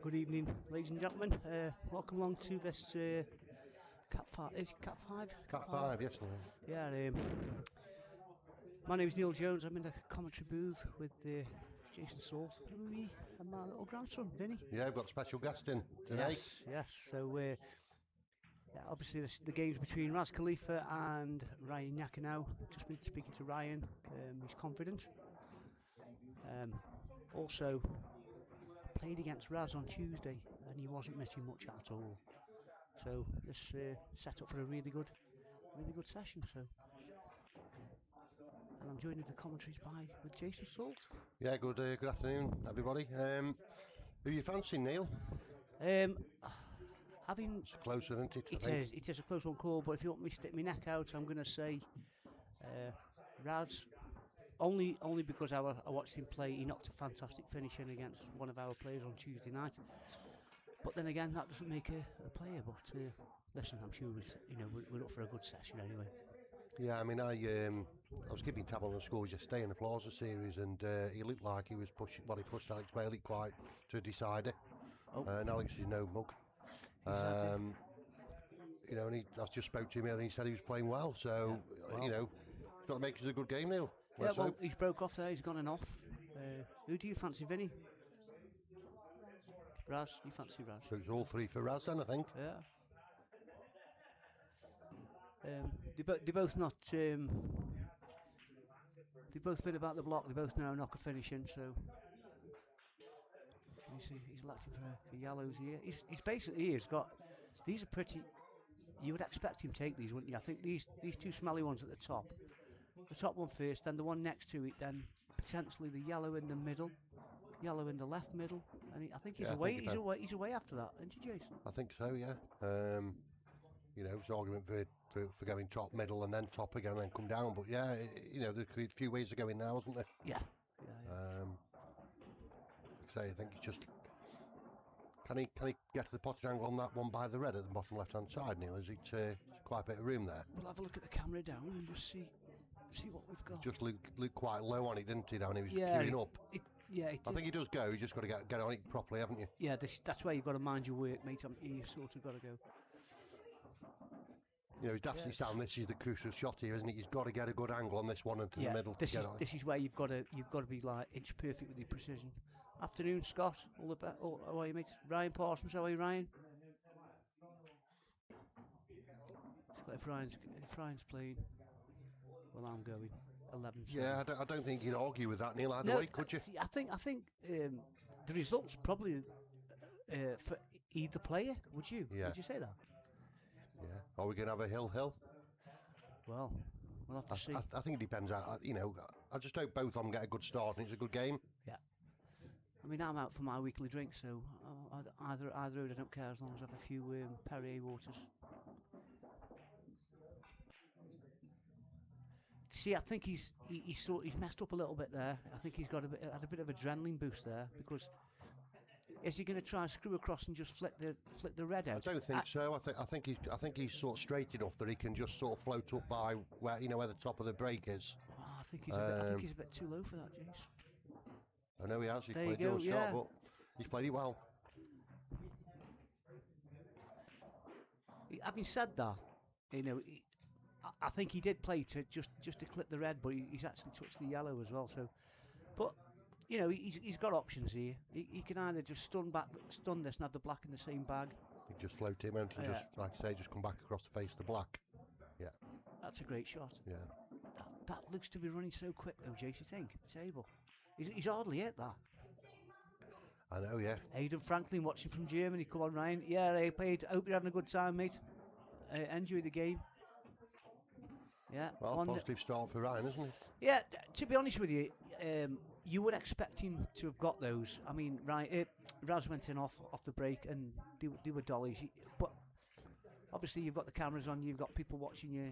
Good evening, ladies and gentlemen. Welcome along to this Cat 5. Is it Cat 5? Cat 5, yes, Neil. Yeah, my name is Neil Jones. I'm in the commentary booth with Jason Salt, me and my little grandson, Vinny. Yeah, we've got a special guest in today. Yes. So, obviously the game's between Khalifa and Ryan Iacono. Just been speaking to Ryan. He's confident. Also, played against Raz on Tuesday and he wasn't missing much at all. So this set up for a really good session. So, and I'm joined in the commentaries with Jason Salt. Yeah, good afternoon, everybody. Who you fancy, Neil? It's closer, isn't it? It is a close one call, but if you want me to stick my neck out, I'm going to say Raz. Only because I watched him play. He knocked a fantastic finish in against one of our players on Tuesday night. But then again, that doesn't make a player. But listen, I'm sure we're up for a good session anyway. Yeah, I mean, I was keeping tab on the scores yesterday in the Plaza series, and he looked like he was pushing. Well, he pushed Alex Bailey quite to decide it. Oh. And Alex is no mug. Exactly. And I just spoke to him and he said he was playing well. So he's got to make it a good game, Neil. Yeah, well, he's broke off there. He's gone and off. Who do you fancy, Vinny? Raz, you fancy Raz? So it's all three for Raz then, I think. Yeah. They both not. They both been about the block. They both know knocker finishing. So he's elected for yellows here. He's basically he's got. These are pretty. You would expect him to take these, wouldn't you? I think these two smelly ones at the top. The top one first, then the one next to it, then potentially the yellow in the middle, yellow in the left middle, and I think he's away. He's away after that, isn't he, Jason? I think so, yeah. It's an argument for going top, middle, and then top again, and then come down. But yeah, there's a few ways of going now, isn't there? Yeah. I think it's just. Can he get to the potted angle on that one by the red at the bottom left hand side, Neil? Is it quite a bit of room there? We'll have a look at the camera down and just see what we've got. Just looked quite low on it, didn't he? When he was queuing up. I think he does go. You just got to get on it properly, haven't you? Yeah, that's where you've got to mind your work, mate. You sort of got to go. He's definitely sound. This is the crucial shot here, isn't it? He's got to get a good angle on this one into the middle. This is where you've got to be like inch perfect with your precision. Afternoon, Scott. All the best. How are you, mate? Ryan Parsons. How are you, Ryan? If Ryan's playing, well, I'm going 11. Yeah, I don't think you'd argue with that, Neil. Either way, could you? I think the results probably for either player. Would you? Yeah. Would you say that? Yeah. Are we going to have a hill? Well, we'll have to see. I think it depends. I just hope both of them get a good start and it's a good game. Yeah. I mean, I'm out for my weekly drink, so either I don't care as long as I have a few Perrier waters. See, I think he's messed up a little bit there. I think he's had a bit of adrenaline boost there because is he going to try and screw across and just flick the red out? I don't think so. I think he's sort of straight enough that he can just sort of float up by where where the top of the break is. Oh, I think he's a bit too low for that, Jace. I know he has. He's there played your shot, but he's played it well. Having said that, I think he did play to just to clip the red, but he's actually touched the yellow as well. So, but he's got options here. He can either just stun this and have the black in the same bag. He just float him and just, like I say, just come back across the face of the black. Yeah, that's a great shot. Yeah, that looks to be running so quick though, Jace. You think table? He's hardly hit that. I know, yeah. Aidan Franklin watching from Germany. Come on, Ryan. Yeah, I hope you're having a good time, mate. Enjoy the game. Yeah. Well, positive start for Ryan, isn't it? Yeah. To be honest with you, you would expect him to have got those. I mean, Raz went in off the break and they were dollies. But obviously you've got the cameras on, you've got people watching you,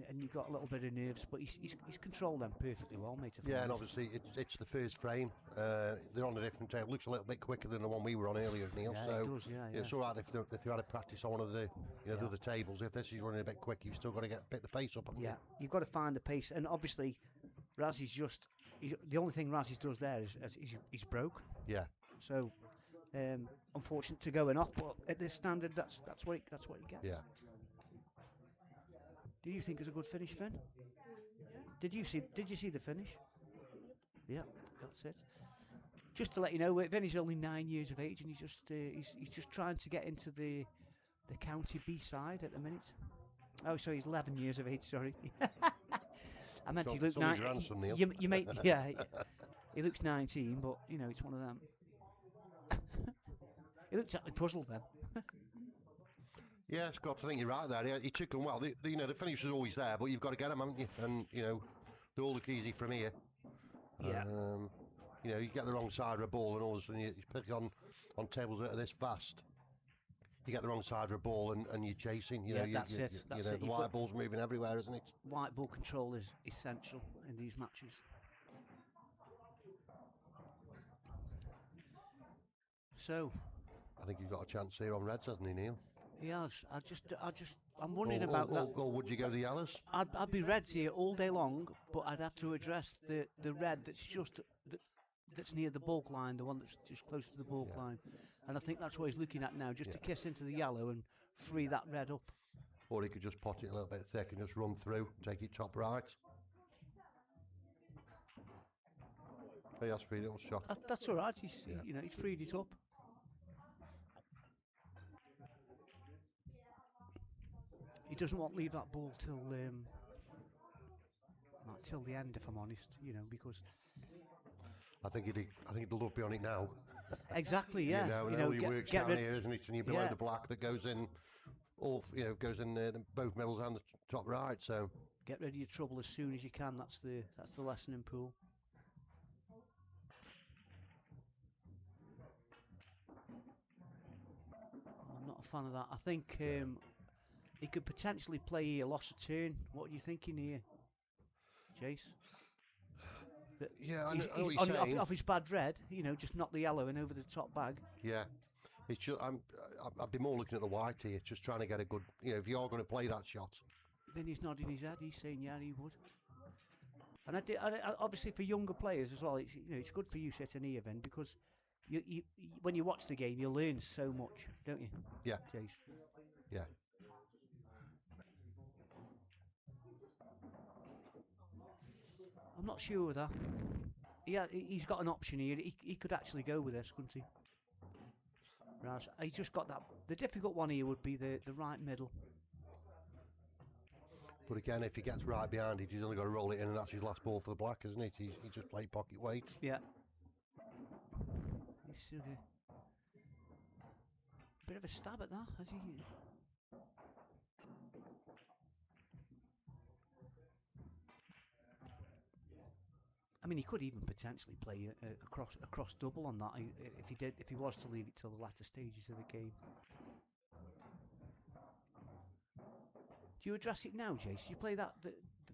and you've got a little bit of nerves. But he's controlled them perfectly well, mate. Yeah, and obviously it's the first frame. They're on a different table. Looks a little bit quicker than the one we were on earlier, Neil. Yeah, so it does, yeah. It's all right if you had a practice on one of the the other tables. If this is running a bit quick, you've still got to pick the pace up. Yeah, you've got to find the pace, and obviously Razzy's just the only thing Razzy's does there is he's broke. Yeah. So unfortunate to going off, but at this standard, that's what he gets. Yeah. Do you think it's a good finish, Finn? Did you see the finish? Yeah, that's it. Just to let you know, Vinny's only 9 years of age, and he's just trying to get into the county B side at the minute. Oh, sorry, he's 11 years of age. Sorry, I meant he looked 19. You may, yeah, he looks 19, but you know it's one of them. He looks at the puzzle then. Yeah, Scott, I think you're right there. He took them well. You know, the finish is always there, but you've got to get them, haven't you? And you know, they all look easy from here. Yeah. You know, you get the wrong side of a ball, and all of a sudden you pick on tables that are this fast. You get the wrong side of a ball, and you're chasing. You know, that's it. You know, the white ball's moving everywhere, isn't it? White ball control is essential in these matches. So. I think you've got a chance here on reds, hasn't he, Neil? He has. I'm wondering about that. Or would you go the yellows? I'd be reds here all day long, but I'd have to address the red that's near the bulk line, the one that's just close to the bulk line. And I think that's what he's looking at now, just to kiss into the yellow and free that red up. Or he could just pot it a little bit thick and just run through, take it top right. He has freed it up shot. That's all right. He's freed it up. He doesn't want to leave that ball till the end, if I'm honest. You know, because I think he'd love be on it now. Exactly, yeah. You know, he works down here, isn't it? And you below the black that goes in, goes in both middles and the top right. So get rid of your trouble as soon as you can. That's the lesson in pool. I'm not a fan of that. I think he could potentially play here, lost a turn. What are you thinking here, Jace? Yeah, I know what you're saying. Off his bad red, you know, just knock the yellow in over the top bag. Yeah, it's just, I'd be more looking at the white here, just trying to get a good, you know, if you are going to play that shot. Then he's nodding his head, he's saying yeah, he would. And I obviously for younger players as well, it's good for you sitting here, then, because you when you watch the game, you learn so much, don't you? Yeah. Jace? Yeah. I'm not sure with that. Yeah, he's got an option here. He could actually go with this, couldn't he? Right, he's just got that. The difficult one here would be the right middle. But again, if he gets right behind it, he's only got to roll it in, and that's his last ball for the black, isn't it? He just played pocket weight. Yeah. He's still a bit of a stab at that, has he? I mean, he could even potentially play a cross double on that if he was to leave it till the latter stages of the game. Do you address it now, Jace? You play that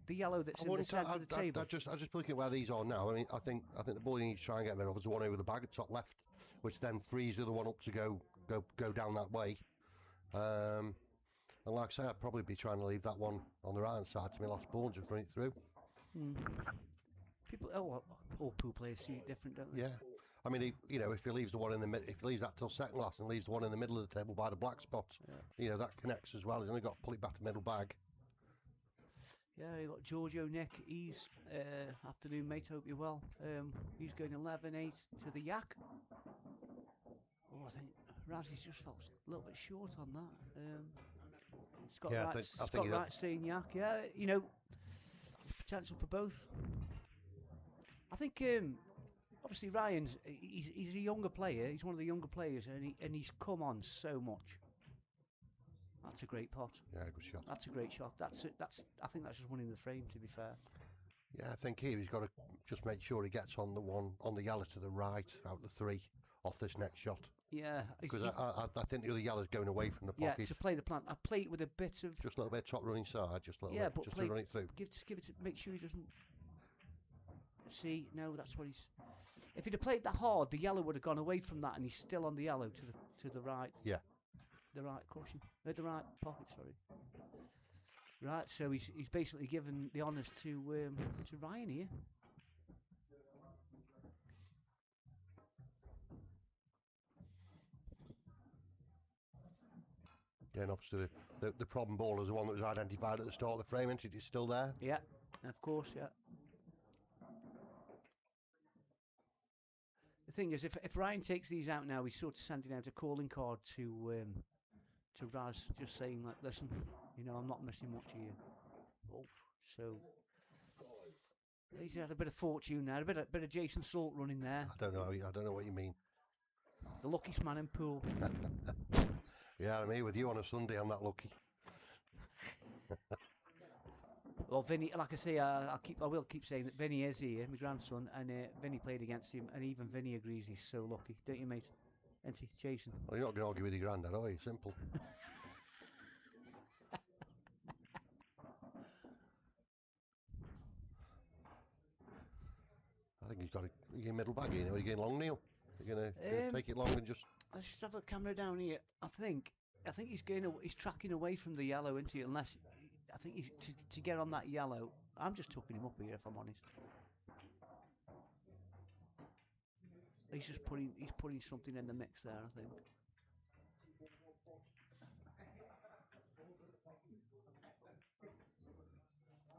the yellow that's in the centre of the table. I just looking at where these are now. I mean, I think the ball he needs to try and get rid of is the one over the bag at top left, which then frees the other one up to go down that way. And like I say, I'd probably be trying to leave that one on the right hand side to my last ball and just run it through. People, all pool players see it different, don't they? Yeah, I mean, if he leaves the one in the if he leaves that till second last and leaves the one in the middle of the table by the black spot, you know, that connects as well. He's only got to pull it back to middle bag. Yeah, you got Giorgio Nick. He's afternoon, mate. Hope you're well. He's going 11-8 to the yak. Oh, I think Razzy's just felt a little bit short on that. He's got right saying yak. Yeah, you know, potential for both. I think obviously Ryan's he's a younger player. He's one of the younger players, and he's come on so much. That's a great pot. Yeah, good shot. That's a great shot. I think that's just winning the frame, to be fair. Yeah, I think here he's got to just make sure he gets on the one on the yellow to the right out of the three off this next shot. Yeah, because I think the other yellow's going away from the pocket. Yeah, to play the plant. I play it with a bit of just a little bit of top running side, just a little bit, just to run it through. Give it. Make sure he doesn't. See, no, that's what he's. If he'd have played that hard, the yellow would have gone away from that, and he's still on the yellow to the right. Yeah. The right cushion, the right pocket. Sorry. Right, so he's basically given the honours to Ryan here. Yeah, and obviously the problem ball is the one that was identified at the start of the frame, isn't it? It's still there. Yeah, of course, yeah. The thing is, if Ryan takes these out now, he's sort of sending out a calling card to Raz, just saying like, listen, you know, I'm not missing much here. Oh, so he's had a bit of fortune there, a bit of Jason Salt running there. I don't know what you mean. The luckiest man in pool. Yeah, I'm here with you on a Sunday. I'm that lucky. Well, Vinny, like I say, I will keep saying that Vinny is here, my grandson, and Vinny played against him, and even Vinny agrees he's so lucky, don't you, mate? Ain't he, Jason? Well, you're not going to argue with your granddad, are you? Simple. I think he's got a middle bag, you know. You're getting long, Neil. You're going to take it long and just. Let's just have the camera down here. I think he's he's tracking away from the yellow, isn't he? Unless I think he's to get on that yellow. I'm just tucking him up here, if I'm honest. He's just putting something in the mix there, I think.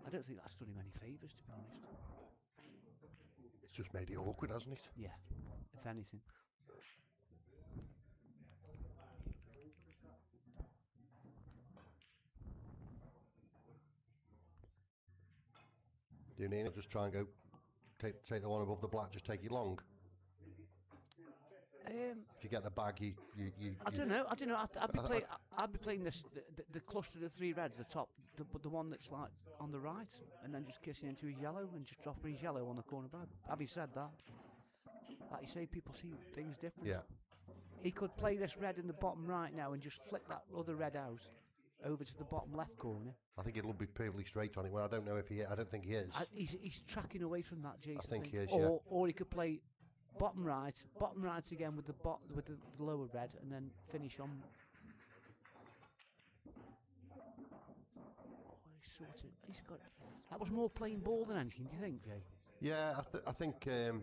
I don't think that's done him any favours, to be honest. It's just made it awkward, hasn't it? Yeah, if anything. Do you need to just try and go take the one above the black, just take it long? If you get the bag, you I don't know. I'd be playing this the cluster of three reds, the top, the one that's like on the right, and then just kissing into his yellow and just dropping his yellow on the corner bag. Having said that, like you say, people see things different. Yeah. He could play this red in the bottom right now and just flick that other red out over to the bottom left corner. I think it'll be perfectly straight on it. Well, I don't know if he. I don't think he is. He's tracking away from that, Jason. I think he is. Or he could play bottom right again with the lower red, and then finish on. He's got. That was more plain ball than anything. Do you think, Jay? Yeah, I think. I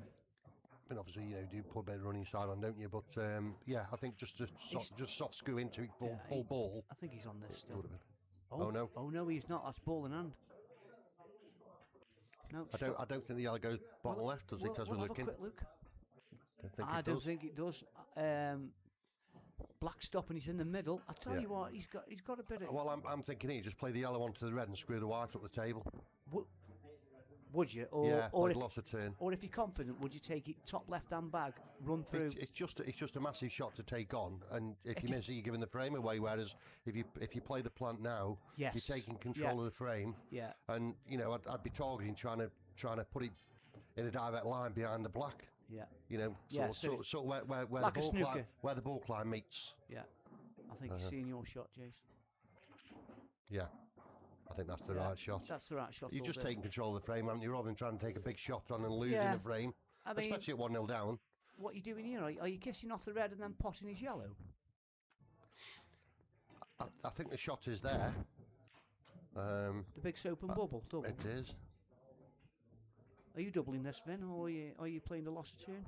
mean, obviously, you know, do put a bit of running side on, don't you? But yeah, I think just soft screw into it, full ball. I think he's on this still. Oh no! Oh no, he's not. That's ball in hand. No, I don't think the yellow goes bottom left, does it? As we're looking. Have a quick look. I don't think it does. Black stop and he's in the middle. I tell you what, he's got a bit of. Well, I'm thinking he just play the yellow onto the red and screw the white up the table. Would you? Or if, lost a turn. Or if you're confident, would you take it top left-hand bag, run through? It's just a massive shot to take on, and if you miss it, you're giving the frame away. Whereas if you play the plant now, you're taking control of the frame. Yeah. And you know, I'd be targeting trying to put it in a direct line behind the black. Yeah. You know, sort of where the ball line meets. Yeah. I think you're seeing your shot, Jace. Yeah. I think that's the right shot. That's the right shot. You're just taking control of the frame, haven't you? Rather than trying to take a big shot on and losing the frame. I mean, especially at 1-0 down. What are you doing here? Are you kissing off the red and then potting his yellow? I think the shot is there. The big soap and bubble double. It is. Are you doubling this, Vin, or are you playing the loss of turn?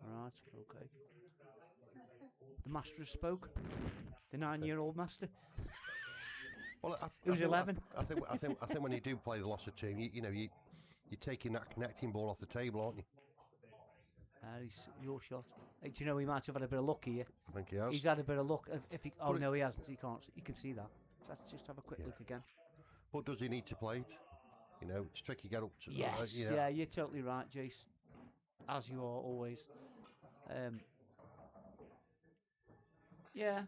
Right, okay. The master has spoke. The 9-year-old master. Well, it was 11. I think when you do play the loss of turn, you're taking that connecting ball off the table, aren't you? Your shot. Hey, do you know he might have had a bit of luck here? I think he has. He's had a bit of luck. No, he hasn't. He can't. You can see that. So let's just have a quick look again. But does he need to play it? You know, it's tricky to get up to. Yes, yeah, you're totally right, Jace. As you are always. Yeah,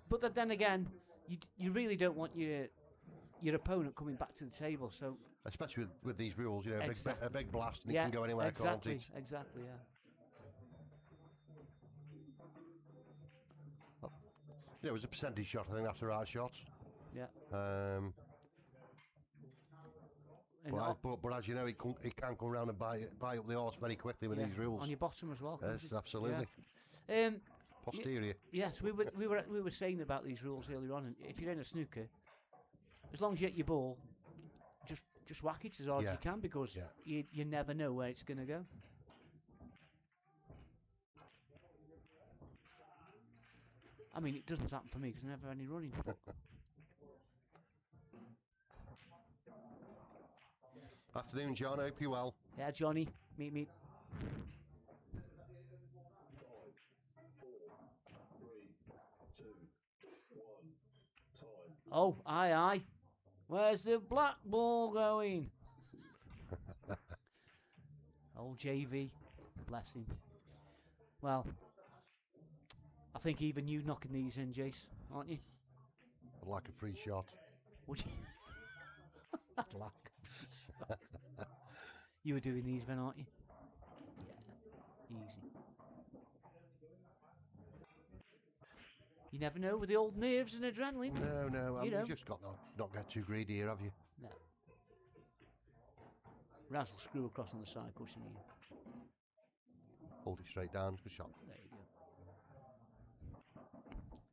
but then again, you really don't want your opponent coming back to the table. So especially with these rules, you know, a big blast and it can go anywhere, can't it? Exactly, yeah. Yeah, it was a percentage shot. I think that's the right shot. Yeah. But as you know, it can come round and buy up the horse very quickly with these rules. On your bottom as well. Yes, absolutely. Yeah. Posterior. Yes, we were saying about these rules earlier on. And if you're in a snooker, as long as you hit your ball, just whack it as hard as Yeah. you can, because Yeah. you never know where it's going to go. I mean, it doesn't happen for me because I never have any running. But Afternoon, John. Hope you're well. yeah, Johnny, meet. Oh, aye. Where's the black ball going? Old JV, bless him. Well, I think even you knocking these in, Jace, aren't you? I'd like a free shot. Would you? I'd like a free shot. You were doing these then, aren't you? Yeah, easy. You never know with the old nerves and adrenaline. No. You know. You just got not get too greedy here, have you? No. Raz will screw across on the side cushion here. Hold it straight down. Good shot. There you go.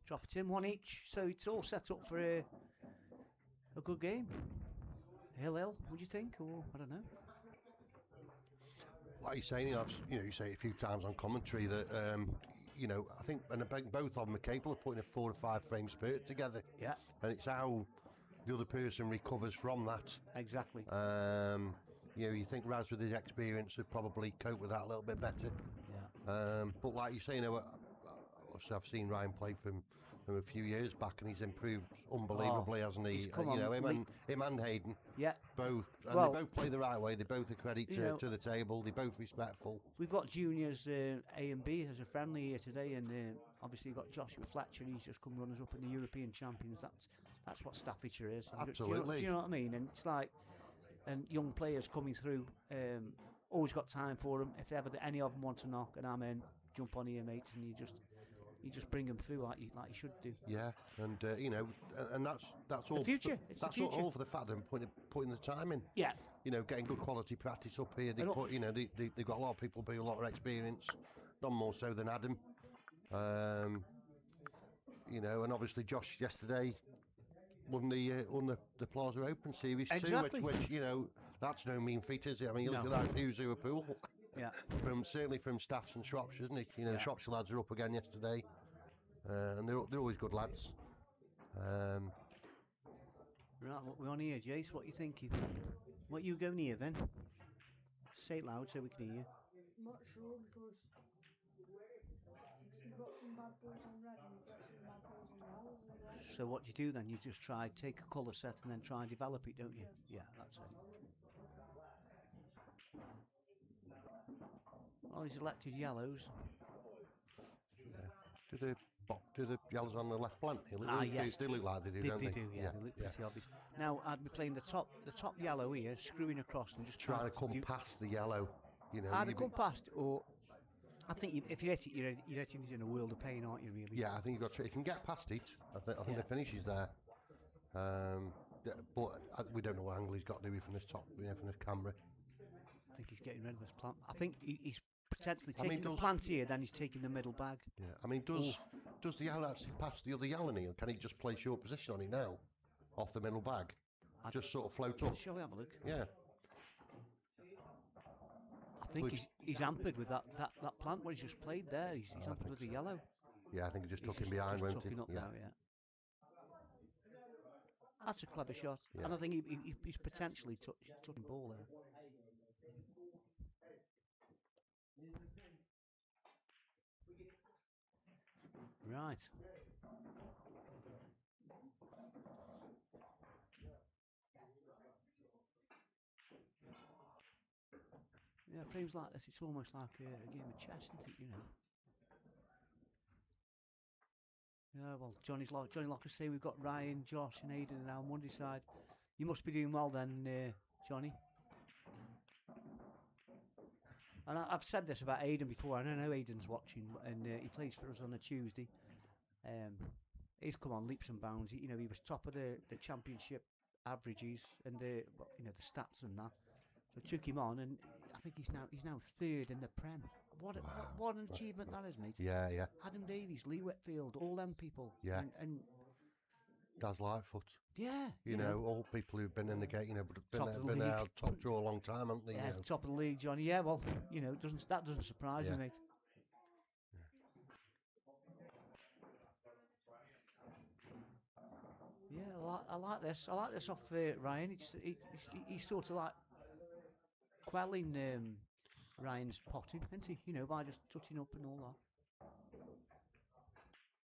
Drop it in, one each. So it's all set up for a good game. Hill, would you think? Or I don't know. Like you're saying, you say it a few times on commentary that I think both of them are capable of putting a 4 or 5 frame spurt together. Yeah. And it's how the other person recovers from that. Exactly. You think Raz with his experience would probably cope with that a little bit better. Yeah. But like you say, obviously I've seen Ryan play from a few years back, and he's improved unbelievably, hasn't he? Him and Hayden. Yeah. Both. And they both play the right way. They both are credit to the table. They're both respectful. We've got juniors A and B as a friendly here today, and obviously you've got Joshua Fletcher. He's just come runners up in the European Champions. That's what Staffordshire is. Absolutely. Do you know what I mean? And it's like, and young players coming through. Always got time for them. If ever any of them want to knock, and I'm in, jump on here, mates, and you just bring them through like you should do. Yeah, and and that's all. The future. That's the future. all for the fact of putting the time in. Yeah. Getting good quality practice up here. They've got a lot of people with a lot of experience, none more so than Adam. And obviously Josh yesterday won the Plaza Open Series exactly. too, which that's no mean feat, is it? I mean, you look at that who's who a pool. Yeah. Certainly from Staffs and Shropshire, isn't it? The Shropshire lads are up again yesterday, and they're always good lads. Right, what we're on here, Jace. What are you thinking? What you going here then? Say it loud so we can hear you. I'm not sure because you've got some bad boys on red and you've got some bad boys on yellows as well. So what do you do then? You just take a colour set and then try and develop it, don't you? Yeah, that's it. Well, he's elected yellows. Yeah. Do the yellows on the left plant? Yes. They look like they do, don't they? They do, yeah. They look pretty obvious. Now, I'd be playing the top yellow here, screwing across and just trying to come past the yellow. Either come past, or I think if you hit it, you're hitting it in a world of pain, aren't you? Really? Yeah, I think you've got to. If you can get past it, I think the finish is there. But we don't know what angle he's got, do we, from this top, from this camera? I think he's getting rid of this plant. I think he's potentially taking the plant here, then he's taking the middle bag. Yeah, I mean, does the yellow actually pass the other yellow, Neil? Can he just place your position on it now, off the middle bag? Just sort of float up. Shall we have a look? Yeah. I think he's hampered with that plant what he's just played there. He's hampered with the yellow. Yeah, I think he just took him behind, won't he? Up now, yeah. That's a clever shot. Yeah. And I think he's potentially touching ball there. Right. Yeah, frames like this, it's almost like a game of chess, isn't it, Yeah, well, Johnny Locker's saying we've got Ryan, Josh and Aidan now on Monday side. You must be doing well then, Johnny. And I've said this about Aidan before. I know Aidan's watching, and he plays for us on a Tuesday. He's come on leaps and bounds. He was top of the championship averages and the stats and that. So I took him on, and I think he's now third in the Prem. What an achievement that is, mate. Yeah, yeah. Adam Davies, Lee Whitfield, all them people. Yeah. And Daz Lightfoot. Yeah. You know, all people who've been in the game, you know, but been Top there, of the been there league. top draw a long time, haven't they? Yeah, You know? top of the league, Johnny. Yeah, well, you know, that doesn't surprise Yeah. me, mate. Yeah, I like this. I like this off Ryan. He's sort of like quelling Ryan's potting, isn't he? You know, by just touching up and all that.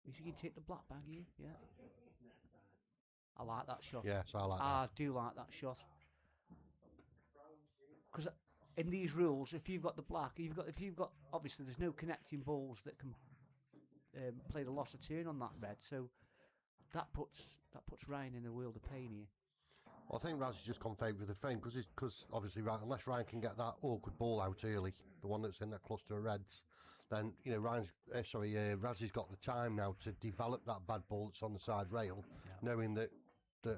You can take the black bag here, yeah. I like that shot. Yes, I like that. I do like that shot. Because in these rules, if you've got the black, if you've got obviously there's no connecting balls that can play the loss of turn on that red, so that puts Ryan in a world of pain here. Well, I think Raz has just gone favourite with the frame because obviously unless Ryan can get that awkward ball out early, the one that's in that cluster of reds, then you know Raz has got the time now to develop that bad ball that's on the side rail, knowing that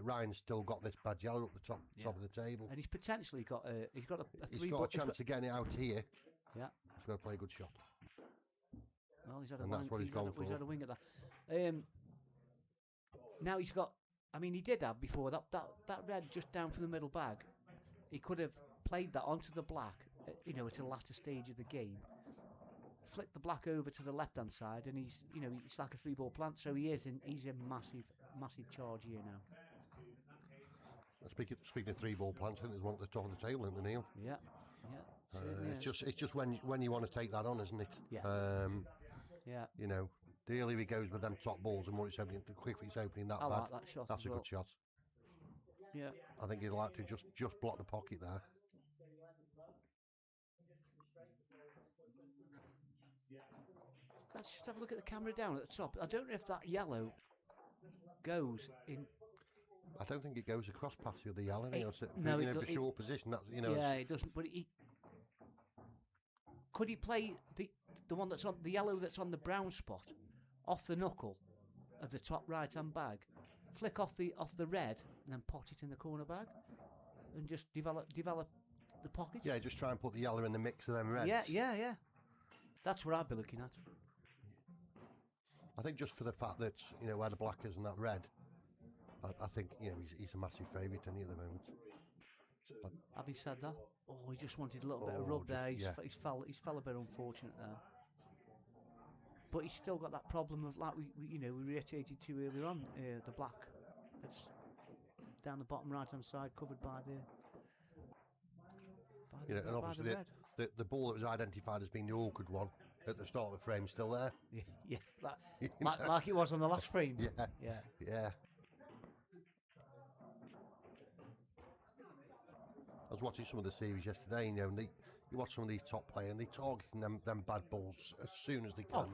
Ryan's still got this bad yellow up the top of the table, and he's potentially got a he's got a chance of getting it out here. Yeah, he's got to play a good shot. Well, he's had and that's what he's gone for. He's had a wing at that. Now he's got. I mean, he did have before that red just down from the middle bag. He could have played that onto the black, you know, at a latter stage of the game. Flicked the black over to the left-hand side, and he's like a 3-ball plant. So he's in massive charge here now. Speaking of 3-ball plants, I think there's one at the top of the table, isn't there, Neil? Yeah. It's just when you want to take that on, isn't it? Yeah. Yeah. You know, the earlier he goes with them top balls, the more it's opening, the quicker it's opening that I bad. like that shot. That's a good shot. Yeah. I think he'd like to just block the pocket there. Let's just have a look at the camera down at the top. I don't know if that yellow goes in. I don't think it goes across past the other yellow. No, for short position. That's Yeah, it doesn't. But could he play the one that's on the yellow that's on the brown spot off the knuckle of the top right hand bag, flick off the red and then pot it in the corner bag, and just develop the pocket. Yeah, just try and put the yellow in the mix of them reds. Yeah. That's what I'd be looking at. I think just for the fact that where the black is and that red, I think he's a massive favourite at the moment. But having said that, he just wanted a little bit of rub there. He's fell a bit unfortunate there. But he's still got that problem of, like we reiterated to earlier on, the black that's down the bottom right hand side, covered by the and obviously the ball that was identified as being the awkward one at the start of the frame is still there. Yeah, like it was on the last frame. Yeah. I was watching some of the series yesterday, and you watch some of these top players, and they targeting them bad balls as soon as they can,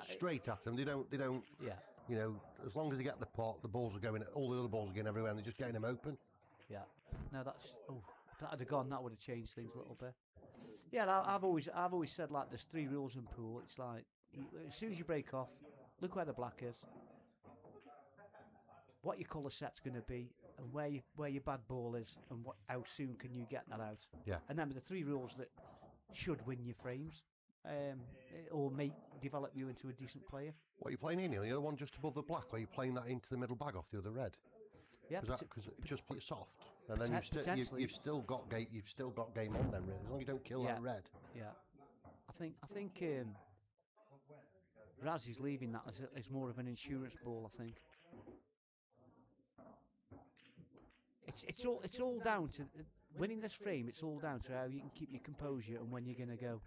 straight at them. They don't. Yeah. As long as they get the pot, the balls are going. All the other balls are going everywhere, and they're just getting them open. Yeah. No, if that had gone, that would have changed things a little bit. Yeah, I've always said, like, there's 3 rules in pool. It's like as soon as you break off, look where the black is, what your colour set's going to be, and where your bad ball is, and how soon can you get that out. Yeah. And then the 3 rules that should win your frames, or develop you into a decent player. What are you playing in here? You're the one just above the black, or are you playing that into the middle bag off the other red? Yeah, because it just plays soft, and then you've still got game on them. Really, as long as you don't kill that red. Yeah, I think Raz is leaving that as more of an insurance ball. I think it's all down to winning this frame. It's all down to how you can keep your composure and when you're going to go.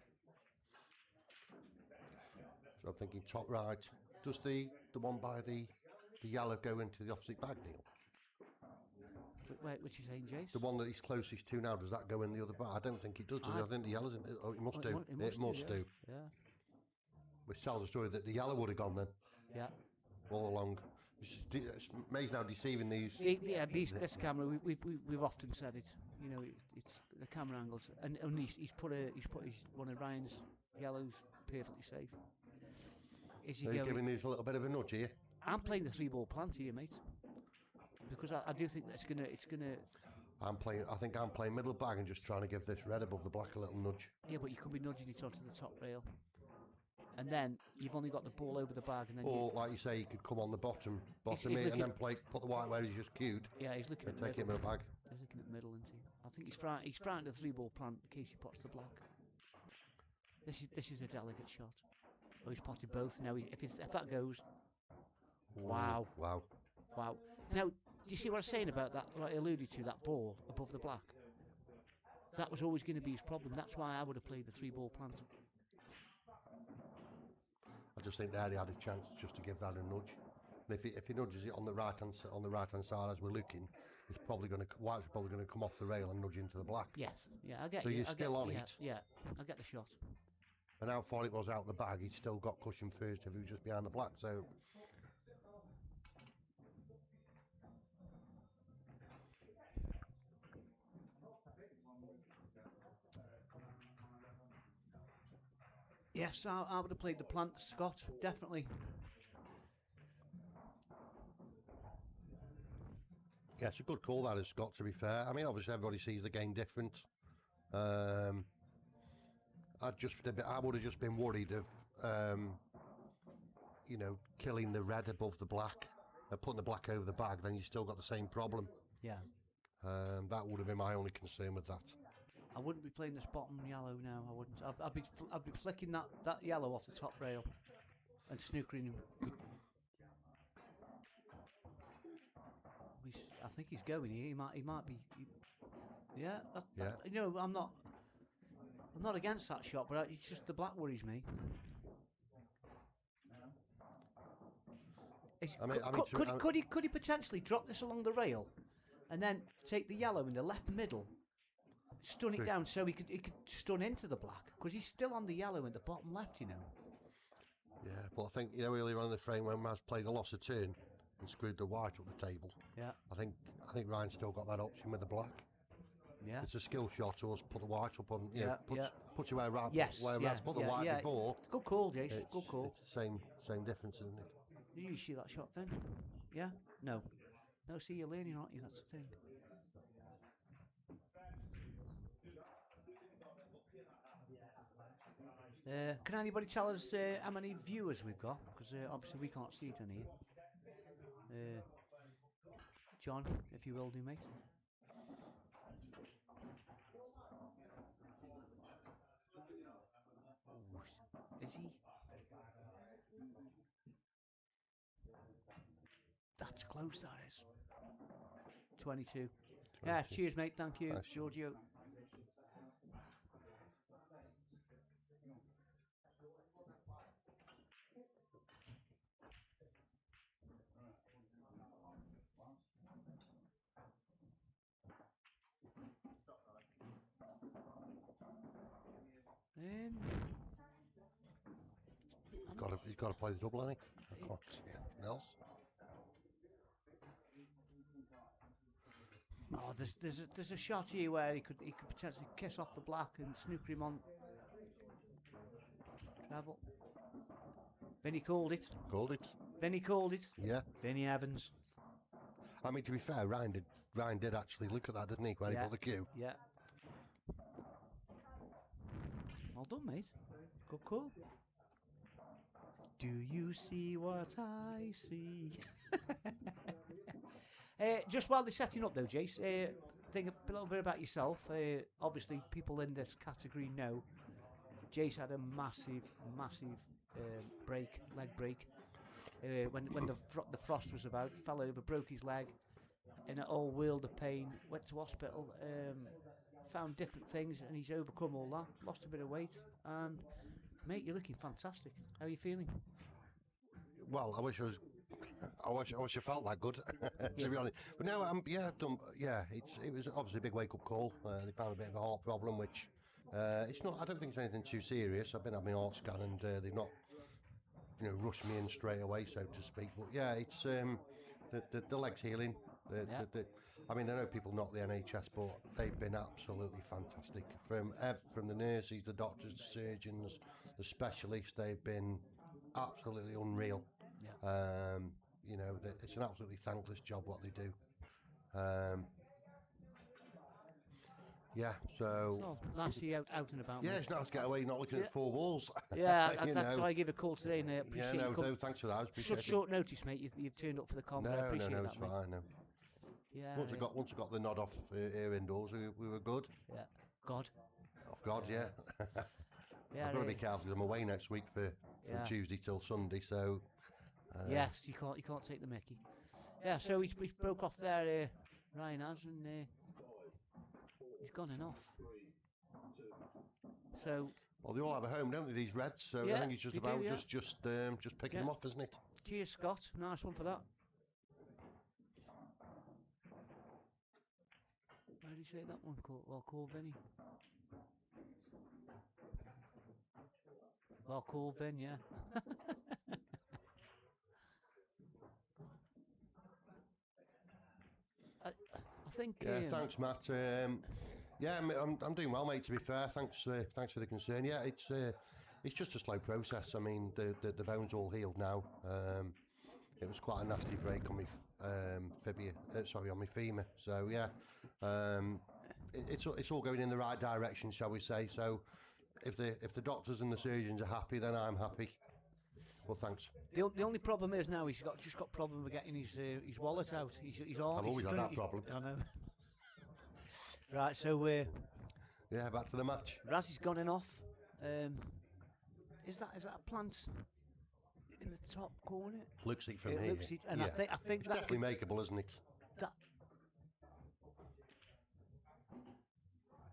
So I'm thinking top right. Does the one by the yellow go into the opposite bag, Neil? Which is saying, Jace? The one that he's closest to now, does that go in the other bag? I don't think it does. I think the yellow's in it. Oh, it must do. It must do. Yeah. Which tells the story that the yellow would have gone then. Yeah. All along. May's now deceiving these. This camera, we've often said it. It's the camera angles, and he's put one of Ryan's yellows perfectly safe. Is he giving these a little bit of a nudge here? I'm playing the 3-ball plant here, mate, because I do think that it's gonna. I think I'm playing middle bag and just trying to give this red above the black a little nudge. Yeah, but you could be nudging it onto the top rail. and then you've only got the ball over the bag, and then Or like you say, you could come on the bottom he's here, and looking- then put the white where he's just queued he's looking and at the take it in middle. the bag. He's looking at the middle, isn't he? I think he's frightened of the 3-ball plant in case he pots the black. This is a delicate shot. Oh, he's potted both now. If that goes, wow, Wow. wow. Now, do you see what I'm saying about that? What I alluded to, that ball above the black. That was always going to be his problem. That's why I would have played the 3-ball plant. I just think there he had a chance just to give that a nudge. And if he nudges it on the right hand side as we're looking, it's probably going to white's probably going to come off the rail and nudge into the black. Yes, yeah, I get So you. you're I still get, on yeah, it. Yeah, I get the shot. And how far it was out the bag, he's still got cushion first if he was just behind the black. So Yes, I would have played the plant, Scott, definitely. yeah, it's a good call that is, Scott, to be fair. I mean, obviously everybody sees the game different. I would have just been worried of killing the red above the black, putting the black over the bag, then you still got the same problem. Yeah. That would have been my only concern with that. I wouldn't be playing this bottom yellow now. I wouldn't. I'd be flicking that yellow off the top rail and snookering him. I think he's going here. He might be. Yeah. Yeah. I'm not against that shot, but it's just the black worries me. Could he potentially drop this along the rail, and then take the yellow in the left middle, stun it down so he could stun into the black, because he's still on the yellow in the bottom left, Yeah, but I think earlier on in the frame when Maz played a loss of turn and screwed the white up the table. Yeah. I think Ryan's still got that option with the black. Yeah. It's a skill shot or put the white up on. Puts you where Maz put the white before. Good call, Jace. Good call. It's the same difference, isn't it? Did you see that shot then? Yeah? No. No, see, you're learning, aren't you? That's the thing. Can anybody tell us how many viewers we've got? Because obviously we can't see it on here. John, if you will do, mate. Oh, is he? That's close, that is. 22. Yeah, cheers, mate. Thank you, Thanks. Giorgio. He's got to play the double, hasn't he? I can't see anything else. Oh, there's a shot here where he could potentially kiss off the black and snooker him on travel. Vinny called it. Vinny called it. Yeah. Vinny Evans. I mean, to be fair, Ryan did actually look at that, didn't he, when he put the cue? Yeah. Well done, mate. Good call. Do you see what I see? Just while they're setting up though, Jace, think a little bit about yourself. Obviously, people in this category know Jace had a massive leg break. When the frost was about, fell over, broke his leg, in an whole world of pain, went to hospital, found different things, and he's overcome all that, lost a bit of weight, and mate, you're looking fantastic. How are you feeling? Well, I wish I felt that good, to be honest. But no, it was obviously a big wake-up call. They found a bit of a heart problem, which it's not. I don't think it's anything too serious. I've been having my heart scan, and they've not, rushed me in straight away, so to speak. But yeah, it's the leg's healing. I mean, I know people knock the NHS, but they've been absolutely fantastic. From the nurses, the doctors, the surgeons, the specialists, they've been absolutely unreal. Yeah. It's an absolutely thankless job what they do. Yeah, so Oh, nice to see you out and about. yeah, mate. it's nice to get away, not looking Yeah. at four walls. Yeah, You that's know. why I give a call today, and I appreciate Yeah, you no, coming. thanks for that. I Such appreciate it. short notice, mate. You've turned up for the comp. I No, appreciate no, that, it's mate. fine. No. Yeah, Once I got the nod off here indoors, we were good. yeah. God. Off God, yeah. Yeah, I've got to be careful because I'm away next week from Yeah. Tuesday till Sunday, so. Yes, you can't take the mickey. Yeah, so he's broke off there, Ryan has, and he's gone enough. So Well, they all have a home, don't they? These Reds. So Yeah, I think it's just they do, about yeah. just picking Yeah. them off, isn't it? cheers, Scott. Nice one for that. How do you say that one? Corvin. Well, Corvin, yeah. I think. Yeah, thanks, Matt. Yeah, I'm doing well, mate. To be fair, thanks for the concern. Yeah, it's just a slow process. I mean, the bone's all healed now. It was quite a nasty break on my on my femur. So yeah, it's all going in the right direction, shall we say? So if the doctors and the surgeons are happy, then I'm happy. Well, thanks. The only problem is now he's just got problem with getting his wallet out. He's all. I've always had that problem. I know. Right, so Yeah, back to the match. Razzy's gone in off. Is that a plant in the top corner? Looks it from It here. looks it, and yeah. I think It's that definitely makeable, isn't it? that.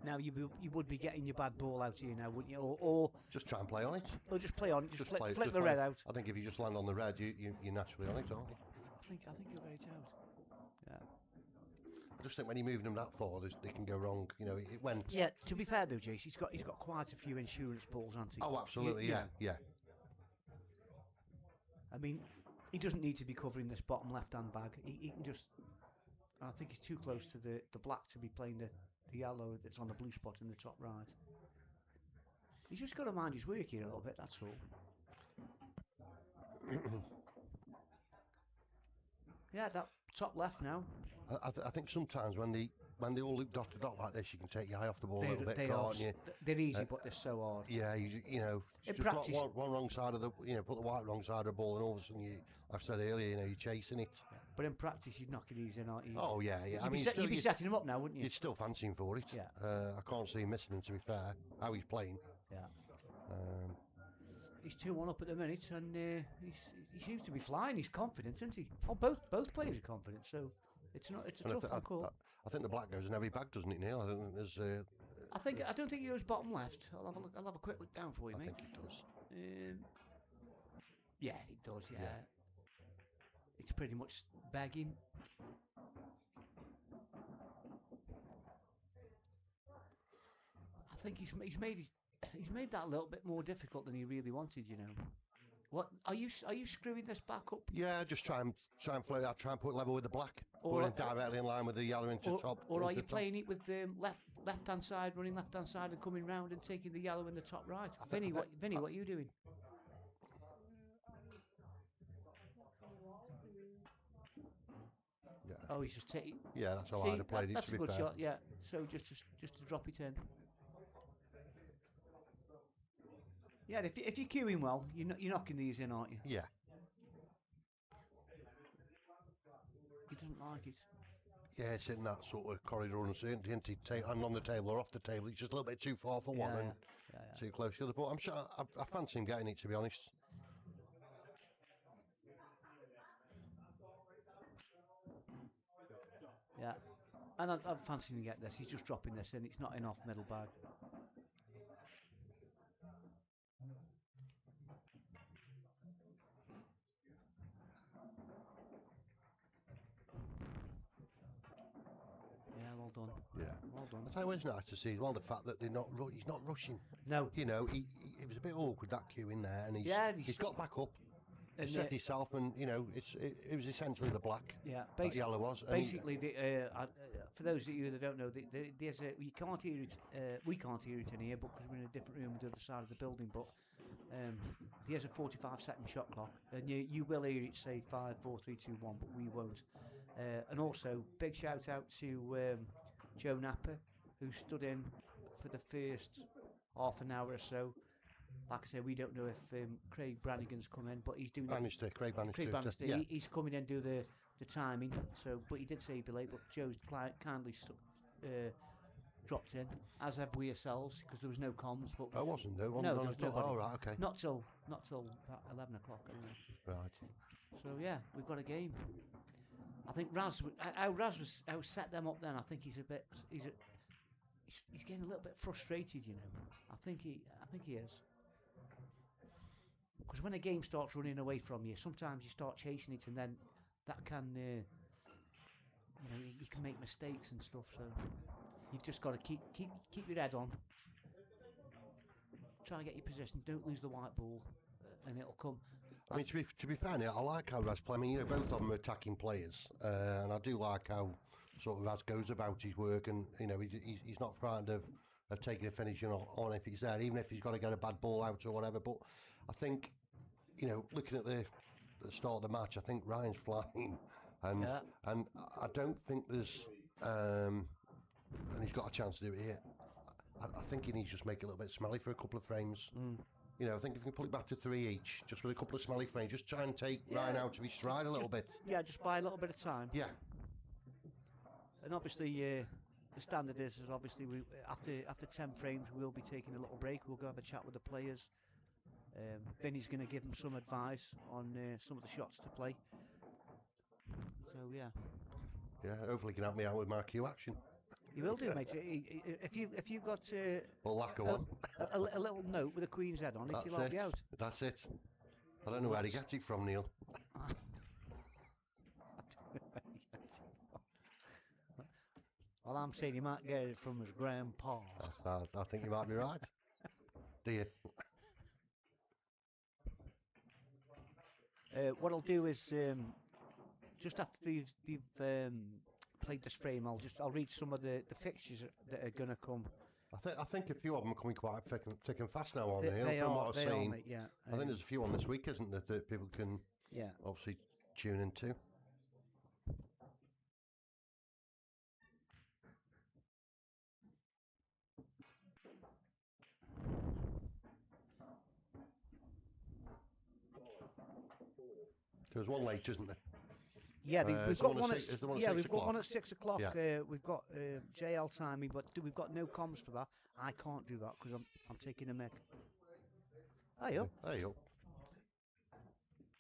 Now you would be getting your bad ball out here now, wouldn't you? Or Just try and play on it. just play on it. Just play- flick just the play. red out. I think if you just land on the red, you're naturally on it, aren't you? I think you're right out. Yeah. I just think when you're moving them that far, they can go wrong. You know, it went. Yeah. To be fair though, Jace, he's got quite a few insurance balls, hasn't he? Oh, absolutely, yeah. I mean, he doesn't need to be covering this bottom left-hand bag. He can just. I think he's too close to the black to be playing the yellow that's on the blue spot in the top right. He's just got to mind his work here a little bit. That's all. Yeah, that top left now. I think sometimes when they all look dot to dot like this, you can take your eye off the ball a little bit, can't you? They're easy, but they're so hard. Yeah, you know, In just practice- one wrong side of the, put the white wrong side of the ball, and all of a sudden I've said earlier, you're chasing it. But in practice, you'd knock it easy, aren't you? Oh yeah. You'd be setting him up now, wouldn't you? You'd still fancy him for it. Yeah. I can't see him missing him, to be fair. How he's playing. Yeah. Um, He's 2-1 up at the minute, and he seems to be flying. He's confident, isn't he? Oh, both players are confident, so it's a and tough one call. I think the black goes in every bag, doesn't it, Neil? I don't think there's. I don't think he goes bottom left. I'll have a quick look down for you, I mate. think it does. Yeah, it does. Yeah. Yeah. It's pretty much bagging. I think he's made that a little bit more difficult than he really wanted. You know. What are you screwing this back up? Yeah, just try and float out, try and put level with the black, Or- put it directly in line with the yellow into top. Or are into you top. playing it with the left hand side, running left hand side and coming round and taking the yellow in the top right? Vinny, what are you doing? Yeah. Oh, he's just taking. Yeah, that's how See, I'd have played it. that's To a be good fair. shot. Yeah. So just to drop it in. Yeah, if you're queuing well, you're knocking these in, aren't you? Yeah. He doesn't like it. Yeah, it's in that sort of corridor uncertainty, isn't it? And on the table or off the table, it's just a little bit too far for one and Yeah. too close to the other. But I'm sure I fancy him getting it, to be honest. Yeah. And I'm fancying to get this. He's just dropping this in. It's not in off middle bag. Yeah, well done. Yeah. Well done. I tell you what, it's nice to see as well the fact that he's not rushing. No. You know, it was a bit awkward that queue in there, and he's got back up. He And, set himself, and it was essentially the black. Yeah, That yellow was. and he- basically, for those of you that don't know, there's you can't hear it. We can't hear it in here, because we're in a different room on the other side of the building. But there's a 45-second shot clock, and you will hear it say 5, 4, 3, 2, 1, but we won't. And also, big shout out to Joe Napper, who stood in for the first half an hour or so. Like I say, we don't know if Craig Brannigan's come in, but he's doing Craig Bannister. Craig Bannister. Yeah. He's coming in and do the timing. So, but he did say he'd be late. But Joe's kindly dropped in, as have we ourselves, because there was no comms. But I wasn't there. no, there was nobody. Oh, right, okay. Not till about 11 o'clock anyway. Right. So yeah, we've got a game. I think how set them up then. I think he's getting a little bit frustrated, you know. I think he is. Because when a game starts running away from you, sometimes you start chasing it, and then that can, you can make mistakes and stuff. So you've just got to keep your head on. Try and get your position. Don't lose the white ball, and it'll come. I mean, to be fair, I like how Raz play. I mean, both of them are attacking players, and I do like how sort of Raz goes about his work, and he's not frightened of taking a finish on if he's there, even if he's got to get a bad ball out or whatever. But I think, looking at the start of the match, I think Ryan's flying, and I don't think there's, and he's got a chance to do it here. I think he needs to just make it a little bit smelly for a couple of frames. I think if we can pull it back to 3 each, just with a couple of smelly frames, just try and take Ryan out to his stride a little bit. Yeah, just buy a little bit of time. Yeah. And obviously, the standard is obviously we after 10 frames we'll be taking a little break. We'll go have a chat with the players. Vinny's going to give them some advice on some of the shots to play. So yeah. Yeah, hopefully he can help me out with my Q action. You will do, mate. If you've got Well, lack of one. a little note with a queen's head on it, he'll help you out. That's it. I don't know where he gets it from, Neil. Well, I'm saying he might get it from his grandpa. I think you might be right. Do you? What I'll do is just after they've played this frame, I'll read some of the fixtures that are going to come. I think a few of them are coming quite thick and fast now, aren't they? From what I've seen, mate, yeah. I think there's a few on this week, isn't there, that people can obviously tune into. There's one late, isn't there? Yeah, we've got one at 6 we've got one o'clock? at 6 o'clock. Yeah. We've got JL timing, but we've got no comms for that. I can't do that because I'm taking a mic. Hey up. Hey up.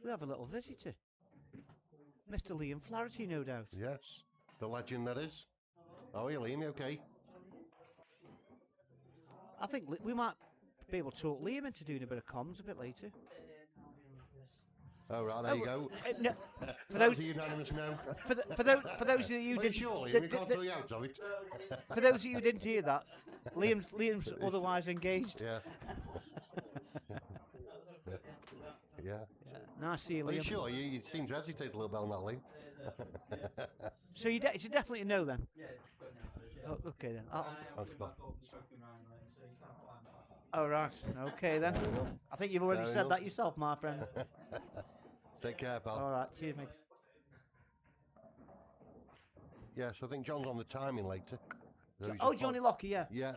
We have a little visitor, Mr. Liam Flaherty, no doubt. Yes, the legend that is. Oh, you Liam, you okay? I think we might be able to talk Liam into doing a bit of comms a bit later. Oh right, there you go. No, for That was those, a unanimous no. for those of you Are didn't, you sure, Liam? You can't pull you out of it. for those of you who didn't hear that, Liam's otherwise engaged. Yeah. Yeah. Nice to see you, Are you Liam. sure? You seem to hesitate a little bit on that, Liam. So it's definitely a no then. Oh, okay then. Thanks, Bob. All right. Okay then. I think you've already Fair said enough. that yourself, my friend. Take care, pal. All right. Cheers, mate. Yeah, so I think John's on the timing later. So he's Oh, just Johnny on- Lockie, yeah. Yeah.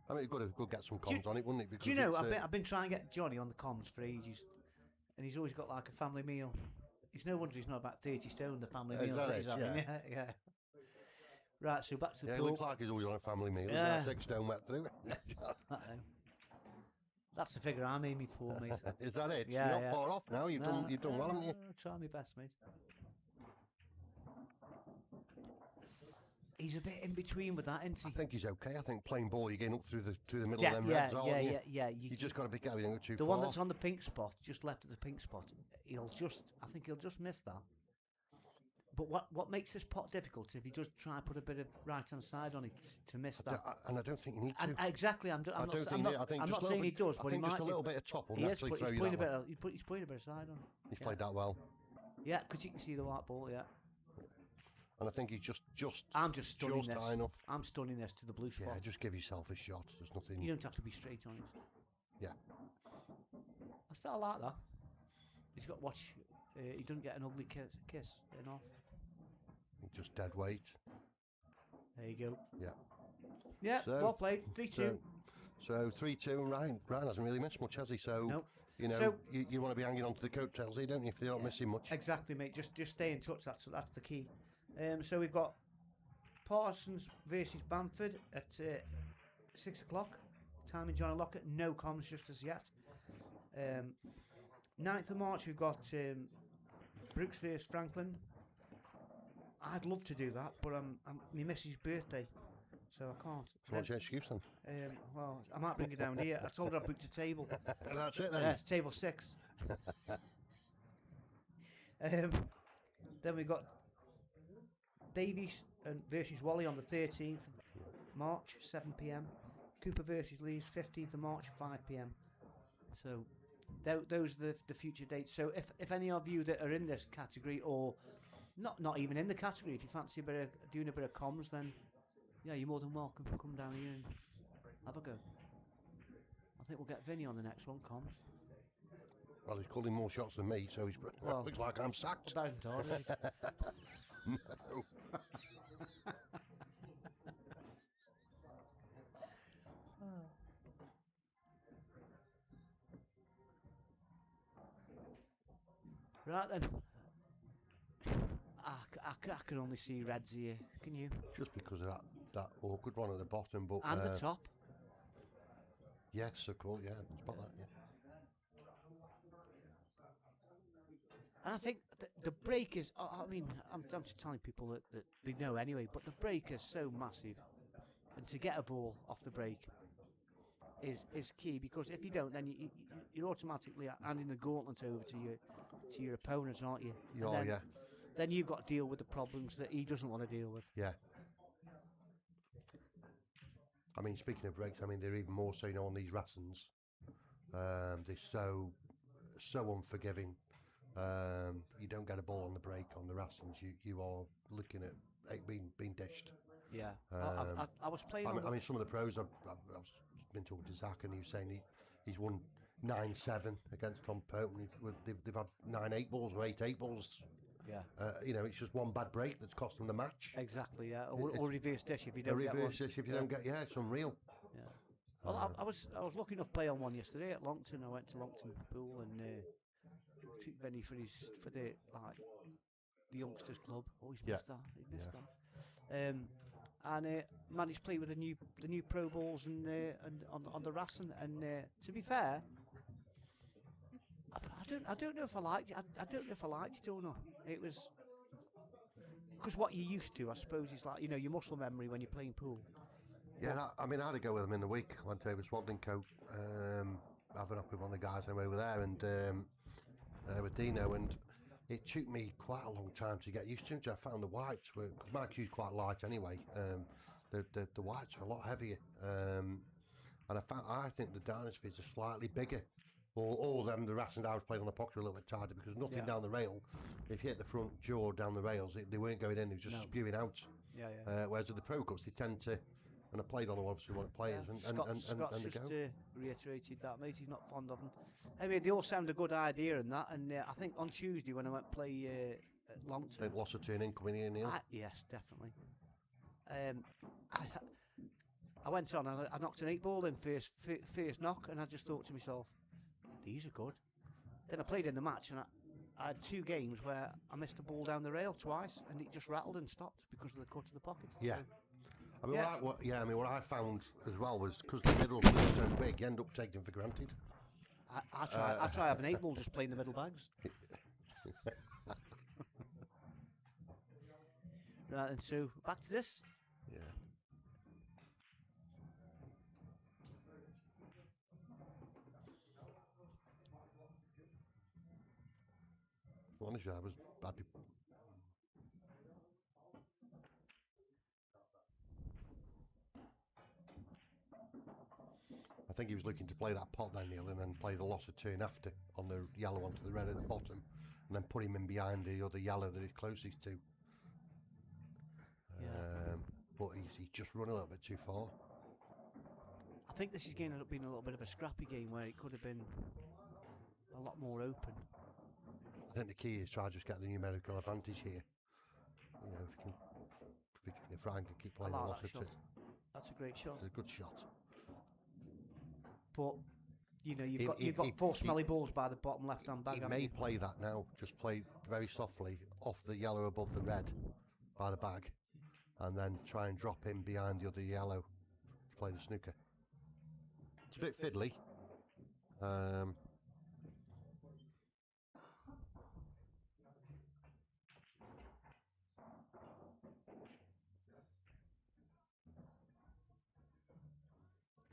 I mean, it could get some comms on it, wouldn't it? Because Do you know, it's, I've been trying to get Johnny on the comms for ages, and he's always got like a family meal. It's no wonder he's not about 30 stone, the family Is meal that that he's it? having. Yeah. Yeah. Right, so back to the Yeah, it pool. looks like he's always on a family meal. Yeah. Yeah. 6 stone wet through. That's the figure I'm aiming for, mate. Is that it? Yeah, You're yeah. not far off now. You've done well, haven't you? Try my best, mate. He's a bit in between with that, isn't he? I think he's okay. I think playing ball, you're getting up through the middle Yeah, of them yeah, reds, aren't yeah, you? yeah. You just got to be careful. You don't go too the far. one that's on the pink spot, just left of the pink spot, I think he'll just miss that. But what makes this pot difficult if he does try and put a bit of right hand side on it to miss that? And I don't think you need to. And exactly, I'm I not don't think I think I'm just not a saying little he bit- does, I but he think might just a do. little bit of top will He is, naturally but throw he's you putting that a way. bit. He's putting a bit of side on. He's Yeah. played that well, Yeah, because you can see the white ball. Yeah, and I think he's just I'm just stunning this. high enough. I'm stunning this to the blue spot. Yeah, just give yourself a shot. There's nothing. You don't have to be straight on it. Yeah. I still like that. He's got to watch. He doesn't get an ugly kiss in off. just dead weight. There you go. Yeah. Yeah, So- well played. 3-2. So 3-2, and Ryan hasn't really missed much, has he? So Nope. you know, So- you want to be hanging on to the coattails, here, don't you? If they're not missing much. Exactly, mate. Just stay in touch. That's the key. So we've got Parsons versus Bamford at 6 o'clock. Timing John Lockett. No comms just as yet. 9th of March we've got Brooks versus Franklin. I'd love to do that, but I'm my missus' birthday, so I can't. So what's your excuse then? Well, I might bring it down here. I told her I booked a table. That's it then. Yes, table 6. Then we got Davies versus Wally on the 13th of March, 7 p.m. Cooper versus Leeds, 15th of March, 5 p.m. So those are the future dates. So if any of you that are in this category, or not even in the category, if you fancy doing a bit of comms, then yeah, you're more than welcome to come down here and have a go. I think we'll get Vinny on the next one, comms. Well, he's calling more shots than me, so he's Well, looks like I'm sacked. That isn't hard, is it? No. Right then. I can only see reds here. Can you? Just because of that awkward one at the bottom, but And the top. yes, of course, yeah, spot that, yeah. And I think the break is. I mean, I'm just telling people that they know anyway. But the break is so massive, and to get a ball off the break is key, because if you don't, then you're automatically handing the gauntlet over to your opponents, aren't you? And Oh, then, yeah. Then you've got to deal with the problems that he doesn't want to deal with. Yeah. I mean, speaking of breaks, I mean, they're even more so, you know, on these Rassens. They're so unforgiving. You don't get a ball on the break on the Rassens, you are looking at it being dished. Yeah. Um, I was playing. I mean, some of the pros, I've been talking to Zach, and he was saying he's won 9-7 against Tom Pope, and they've had 9 8-balls or 8 8-balls. Yeah. You know, it's just one bad break that's cost them the match. Exactly. Yeah. Or reverse dish if you don't A get one. reverse dish if you don't get, yeah, it's unreal. Yeah. Well, I was lucky enough to play on one yesterday at Longton. I went to Longton Pool and took Vinny for the youngsters club. Oh, he's missed that. He missed that. And managed to play with the new pro balls and on the Rassen. And to be fair, I don't know if I liked it. I don't know if I liked it or not. It was because what you're used to, I suppose, is like, you know, your muscle memory when you're playing pool. Yeah, I mean, I had to go with them in the week. I went over to Swadlincote, having up with one of the guys over there, and with Dino, and it took me quite a long time to get used to it. I found the whites were, because my cue's quite light anyway. The whites are a lot heavier, and I think the dinosaurs are slightly bigger. Or them, the Rassens I was playing on the pocket are a little bit tighter, because nothing down the rail. If you hit the front jaw down the rails, they weren't going in; they were just spewing out. Yeah. Whereas with the Pro Cups, they tend to, and I played on them obviously one of the players, Scott's and they just go. reiterated that, mate. He's not fond of them. I mean, they all sound a good idea and that. And I think on Tuesday when I went play at Longton, They've lost a turn in coming in, Neil. yes, definitely. I went on and I knocked an 8-ball in first knock, and I just thought to myself, these are good. Then I played in the match, and I had 2 games where I missed a ball down the rail twice, and it just rattled and stopped because of the cut of the pocket. Yeah. So, I mean, yeah. what I found as well was because the middles were so big, you end up taking for granted. I try having 8-ball just playing the middle bags. Right, and so back to this. Yeah. Honestly, I'd be. I think he was looking to play that pot then, Neil, and then play the loss of turn after on the yellow onto the red at the bottom, and then put him in behind the other yellow that he's closest to. But he's just run a little bit too far. I think this is going to end up being a little bit of a scrappy game where it could have been a lot more open. I think the key is try to just get the numerical advantage here. You know, if Ryan can keep playing I the like loss that of shot. two, That's a great shot. it's a good shot. But you know, If- you've got if- four he- smelly balls by the bottom left-hand bag. He haven't may you? play that now. Just play very softly off the yellow above the red by the bag, and then try and drop in behind the other yellow to play the snooker. It's a bit fiddly.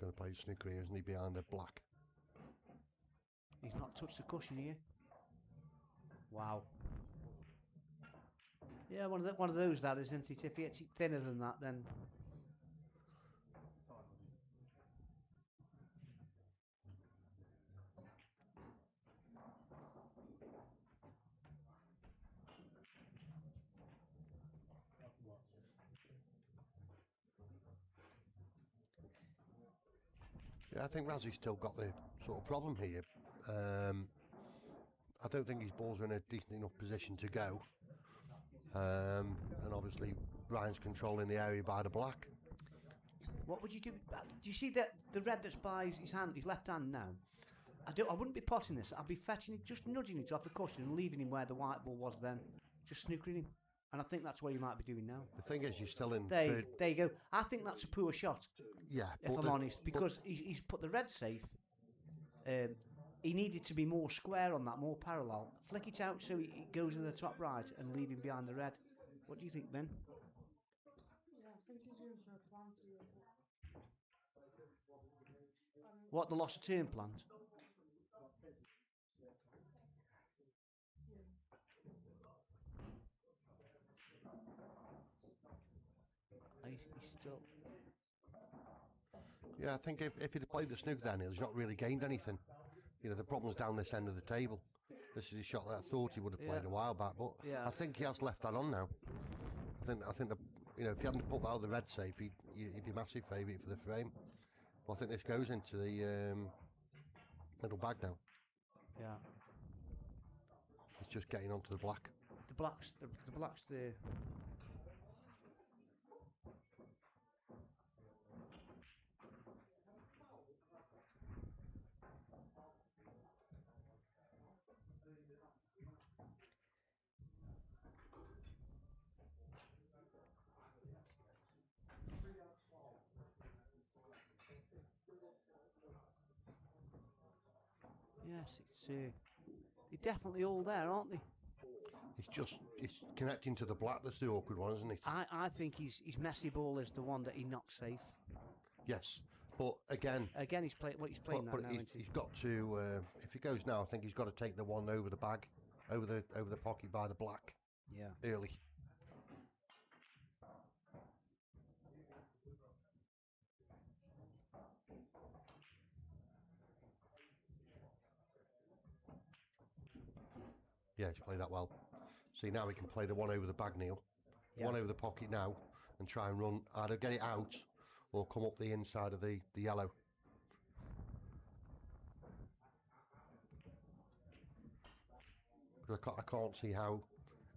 Going to play snooker here, isn't he, behind the black? He's not touched the cushion here. Wow. Yeah, one of those, that isn't it? If he hits it thinner than that, then Yeah, I think Razzy's still got the sort of problem here. I don't think his balls are in a decent enough position to go. And obviously Ryan's controlling the area by the black. what would you do? Do you see that the red that's by his hand, his left hand now? I wouldn't be potting this. I'd be fetching it, just nudging it off the cushion and leaving him where the white ball was then, just snookering him. And I think that's what you might be doing now. The thing is, you're still in There, third. there you go. I think that's a poor shot, Yeah, if I'm honest, because he's put the red safe. He needed to be more square on that, more parallel. Flick it out so it goes in the top right and leave him behind the red. What do you think, Ben? Yeah, I think he's using a plan to. What, the loss of turn plans? He's still. Yeah, I think if he'd played the snook then, he's not really gained anything. You know, the problem's down this end of the table. This is a shot that I thought he would have played Yeah. a while back, but Yeah. I think he has left that on now. I think the, you know, if he hadn't put that out the red safe, he'd be massive favourite for the frame. But I think this goes into the middle bag now. Yeah. It's just getting onto the black. The black's the. Yes, they're definitely all there, aren't they? It's connecting to the black. That's the awkward one, isn't it? I think his messy ball is the one that he knocks safe. Yes, but again, He's playing but that now, isn't he? he's got to. If he goes now, I think he's got to take the one over the bag, over the pocket by the black Yeah. early. Yeah, he's played that well. See, now we can play the one over the bag, Neil. Yeah. One over the pocket now, and try and run, either get it out or come up the inside of the yellow. Because I can't see how.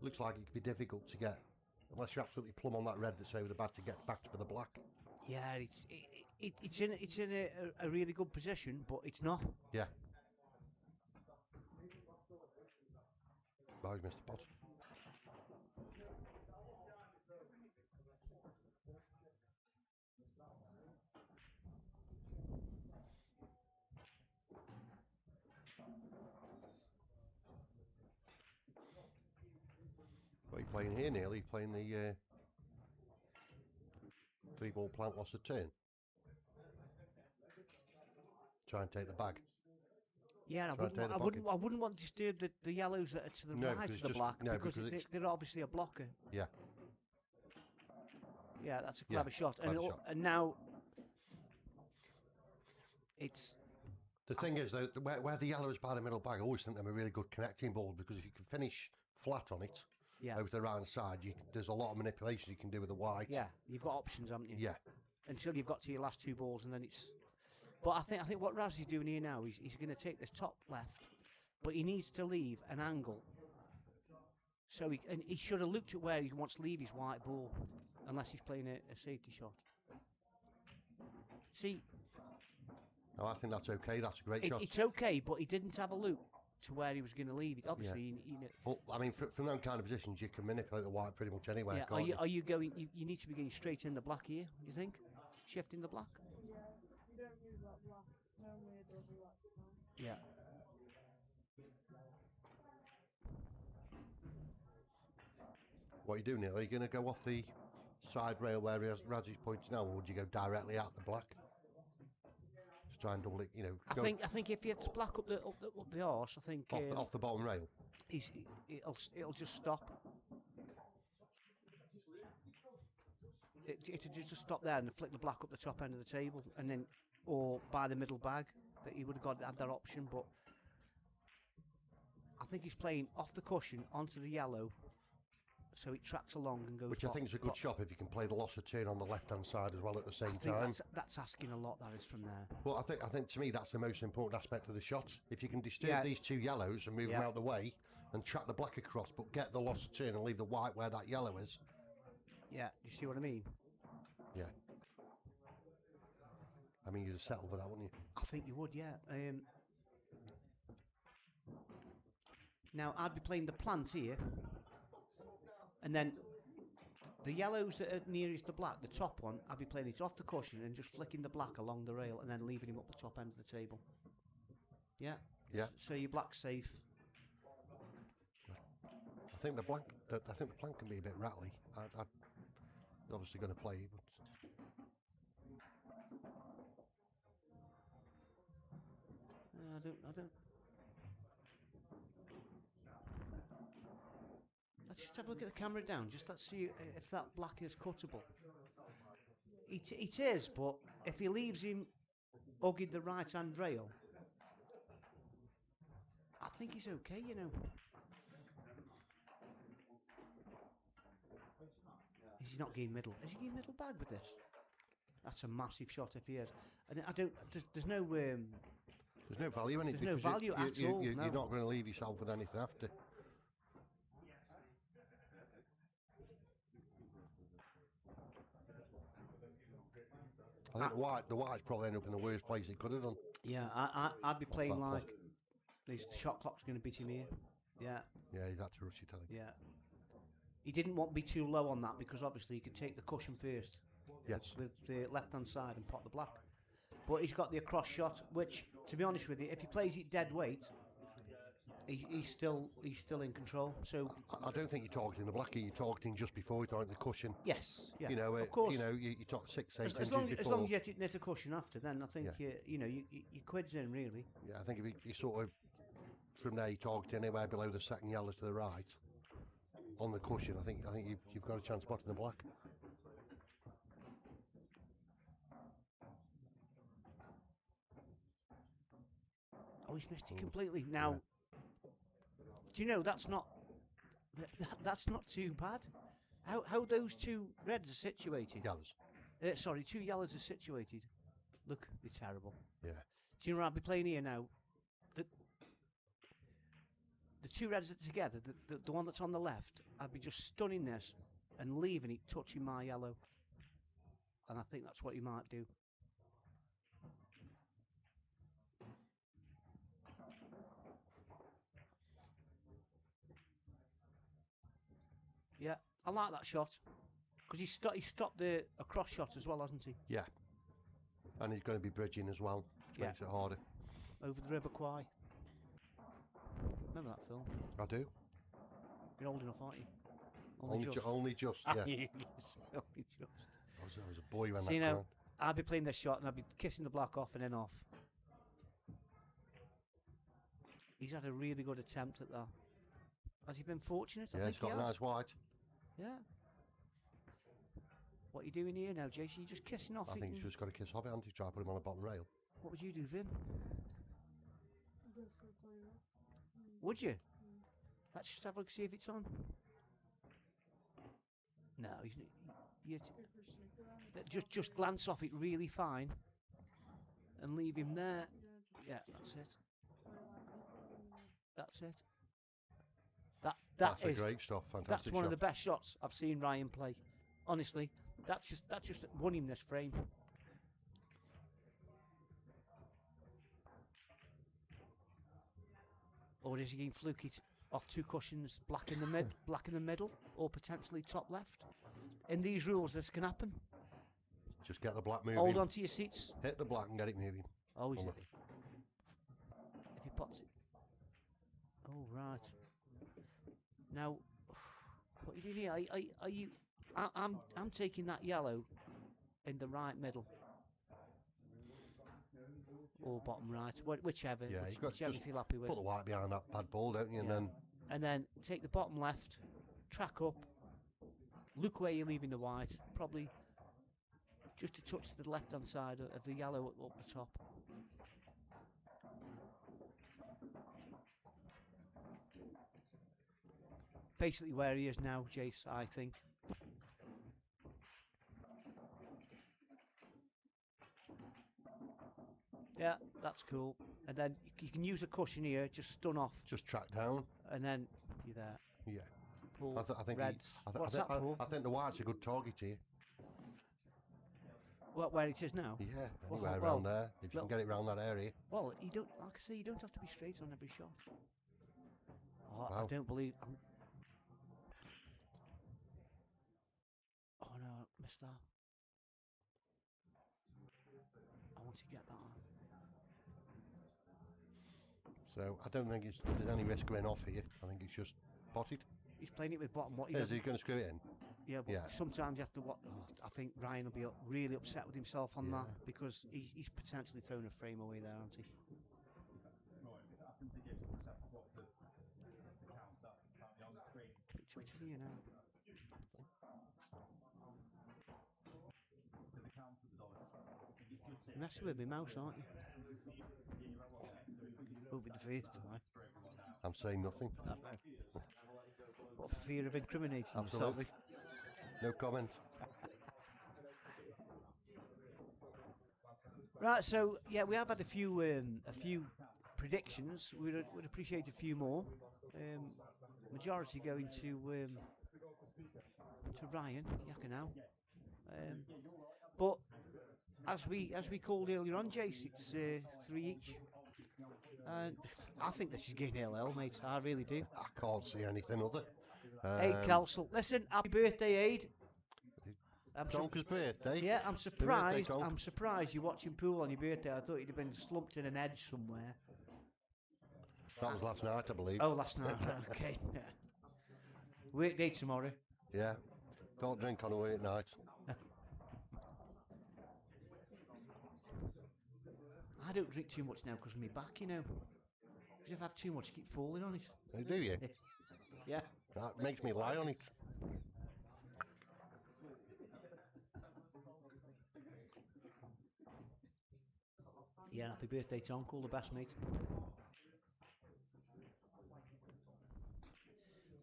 It looks like it could be difficult to get, unless you're absolutely plumb on that red that's over the bag, to get back to the black. Yeah, it's in a really good position, but it's not. Yeah. Oh, he's missed the pot. What are you playing here, Neil? Are you playing the 3-ball plant loss of turn? Try and take the bag. Yeah, Try and take the I wouldn't want to disturb the yellows that are to the No, right because of the just- black no, because because it's- they're obviously a blocker. Yeah. Yeah, that's a Yeah, clever shot. clever shot. And now it's The thing is, though, where the yellow is by the middle bag, I always think them a really good connecting ball, because if you can finish flat on it yeah, over the round side, there's a lot of manipulation you can do with the white. yeah. You've got options, haven't you? Yeah. Until you've got to your last two balls, and then it's. But I think what Razzy's doing here now is he's going to take this top left, but he needs to leave an angle So he should have looked at where he wants to leave his white ball, unless he's playing a safety shot. See, No, I think that's okay. That's a great shot. it's okay, but he didn't have a look to where he was going to leave it. Obviously, you know. But I mean, from those kind of positions, you can manipulate the white pretty much anywhere. Yeah, Can't are you going? You need to be going straight in the black here. You think? Shifting the black. Yeah, you don't use that black. Normally a double black. Yeah. What are you doing, Neil? Are you going to go off the side rail where Razzy's pointing now, or would you go directly at the black? Just try and double it, you know. I think if you have to black up the arse, I think off the bottom rail. it'll just stop. It'll just stop there and flick the black up the top end of the table, and then or by the middle bag. That he would have had that option, but I think he's playing off the cushion onto the yellow, so it tracks along and goes. Which I think is a good shot if you can play the loss of turn on the left-hand side as well at the same time. That's asking a lot. That is from there. Well, I think to me that's the most important aspect of the shot. If you can disturb these two yellows and move them out of the way and track the black across, but get the loss of turn and leave the white where that yellow is. Yeah, you see what I mean? Yeah. I mean, you'd have settled for that, wouldn't you? I think you would, yeah. Now, I'd be playing the plant here, and then the yellows that are nearest the black, the top one, I'd be playing it off the cushion and just flicking the black along the rail and then leaving him up the top end of the table. Yeah? Yeah. So your black's safe. I think the blank can be a bit rattly. I'm obviously going to play, but... I don't. Let's just have a look at the camera down. Just let's see if that black is cuttable. It is, but if he leaves him hugging the right hand rail, I think he's okay, you know. Is he not getting middle? Is he getting middle bag with this? That's a massive shot if he is. And I don't. There's no. There's no value in it. There's no value at all. You're not going to leave yourself with anything after. I think the white's probably ended up in the worst place it could have done. Yeah, I'd be playing like the shot clock's going to beat him here. Yeah. Yeah, he's had to rush it, I think. Yeah. He didn't want to be too low on that because obviously he could take the cushion first. Yes. With the left hand side and pot the black. But he's got the across shot, which, to be honest with you, if he plays it dead weight, he's still in control. So I don't think you're targeting the black. You're targeting just before you're targeting the cushion. Yes, yeah, you know, of course. You know, you talk 6, 8 as long as you get it near the cushion after, then I think you quid's in really. Yeah, I think if you sort of from there you target anywhere below the second yellow to the right on the cushion, I think you've got a chance spotting the black. Oh, he's missed it completely. Now, do you know that's not too bad? How those two reds are situated? Yellows. Sorry, two yellows are situated. Look, they're terrible. Yeah. Do you know what I'll be playing here now? The two reds are together. The one that's on the left, I'd be just stunning this and leaving it touching my yellow. And I think that's what you might do. Yeah, I like that shot because he stopped the across shot as well, hasn't he? Yeah, and he's going to be bridging as well, which makes it harder. Over the River Kwai. Remember that film? I do. You're old enough, aren't you? Only just, yeah. Only just. I was a boy when so, that you know, came. I'd be playing this shot and I'd be kissing the black off and then off. He's had a really good attempt at that. Has he been fortunate? Yeah, he's got a nice white. Yeah. What are you doing here now, Jason? You're just kissing off I it. think he's just got to kiss off it, hasn't he? Try to put him on the bottom rail. What would you do, Vin? Go for a play that. Would you? Let's just have a look, see if it's on. No, he's just glance off it really fine and leave him there. Yeah, that's it. That's it. That's is great stuff. Fantastic that's one shot. of the best shots I've seen Ryan play. Honestly, that's just won him this frame. Or is he getting fluky off two cushions, black in the black in the middle, or potentially top left? In these rules, this can happen. Just get the black moving. Hold on to your seats. Hit the black and get it moving. Oh, is On it? If he pots it. Oh, right. Now, what are you doing here? Are you? I'm taking that yellow in the right middle. Or bottom right, whichever. Yeah, you've got whichever just you feel happy with. put the white behind that bad ball, don't you? Yeah. And then take the bottom left, track up, look where you're leaving the white, probably just a touch to the left hand side of the yellow up the top. Basically where he is now, Jace, I think. Yeah, that's cool. And then you can use a cushion here, just stun off, just track down. and then you're there. Yeah. Pull, I think reds. What's that, Paul? I think the white's a good target here. What, where it is now? Yeah, Well, anywhere well, around there. If you can get it around that area. Well, you don't, like I say, you don't have to be straight on every shot. Oh, Wow. I don't believe. Oh no, I missed that. I want to get that on. So I don't think there's any risk going off here. I think it's just potted. He's playing it with bottom. What? Is he going to screw it in? Yeah, but Yeah. sometimes you have to. I think Ryan will be really upset with himself on Yeah. that because he's potentially thrown a frame away there, hasn't he? Which one are you now? You're messing with my mouse, aren't you? Won't be the first time. I'm saying nothing. What, for fear of incriminating yourself? Absolutely. No comment. Right, so yeah, we have had a few predictions. Would appreciate a few more. Majority going to Ryan Iacono. But as we called earlier on, Jace, it's 3 each. And I think this is getting LL, mate. I really do. I can't see anything other. Hey, Kelsel, listen, happy birthday, Aid. Donker's birthday. Yeah, I'm surprised. Donk. I'm surprised you're watching pool on your birthday. I thought you'd have been slumped in an edge somewhere. That was last night, I believe. Oh, last night. Okay. Work day tomorrow. Yeah. Don't drink on a work night. I don't drink too much now because of my back, you know. Because if I have too much, I keep falling on it. Do you? Yeah. That makes me lie on it. Yeah, happy birthday to Uncle, the best mate.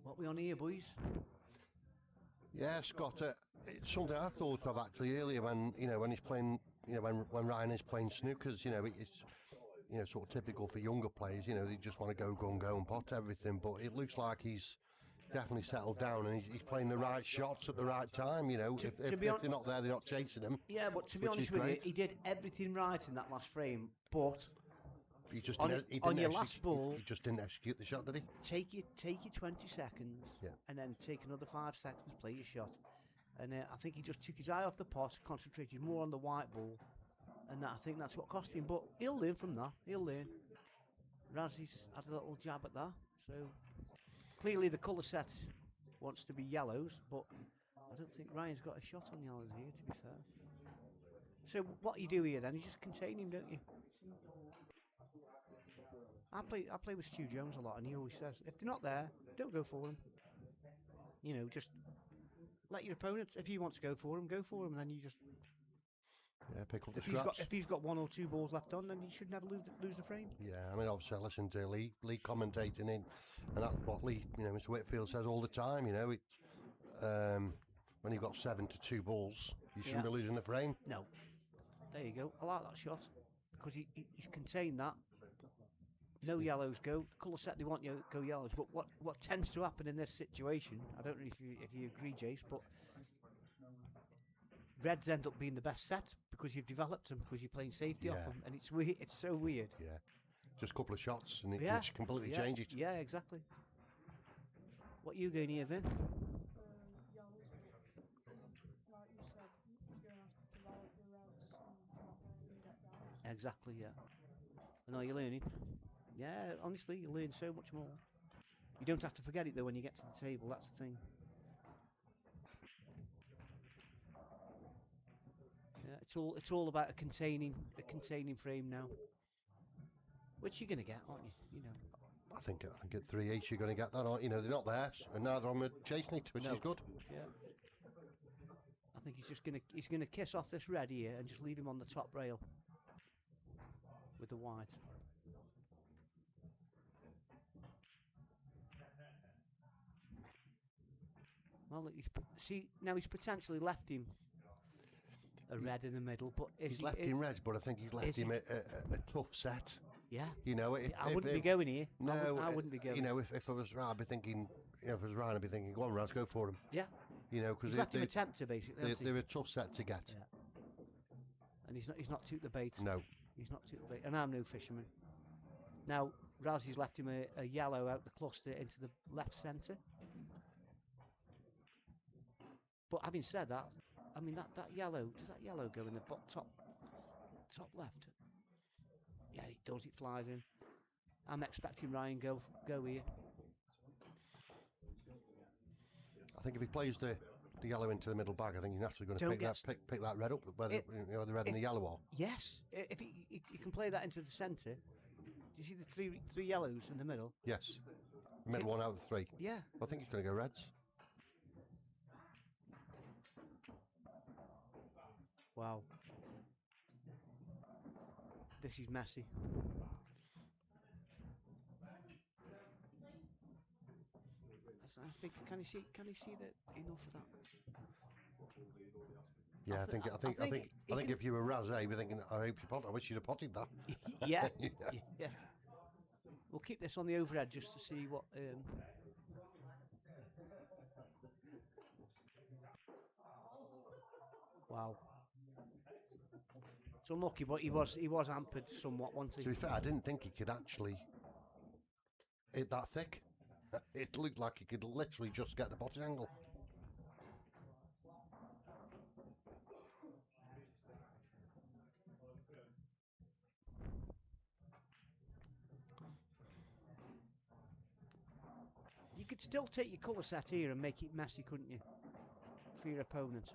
What we on here, boys? Yeah, Scott. It's something I thought of actually earlier when when he's playing, when Ryan is playing snookers. It's sort of typical for younger players. They just want to go and pot everything. But it looks like he's definitely settled down and he's playing the right shots at the right time. If they're not there, they're not chasing him. Yeah, but to be Which honest is with you, great. he did everything right in that last frame. But He just On didn't, it- he on didn't your exec- last ball- he just didn't execute the shot, did he? take your 20 seconds, Yeah. and then take another 5 seconds, play your shot. And I think he just took his eye off the pot, concentrated more on the white ball, and I think that's what cost him. But he'll learn from that. He'll learn. Razzy's had a little jab at that. So clearly the colour set wants to be yellows, but I don't think Ryan's got a shot on yellows here, to be fair. So what you do here then, you just contain him, don't you? I play with Stu Jones a lot, and he always says, if they're not there, don't go for them. Just let your opponent, if he wants to go for him, and then you just. Yeah, pick up the If he's scraps. got 1 or 2 balls left on, then he should never lose the frame. Yeah, I mean, obviously I listen to Lee commentating in, and that's what Mr. Whitfield says all the time. When you've got 7 to 2 balls, you shouldn't Yeah. be losing the frame. No. There you go. I like that shot because he's contained that. no yellows go. Colour set they want you go yellows. But what tends to happen in this situation, I don't know if you agree, Jace, but reds end up being the best set because you've developed them, because you're playing safety off Yeah. them, and it's weird. It's so weird. Yeah. Just a couple of shots and it Yeah, can completely yeah, change it. Yeah, exactly. What you going here, Vin? Yellows, but like you said, you're going to have to develop your reds and drop them and get yellows. Exactly, yeah. I know you're learning. Yeah, honestly, you learn so much more. You don't have to forget it though when you get to the table. That's the thing. Yeah, it's all about a containing frame now, which you're gonna get, aren't you? You know. I think at 3 each you're going to get that, aren't you? Know, they're not there, and neither am I chasing it, which No. is good. Yeah. I think he's gonna kiss off this red here and just leave him on the top rail with the white. Well, look, now he's potentially left him a red in the middle, but He's left him reds, but I think he's left him a tough set. Yeah. You know, I wouldn't be going here. No, I wouldn't be going. You know, if I was right, I'd be thinking. You know, if I was right, I'd be thinking, go on, Raz, go for him. Yeah. You know, because he's left him a tempter basically. They're a tough set to get. Yeah. And he's not took the bait. No. He's not took the bait, and I'm no fisherman. Now Razzy's left him a yellow out the cluster into the left centre. But having said that, I mean that yellow, does that yellow go in the top left? Yeah, it does. It flies in. I'm expecting Ryan go here. I think if he plays the yellow into the middle bag, I think he's naturally going to pick that red up, whether the red and the yellow are. Yes, if he can play that into the centre. Do you see the three yellows in the middle? Yes, the middle one out of the three. Yeah. I think he's going to go reds. Wow. This is messy. I think can you see that enough of that? Yeah, I think if you were Raz, you'd be thinking, I wish you'd have potted that. Yeah. Yeah. We'll keep this on the overhead just to see what. Wow. It's unlucky, but he was hampered somewhat, wasn't he? To be fair, I didn't think he could actually hit that thick. It looked like he could literally just get the potting angle. You could still take your colour set here and make it messy, couldn't you? For your opponent.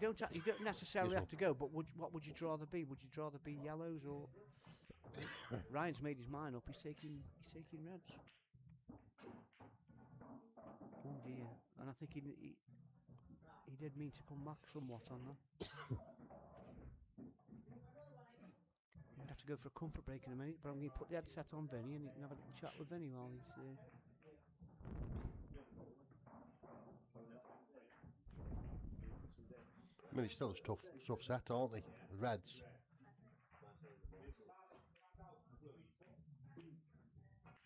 You don't necessarily have to go, but what would you rather be? Would you rather be yellows or? Ryan's made his mind up. He's taking reds. Oh dear! And I think he did mean to come back somewhat on that. I'd have to go for a comfort break in a minute, but I'm going to put the headset on Vinny and you can have a little chat with Vinny while he's. I mean, it's still a tough set, aren't they? The reds.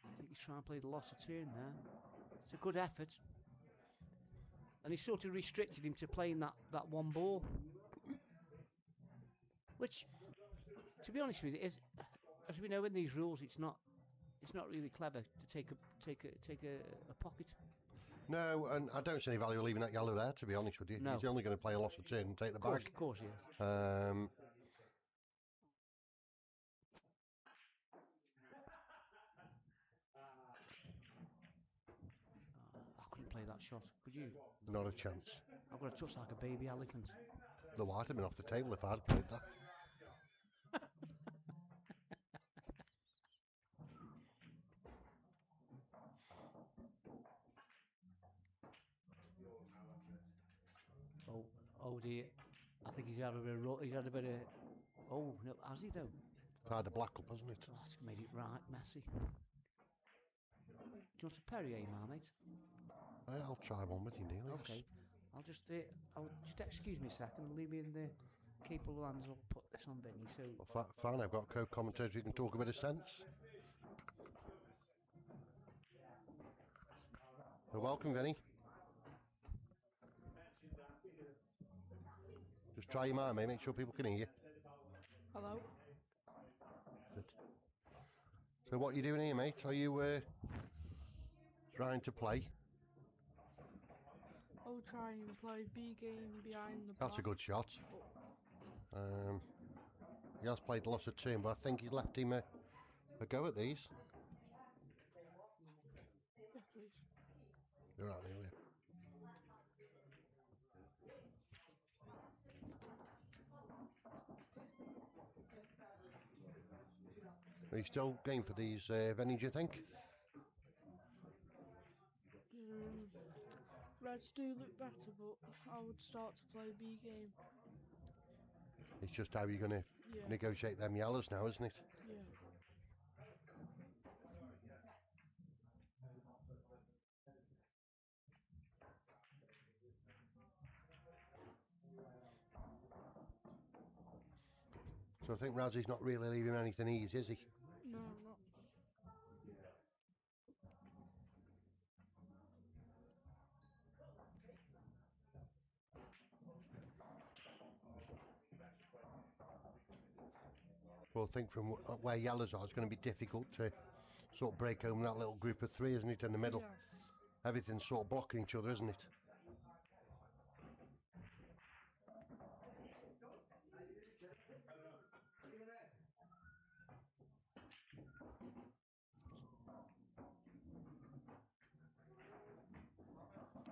I think he's trying to play the loss of turn there. It's a good effort. And he sort of restricted him to playing that one ball. Which, to be honest with you, is, as we know in these rules, it's not really clever to take a pocket. No, and I don't see any value leaving that yellow there, to be honest with you. No. He's only going to play a loss of turn and take the bag. Of course he is. I couldn't play that shot, could you? Not a chance. I've got a touch like a baby elephant. The white had been off the table if I'd played that. Oh dear, I think he's had a bit of. Oh no, has he though? Tied the black up, hasn't it? Oh, that's made it right messy. Do you want a Perrier, Marmite? I'll try one with you, Neil. Okay. I'll just excuse me a second and leave me in the capable hands will put this on Vinny. So Well, fine, I've got a co-commentator who can talk a bit of sense. So welcome, Vinny. Just try your mic, mate. Make sure people can hear you. Hello. So what are you doing here, mate? Are you trying to play? I'll try and play B game behind the That's a black. good shot. He has played lots of turn, but I think he's left him a go at these. Yeah, please. You're right, Neil, yeah. Are you still game for these, Vinny, do you think? Reds do look better, but I would start to play B game. It's just how you're going to Yeah. negotiate them yellows now, isn't it? Yeah. So I think Razzy's not really leaving anything easy, is he? No, not. Well, I think from where yellows are, it's going to be difficult to sort of break home that little group of three, isn't it, in the middle? Yeah. Everything's sort of blocking each other, isn't it?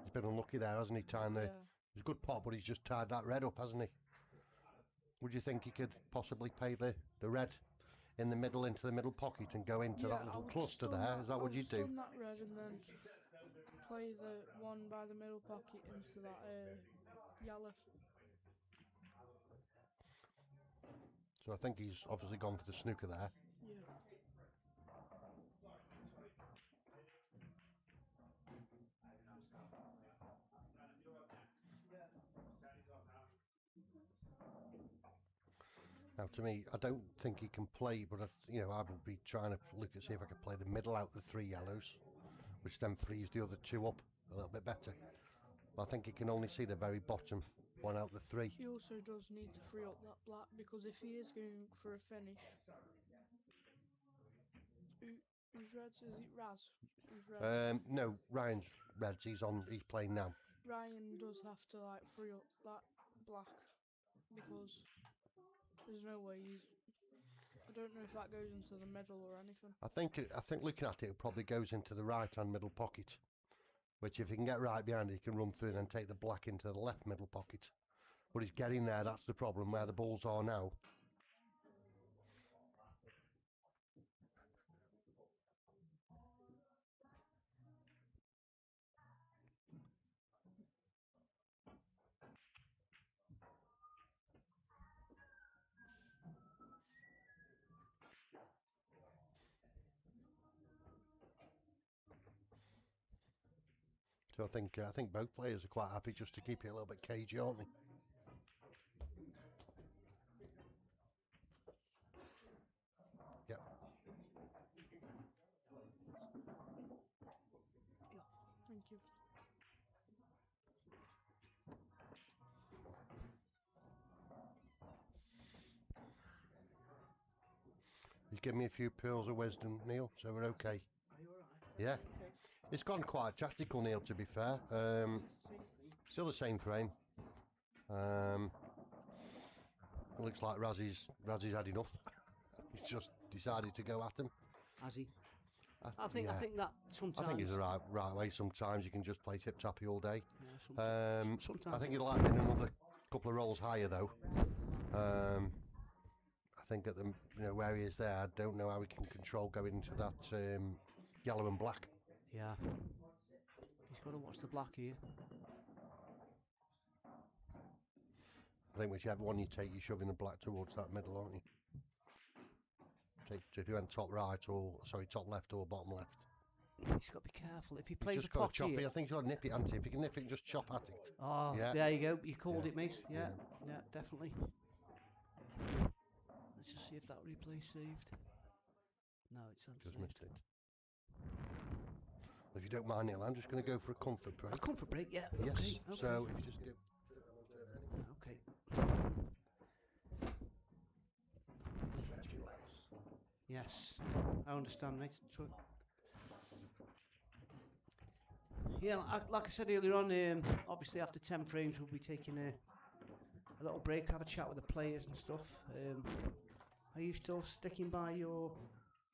He's been unlucky there, hasn't he, tying the... Yeah. It's a good pot, but he's just tied that red up, hasn't he? Would you think he could possibly play the red in the middle into the middle pocket and go into that little cluster there? Is that what you'd do? Stun that red and then play the one by the middle pocket into that yellow. So I think he's obviously gone for the snooker there. Yeah. Now, to me, I don't think he can play, but I would be trying to look at see if I could play the middle out the three yellows, which then frees the other two up a little bit better. But I think he can only see the very bottom one out the three. He also does need to free up that black because if he is going for a finish, who's reds? Is it Raz? Who's reds? No, Ryan's reds. He's playing now. Ryan does have to like free up that black because there's no way he's. I don't know if that goes into the middle or anything. I think looking at it, it probably goes into the right-hand middle pocket, which if he can get right behind it, he can run through and then take the black into the left middle pocket. But he's getting there. That's the problem where the balls are now. So I think both players are quite happy just to keep it a little bit cagey, aren't they? Yep. Thank you. He's given me a few pearls of wisdom, Neil, so we're okay. Are you alright? Yeah. Okay. It's gone quite tactical, Neil, to be fair. Still the same frame. Looks like Razzy's had enough. He's just decided to go at him. Has he? I think that sometimes. I think it's the right way. Sometimes you can just play tip-tappy all day. Yeah, sometimes I think he'll have been another couple of rolls higher though. I think at the where he is there, I don't know how he can control going into that yellow and black. Yeah. He's got to watch the black here. I think whichever one you take, you're shoving the black towards that middle, aren't you? If you went top right or top left or bottom left. He's got to be careful. If he plays just the got pot to chop here. it. I think he's got to nip it, hasn't he? If you can nip it and just chop at it. Oh, yeah. There you go. You called Yeah. it, mate. Yeah, Yeah. yeah, definitely. Let's just see if that replay saved. No, it's Just unsaved. missed it. If you don't mind, Neil, I'm just going to go for a comfort A break. comfort break, yeah. Yes. Okay, okay. So if you just give. Okay. Stretch your legs. Yes, I understand, mate. Yeah, like I said earlier on, obviously after 10 frames we'll be taking a little break, have a chat with the players and stuff. Are you still sticking by your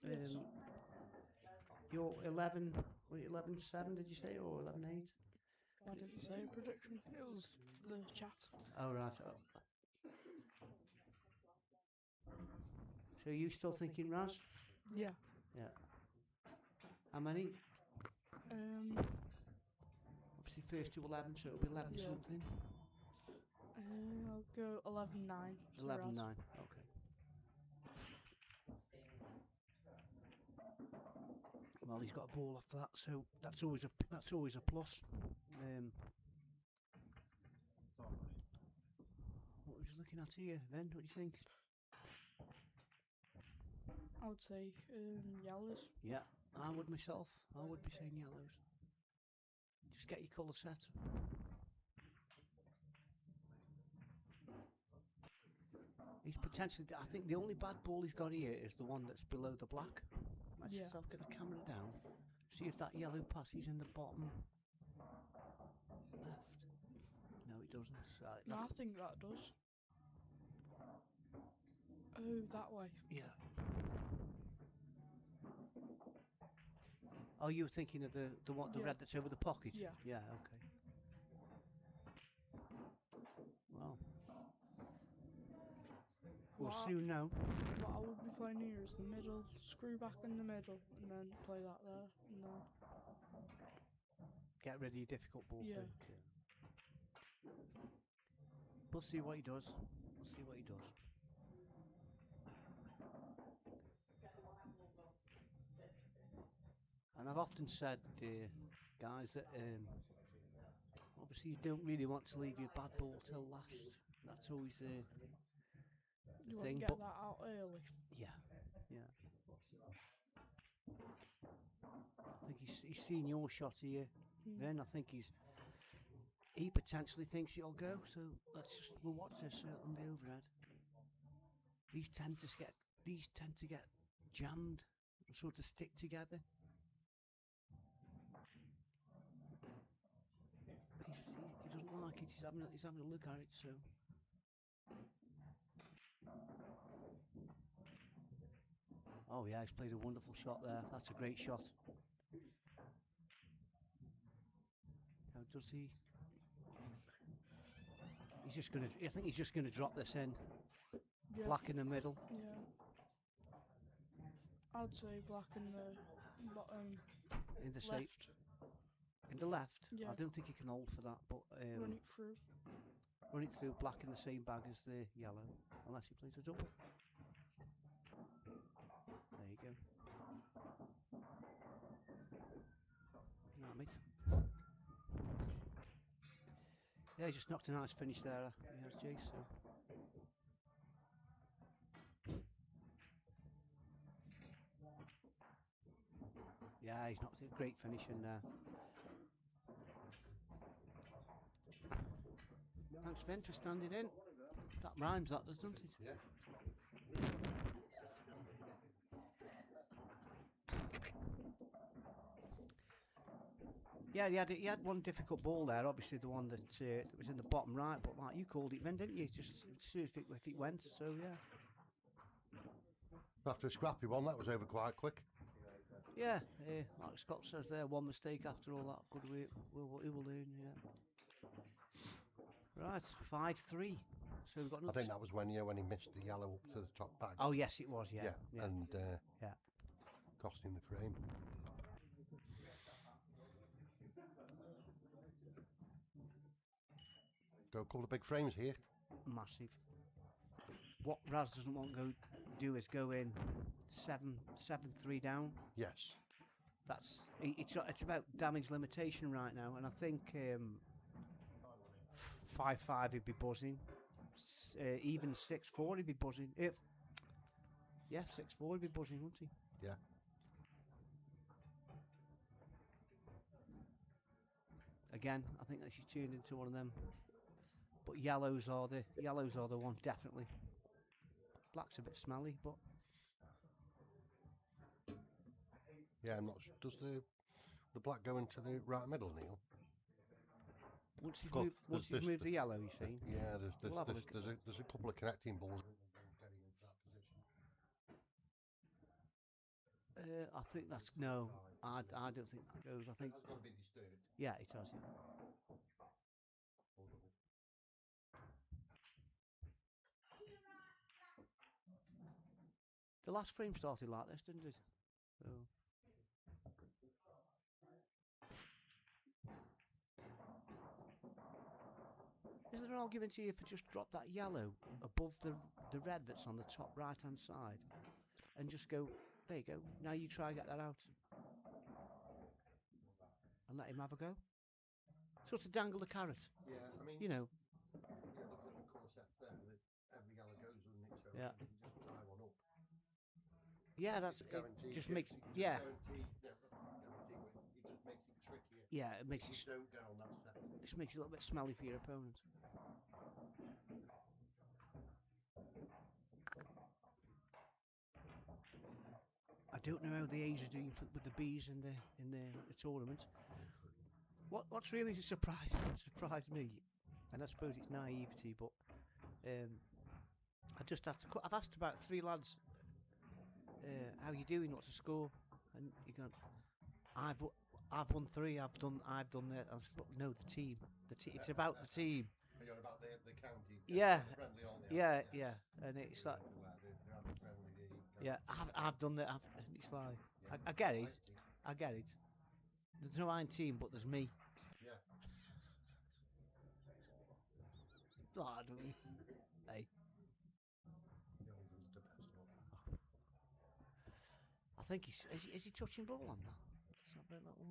Yes. your 11, 11-7 did you say, or 11-8? I didn't say a prediction. It was the chat. Oh, right. So are you still thinking Raz? Yeah. Yeah. How many? Obviously first to 11, so it'll be 11 Yeah. something. I'll go 11-9. 11-9, okay. Well, he's got a ball off that, so that's always a plus. What was you looking at here, Ven? What do you think? I would say yellows. Yeah, I would myself. I would be saying yellows. Just get your colour set. He's potentially. I think the only bad ball he's got here is the one that's below the black. Let's Yeah. just have, get the camera down. See if that yellow passes in the bottom left. No, it doesn't. No, I think that does. Oh, that way. Yeah. Oh, you were thinking of the Yeah. red that's over the pocket? Yeah. Yeah, okay. Well, we'll What I- soon know. What I would be playing here is the middle, screw back in the middle, and then play that there, and then Get rid of your difficult ball. Yeah. first, yeah. We'll see what he does. We'll see what he does. And I've often said, guys, that obviously you don't really want to leave your bad ball till last. That's always the you want thing. to get But that out early. yeah, yeah. I think he's seen your shot here. Then I think he potentially thinks it'll go. So we'll watch this on the overhead. These tend to get jammed, sort of stick together. He doesn't like it. He's having a look at it. So. Oh yeah, he's played a wonderful shot there. That's a great shot. How does he? He's just gonna. I think he's just gonna drop this in. Yeah. Black in the middle. Yeah. I'd say black in the bottom In the left. In the left. Yeah. I don't think he can hold for that, but Run it through. run it through black in the same bag as the yellow, unless he plays a double. There you go. Right, mate. Yeah, he just knocked a nice finish there. He has Jace. So. Yeah, he's knocked a great finish in there. Thanks, Ben, for standing in. That rhymes, that does, doesn't it? Yeah. Yeah, he had one difficult ball there. Obviously, the one that was in the bottom right. But like you called it, Ben, didn't you? Just see if it went. So yeah. After a scrappy one, that was over quite quick. Yeah, like Scott says there, one mistake after all that. Good way, he will learn. Yeah. Right, 5-3. So we've got. I think that was when he missed the yellow up to the top bag. Oh yes, it was. Yeah. And Yeah. cost him the frame. Don't call the big frames here. Massive. What Raz doesn't want to do is go in 7-3 down. Yes. It's about damage limitation right now, and I think 5-5 he'd be buzzing. Even 6-4 he'd be buzzing. If Yeah, 6'4", he'd be buzzing, wouldn't he? Yeah. Again, I think that she's tuned into one of them. But yellows are the one, definitely. Black's a bit smelly, but Yeah, I'm not sure. Does the black go into the right middle, Neil? once he's Well, moved the yellow, you see. Yeah, We'll have a look. there's a couple of connecting balls getting into that position. I think that's no. I don't think that goes. I think That's got to be disturbed. yeah, it has. Yeah. The last frame started like this, didn't it? So. Is there an argument here for just drop that yellow above the red that's on the top right hand side and just go, there you go, now you try and get that out and let him have a go? Sort of dangle the carrot. Yeah, I mean, you know. Look at the colour sets there. Every yellow goes, doesn't it? So Yeah. you can just tie one up. Yeah, that's It's a guarantee. it. Just makes yeah. Guarantee, it just makes it trickier. Yeah, it makes you it. don't get on that set. Just makes it a little bit smelly for your opponent. I don't know how the A's are doing with the B's in the tournament. What's really surprised me, and I suppose it's naivety, but I just have to. I've asked about 3 lads, how you doing? What's the score? And you go, I've won 3. I've done that. I said, look, no, the team. It's about the team. You're about the county. Yeah, friendly on yeah, and it's like. Yeah, I've done that. It's like I get it. I get it. There's no iron team, but there's me. Yeah. Oh, don't we? Hey. I think is he touching ball on that? Let's have a little.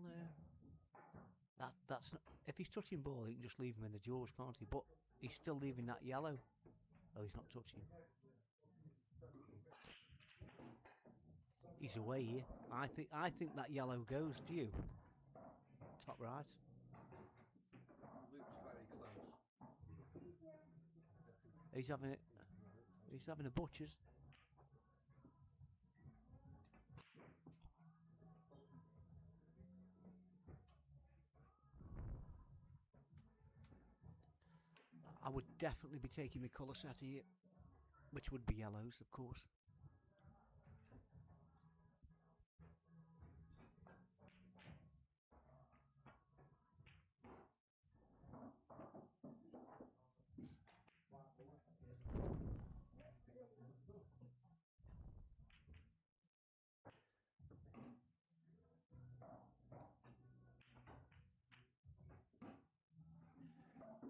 That's not, if he's touching ball, he can just leave him in the jaws, can't he? But he's still leaving that yellow. Oh, he's not touching. He's away here. I think that yellow goes. Do you? Top right. Luke's very close. He's having it. He's having a butcher's. I would definitely be taking my colour set here, which would be yellows, of course.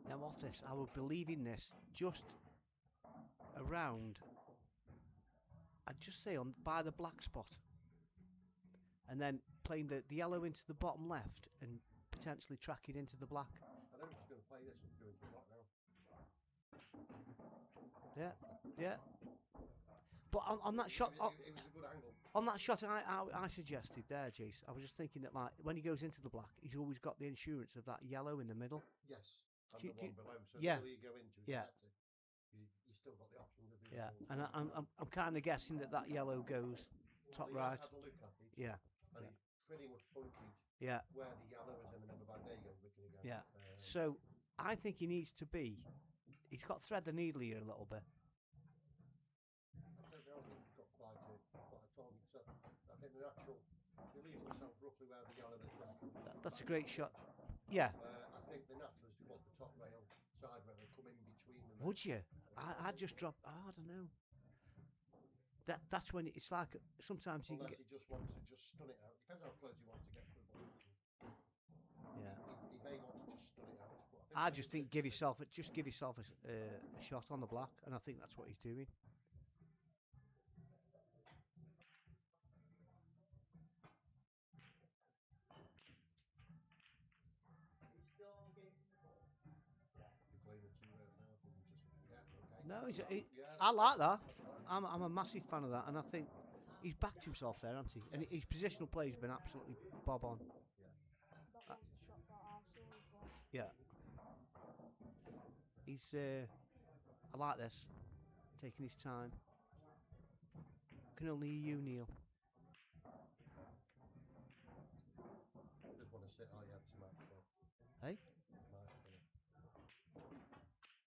Now off this, I would be leaving this just around, I'd just say by the black spot, and then playing the yellow into the bottom left and potentially tracking into the black. I know she's going to play this and go into the black now. Yeah. But on that shot, it was a good angle. On that shot, I suggested there, Jace. I was just thinking that like when he goes into the black, he's always got the insurance of that yellow in the middle. Yes. And the one below. So yeah. The you go into, yeah. You still got the option of doing. Yeah, and I'm kind of guessing that yellow goes top right. Had a look at it, yeah. And he's pretty much pointed. Yeah. Where the yellow is, and remember back there you go looking again. Yeah. So I think he needs to be. He's got thread the needle here a little bit. I don't know. I think he's got quite a target. So I think the natural. He leaves himself roughly where the yellow is. That's a great shot. Yeah. I think the natural is towards the top rail, side rail, and come in between them. Would you? I'd just drop. I don't know. That's when it's like sometimes you Unless can get. he just wants to just stun it out. Depends how close he wants to get to the ball. Yeah. He may want to just stun it out. I just think give yourself a shot on the black, and I think that's what he's doing. No, I like that. I'm a massive fan of that, and I think he's backed himself there, hasn't he? And his positional play's been absolutely bob on. That was the shot that I saw as well. Yeah. He's. I like this. Taking his time. Can only you, Neil. Just want to sit. Oh, yeah, it's Mark. Hey?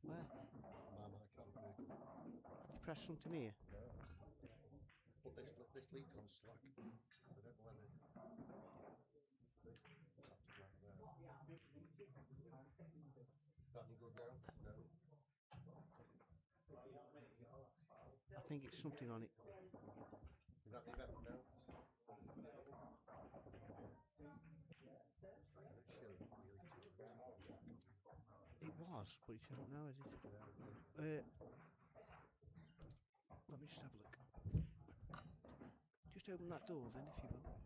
Mark, Where? my mic can't work. Have you pressed something here? No. But this leak on Slack. I don't know whether. That's right there. That any good now? No. I think it's something on it. Is that any better now? It was, but it isn't now, is it? Let me just have a look. Just open that door then, if you will.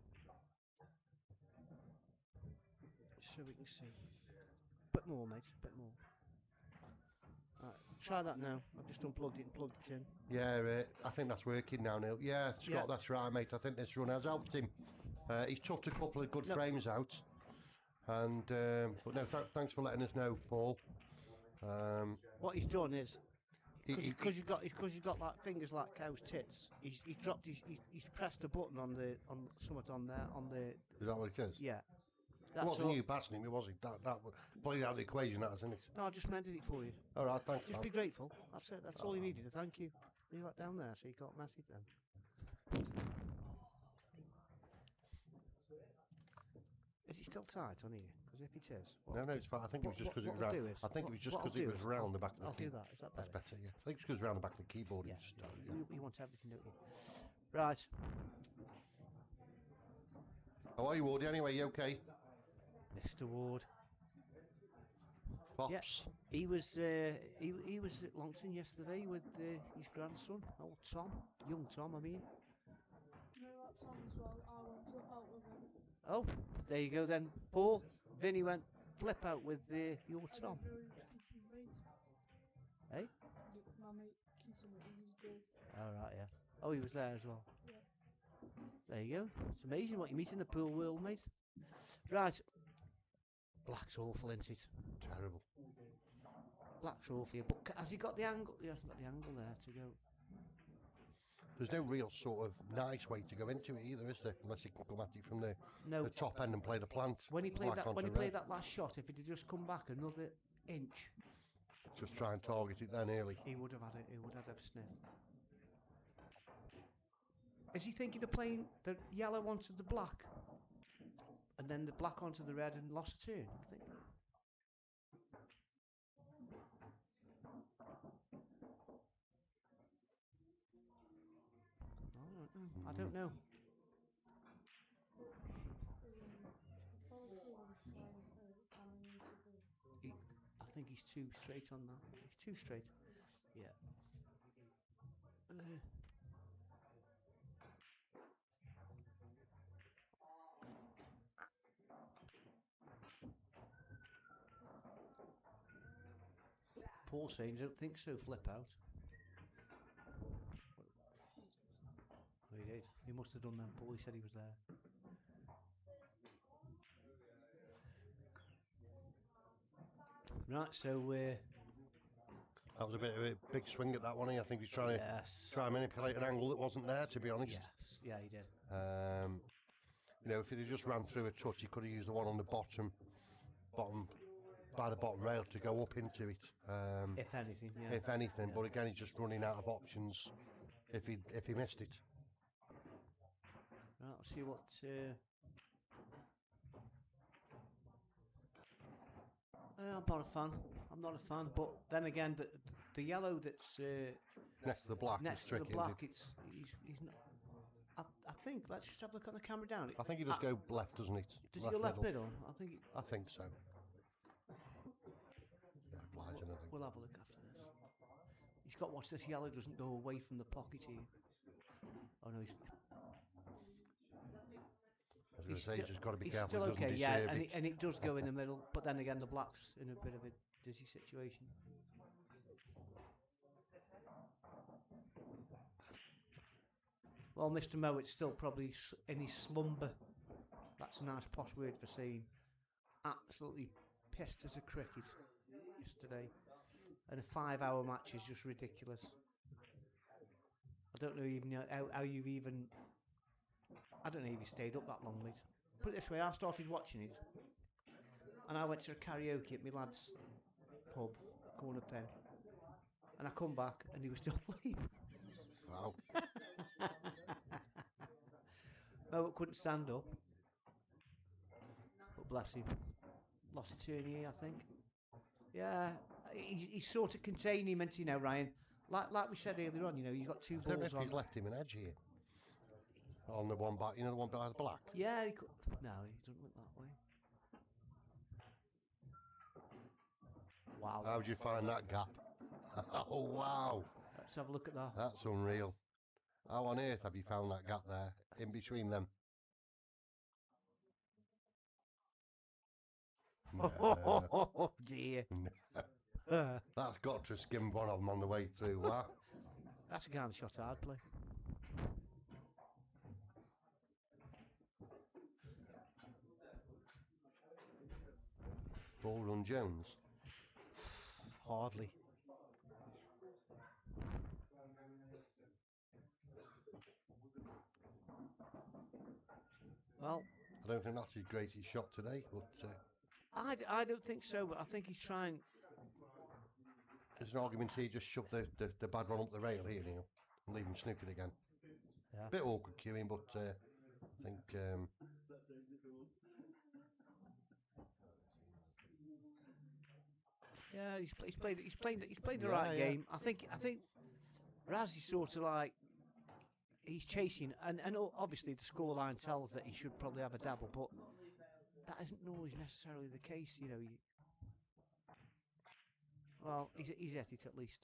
So we can see. Bit more, mate, bit more. Right, try that now. I've just unplugged it and plugged it in. Yeah, I think that's working now, Neil. Yeah, Scott, Yeah. that's right, mate. I think this run has helped him. He's tucked a couple of good frames out. And but no, thanks for letting us know, Paul. What he's done is, He- because you've got like fingers like cow's tits. He's dropped he's pressed a button on something on there on the Is that what it is? yeah. It That's wasn't all. you passing him, was it? That played out the equation, that isn't it? No, I just mended it for you. All right, thanks. Just pal. be grateful. That's it. That's all you needed. Thank you. Leave that down there so you can't mess it then. Is it still tight on here? Because if it is, No, it's fine. I think it was just because it was what I'll round. do is- I think it was just what I'll because it do was is round the back of the I'll do keyboard. that. Is that That's better? better, yeah. I think it's because round the back of the keyboard. Yeah. It's just, yeah. You want everything, don't you? Right. How are you, Wardy? Anyway, you okay? Mr. Ward. Pops. He was at Longton yesterday with his grandson, old Tom, young Tom. I mean. No, that Tom as well. I went flip out with him. Oh, there you go then, Paul. Vinny went flip out with the old I Tom. didn't know he was Keaton's mate. Hey? My mate Keaton with his goal. All right, yeah. Oh, he was there as well. Yeah. There you go. It's amazing what you meet in the pool world, mate. Right. Black's awful, isn't it? Terrible. Black's awful. Yeah, but has he got the angle? He hasn't got the angle there to go. There's no real sort of nice way to go into it either, is there? Unless he can come at it from the No. top end and play the plant. When he played black that, when he onto played red. that last shot, if it had just come back another inch, Just try and target it then early. he would have had it. He would have had a sniff. Is he thinking of playing the yellow onto the black, and then the black onto the red, and lost a turn? I think. I don't know. I think he's too straight on that. He's too straight. Yeah. Paul saying, don't think so, flip out. Oh, he did. He must have done that. Paul, he said he was there. Right, so That was a bit of a big swing at that one. I think he's trying to try and manipulate an angle that wasn't there, to be honest. Yes, yeah, he did. You know, if he'd have just ran through a touch, he could have used the one on the bottom by the bottom rail to go up into it. If anything, yeah. If anything, Yeah. but again, he's just running out of options. If he missed it. Right, I'll see what. I'm not a fan. I'm not a fan. But then again, the yellow that's Next to the black. next it's to the tricky, black, isn't it? he's not. I think let's just have a look at the camera down. I think he does go left, doesn't it? Does he go left middle. middle? I think I think so. Yeah, obliging, I think. we'll have a look after this. He's got to watch this yellow doesn't go away from the pocket here. Oh no, I was going to say, he's just got to be he's careful. still He doesn't okay, yeah, disturb and it. and it does go in the middle, but then again the black's in a bit of a dizzy situation. Well, Mr. Mowatt's still probably in his slumber. That's a nice posh word for saying absolutely pissed as a cricket yesterday. And a 5-hour match is just ridiculous. I don't know even how you've even... I don't know if you stayed up that long, mate. Put it this way, I started watching it and I went to a karaoke at my lad's pub, Corner Pen, and I come back and he was still playing. Wow. Mowat couldn't stand up, but bless him, lost a turn here, I think. Yeah, he's sort of containing him, you know, Ryan. Like we said earlier on, you know, you've got two I don't know balls if on. he's left him an edge here. On the one back, you know, the one behind the black. Yeah, he could. No, he doesn't look that way. Wow. How'd you find that gap? Oh, wow. Let's have a look at that. That's unreal. How on earth have you found that gap there, in between them? No. Oh dear. That's got to skim one of them on the way through. Wow. That's a kind of shot I'd play. Ball run Jones. Hardly. Well, I don't think that's his greatest shot today, but I don't think so, but I think he's trying. there's an argument here, just shove the bad one up the rail here, Neil, and leave him snookered again. Yeah. Bit awkward queuing, but I think Yeah, he's played the right game. I think Raz is sort of like he's chasing, and obviously the scoreline tells that he should probably have a dabble, but that isn't always necessarily the case, you know. Well, he's at it at least.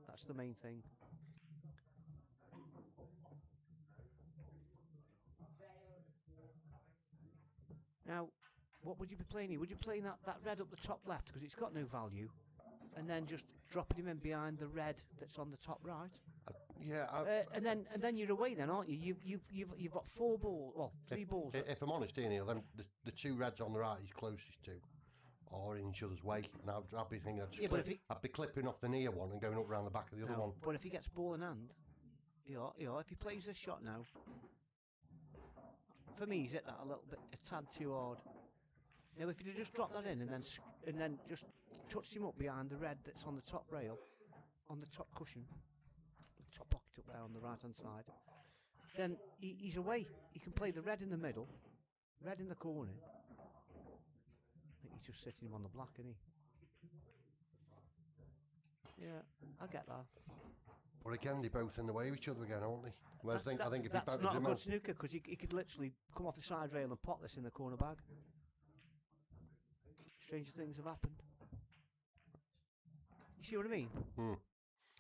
That's the main thing. Now, what would you be playing here? Would you be playing that red up the top left because it's got no value, and then just dropping him in behind the red that's on the top right? yeah. And then you're away then, aren't you? You've got three balls. If I'm honest, here, Neil, then the two reds on the right he's closest to are in each other's way, and I'd be thinking I'd be clipping off the near one and going up round the back of the other one. But if he gets ball in hand, if he plays this shot now, for me he's hit that a tad too hard. Now if you just drop that in and then just touch him up behind the red that's on the top rail, on the top cushion, the top pocket up there on the right hand side, then he's away. He can play the red in the middle, red in the corner. I think he's just sitting him on the black, isn't he? Yeah, I get that. But again, they're both in the way of each other again, aren't they? Whereas I think if that's he not a good snooker because he could literally come off the side rail and pot this in the corner bag. Stranger things have happened. You see what I mean?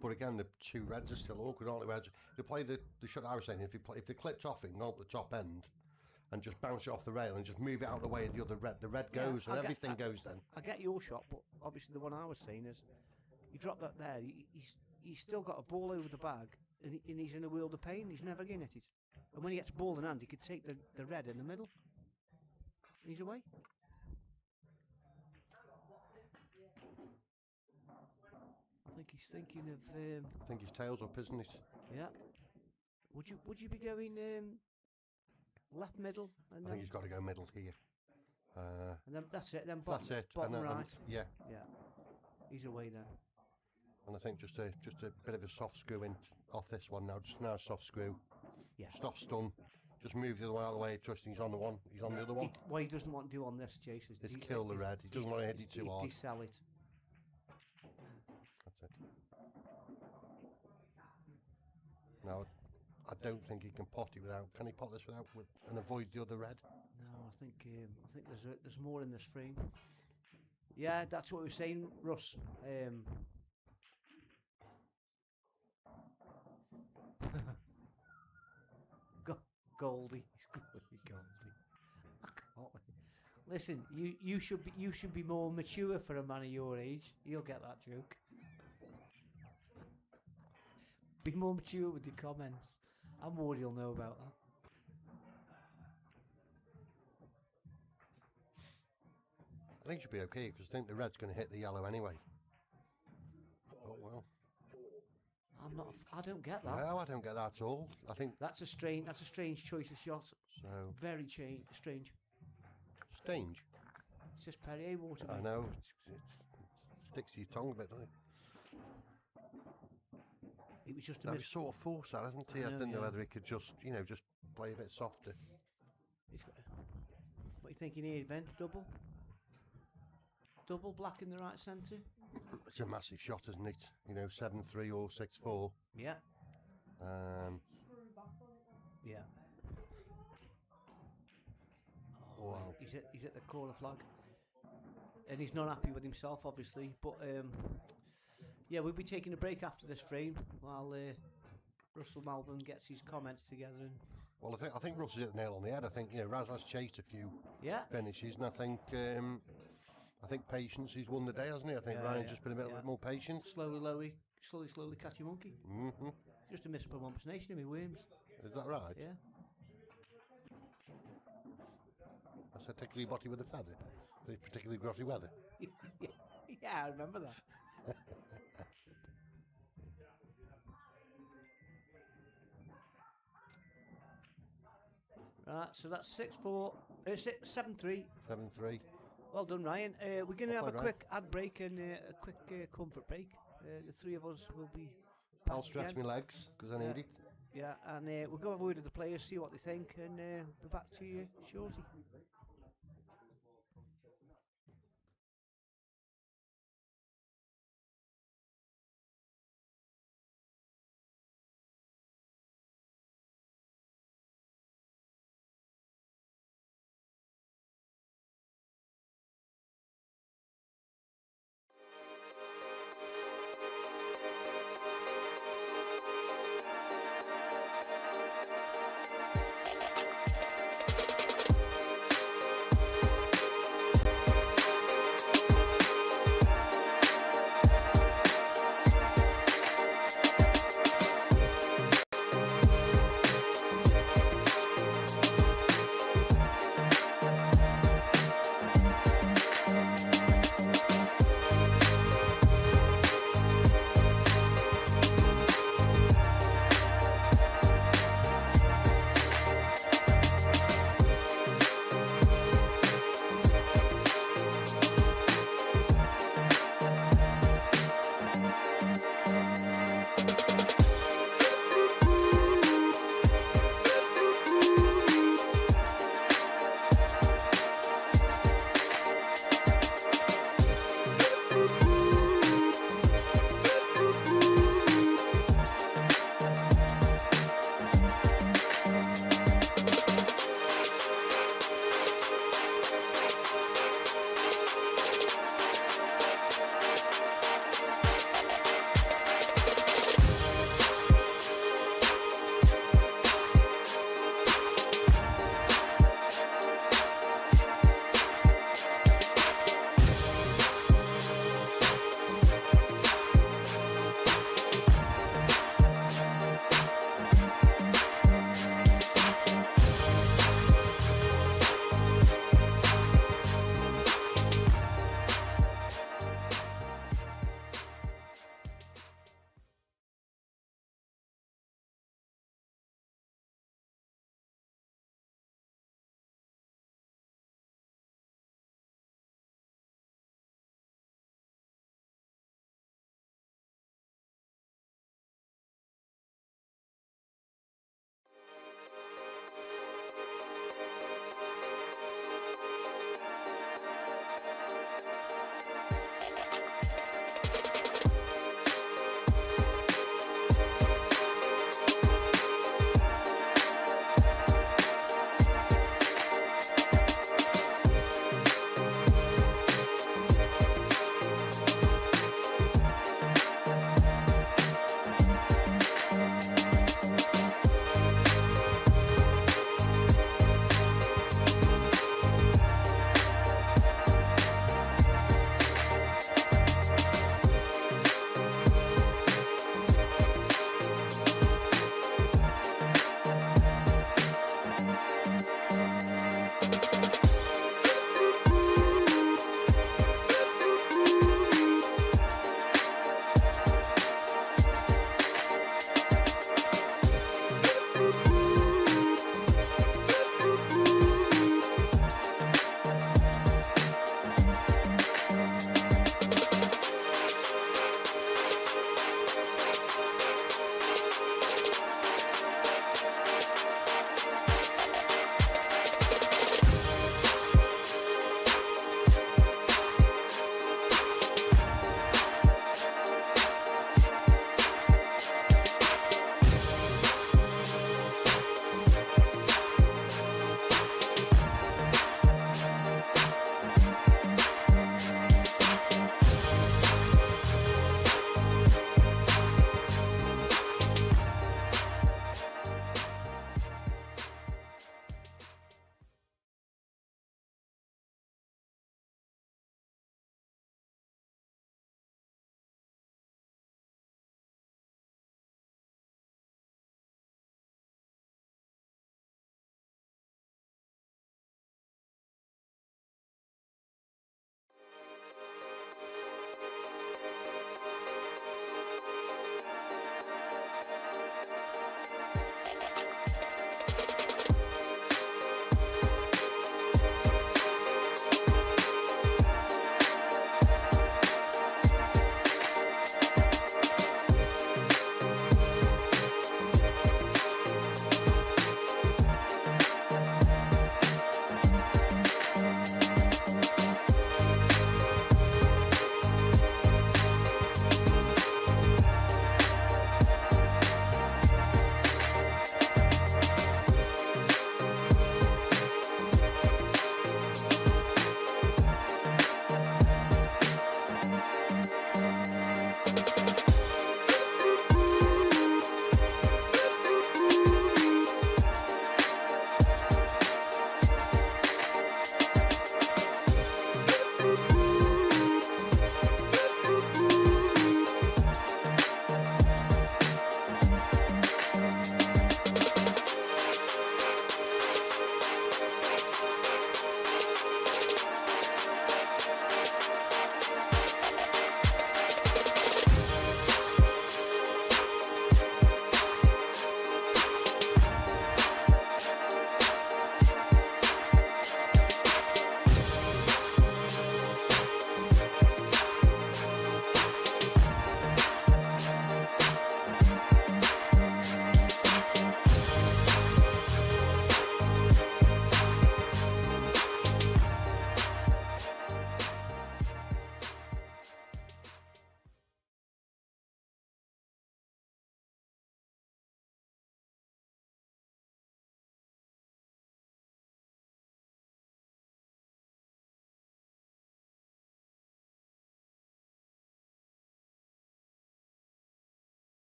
But again, the two reds are still awkward, aren't they? Whereas they play the shot I was saying, if they clipped off it and gone up the top end and just bounce it off the rail and just move it out of the way of the other red, the red goes and everything goes then. I get your shot, but obviously the one I was saying is you drop that there, he's still got a ball over the bag and he's in a world of pain. He's never going to hit it. And when he gets ball in hand, he could take the red in the middle and he's away. I think he's thinking of. I think his tail's up, isn't it? Yeah. Would you be going left middle? And I think he's got to go middle here. And then that's it. Then bottom, that's it. bottom right. Yeah. Yeah. He's away then. And I think just a bit of a soft screw in off this one now. Just now soft screw. Yeah. Soft stun. Just move the other one out of the way. Trusting he's on the one. He's on the other one. What he doesn't want to do on this, Jason, is kill the red. He doesn't want to hit it too hard. Desell it. That's it. Now, I don't think he can pot it without. Can he pot this without and avoid the other red? No, I think there's more in this frame. Yeah, that's what we were saying, Russ. Goldie. I can't. Listen, you should be more mature for a man of your age. You'll get that joke. Be more mature with your comments. I'm worried he'll know about that. I think it should be okay because I think the red's going to hit the yellow anyway. Oh well. I don't get that. No, I don't get that at all. I think That's a strange choice of shot. so. Very strange. Strange. It's just Perrier water. I mate. know. It sticks to your tongue a bit, doesn't it? It was just a Now miss. he sort of forced that, hasn't he? I I know, didn't know yeah. whether he could just, just play a bit softer. What are you thinking here, Vent? Double? Double black in the right centre? It's a massive shot, isn't it? 7-3 or 6-4. Yeah. Yeah. Oh, Wow. He's at the corner flag. And he's not happy with himself, obviously. But, yeah, we'll be taking a break after this frame while Russell Malvern gets his comments together. And Well, I think Russ has hit the nail on the head. I think, Raz has chased a few yeah. finishes, and I think patience, he's won the day, hasn't he? I think Yeah, Ryan's yeah, just been a bit more patient. Slowly catch your monkey. Mm-hmm. Just a mispronunciation of me worms. Is that right? Yeah. I said particularly body with a feather. It's particularly grotty weather. Yeah, I remember that. Right, so that's 6-4, 7-3. 7-3. Well done, Ryan. We're going to Well have a played, quick ad break and a quick comfort break. The three of us will be I'll back stretch again. my legs because I need it. Yeah, and we'll go have a word with the players, see what they think, and be back to you shortly.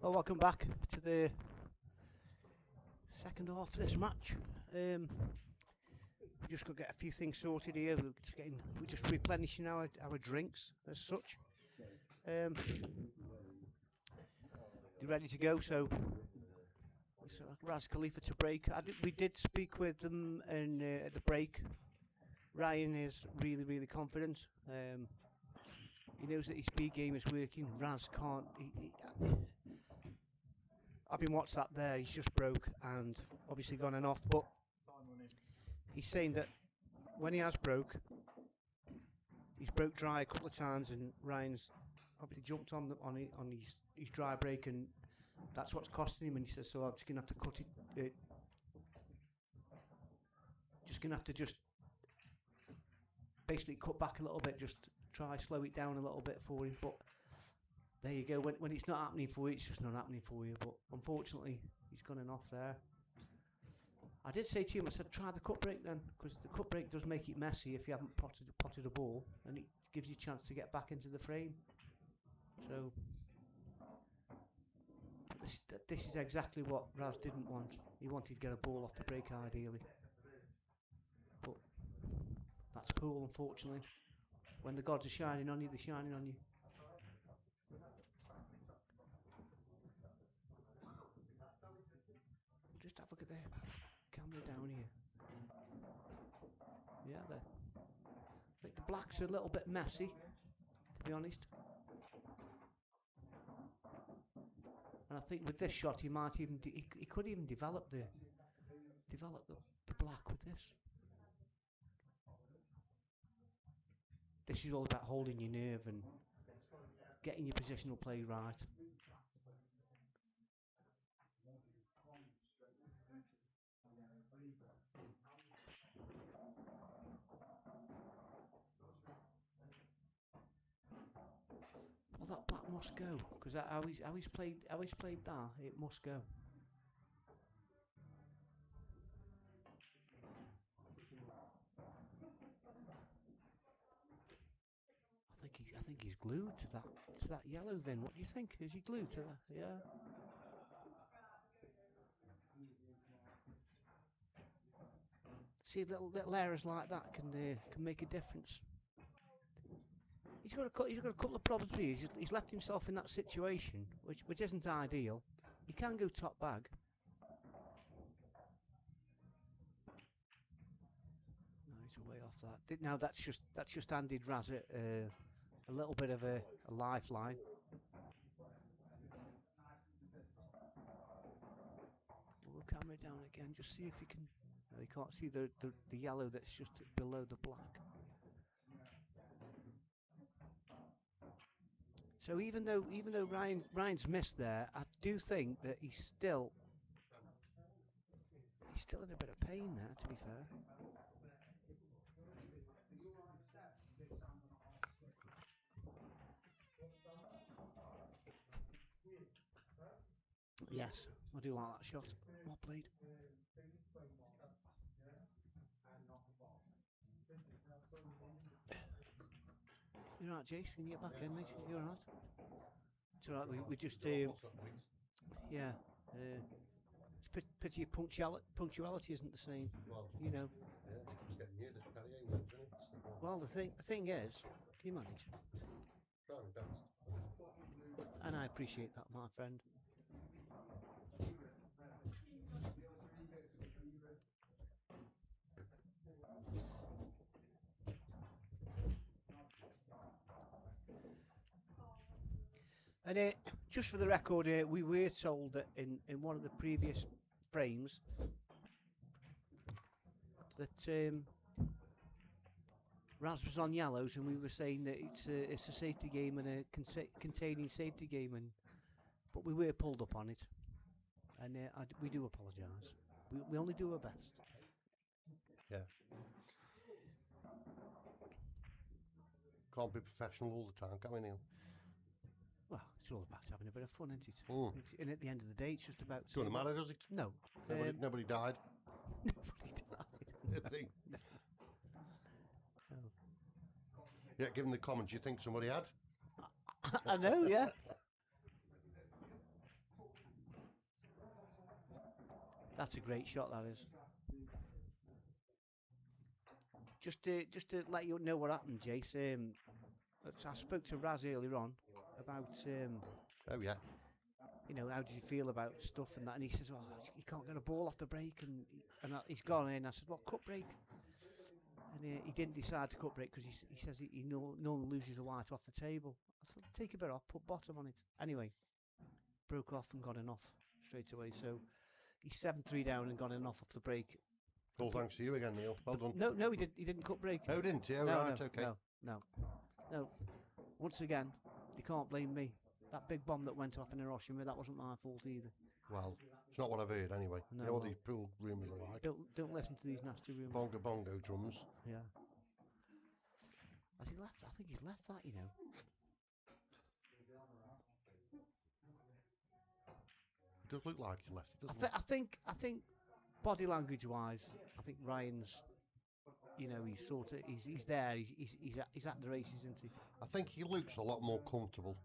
Well, welcome back to the second half of this match. Just got to get a few things sorted here. We're just replenishing our drinks as such. They're ready to go. So Raz Khalifa to break. We did speak with them and at the break. Ryan is really confident. He knows that his B game is working. Raz can't. Having watched that there, he's just broke and obviously gone and off. But he's saying that when he has broke, he's broke dry a couple of times, and Ryan's obviously jumped on his dry break, and that's what's costing him. And he says, so I'm just gonna have to cut it. Just gonna have to basically cut back a little bit, just try slow it down a little bit for him. But there you go. When it's not happening for you, it's just not happening for you. But unfortunately, he's gone and off there. I did say to him, I said, try the cut break then, because the cut break does make it messy if you haven't potted a ball, and it gives you a chance to get back into the frame. So this is exactly what Raz didn't want. He wanted to get a ball off the break ideally. But that's pool, unfortunately. When the gods are shining on you, they're shining on you. Just have a look at the camera down here. Yeah, I think the blacks are a little bit messy, to be honest. And I think with this shot, he might even he could even develop the black with this. This is all about holding your nerve and getting your positional play right. Well, that black must go because how he's played that, it must go. I think he's glued to that yellow, Vin. What do you think? Is he glued to that? Yeah. See, little errors like that can make a difference. He's got a couple of problems here. He's left himself in that situation, which isn't ideal. He can go top bag. No, he's away off that. Now that's just handed Razet a little bit of a lifeline. We'll camera it down again, just see if he can. No, you can't see the yellow that's just below the black. So even though Ryan's missed there, I do think that he's still in a bit of pain there, to be fair. Yes, I do like that shot. Well played. You're right, Jason. Can you get back in, mate? You're right. It's all right. We just yeah. It's pity punctuality isn't the same. Well, you know. Yeah, it's getting near this carrying ones, isn't it? Well, the thing is, can you manage? Try my best. And I appreciate that, my friend. And just for the record, we were told that in one of the previous frames that Raz was on yellows, and we were saying that it's a safety game and a containing safety game, but we were pulled up on it, and we do apologise. We only do our best. Yeah. Can't be professional all the time, can we, Neil? Well, it's all about having a bit of fun, isn't it? Mm. And at the end of the day, it's just about. Doesn't matter, does it? No. Nobody died. Nobody died. I think. No. Yeah, given the comments, you think somebody had? I know, yeah. That's a great shot, that is. Just to let you know what happened, Jace. I spoke to Raz earlier on about. Oh yeah. You know, how did you feel about stuff and that? And he says, "Oh, you can't get a ball off the break," and he's gone in. I said, "Well, cut break." And he didn't decide to cut break because he says he normally loses the white off the table. I said, take a bit off, put bottom on it. Anyway, broke off and got an off straight away. So he's 7-3 down and got an off the break. All thanks to you again, Neil. Well done. No, he didn't cut break. Oh, didn't he? Oh, no, right, no, okay. No. Once again, you can't blame me. That big bomb that went off in Hiroshima, that wasn't my fault either. Well, it's not what I've heard anyway. No, You know what well, these pool rumours are like. Don't listen to these nasty rumours. Bongo bongo drums. Yeah. Has he left? I think he's left that, you know. It does look like he left it, doesn't it? I think body language wise, I think Ryan's, you know, he's there, he's at the races, isn't he? I think he looks a lot more comfortable.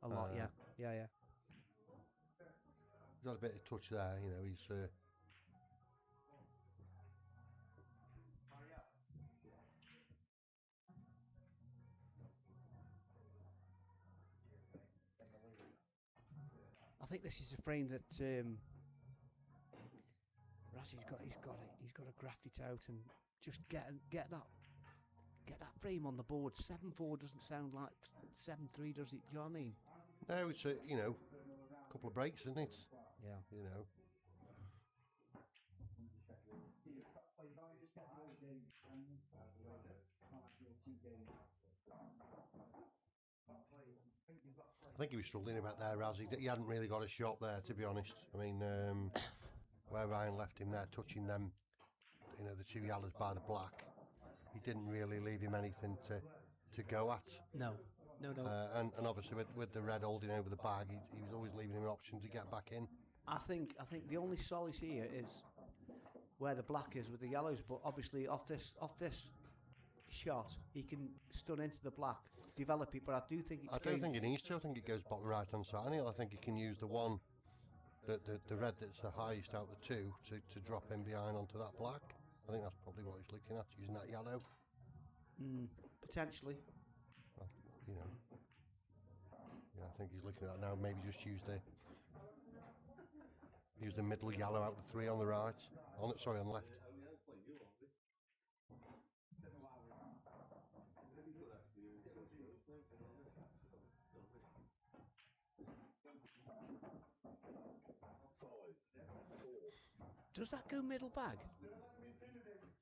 A lot, yeah. He's got a bit of touch there, you know, he's... I think this is a frame that Razzie's got to graft it out and just get get that frame on the board. 7-4 doesn't sound like 7-3, does it? Do you know what I mean? No, it's a couple of breaks, isn't it? Yeah. You know. I think he was struggling about there, Raz. He hadn't really got a shot there, to be honest. I mean, where Ryan left him there, touching them, the two yellows by the black, he didn't really leave him anything to go at. No. And obviously with the red holding over the bag, he was always leaving him an option to get back in. I think the only solace here is where the black is with the yellows, but obviously off this shot, he can stun into the black, develop it. But I do think I don't think he needs to. I think it goes bottom right hand side. I think he can use the one, the red that's the highest out of the two to drop in behind onto that black. I think that's probably what he's looking at, using that yellow. Potentially. Yeah, I think he's looking at that now. Maybe just use the middle yellow out of the three on the right. On the left. Does that go middle bag?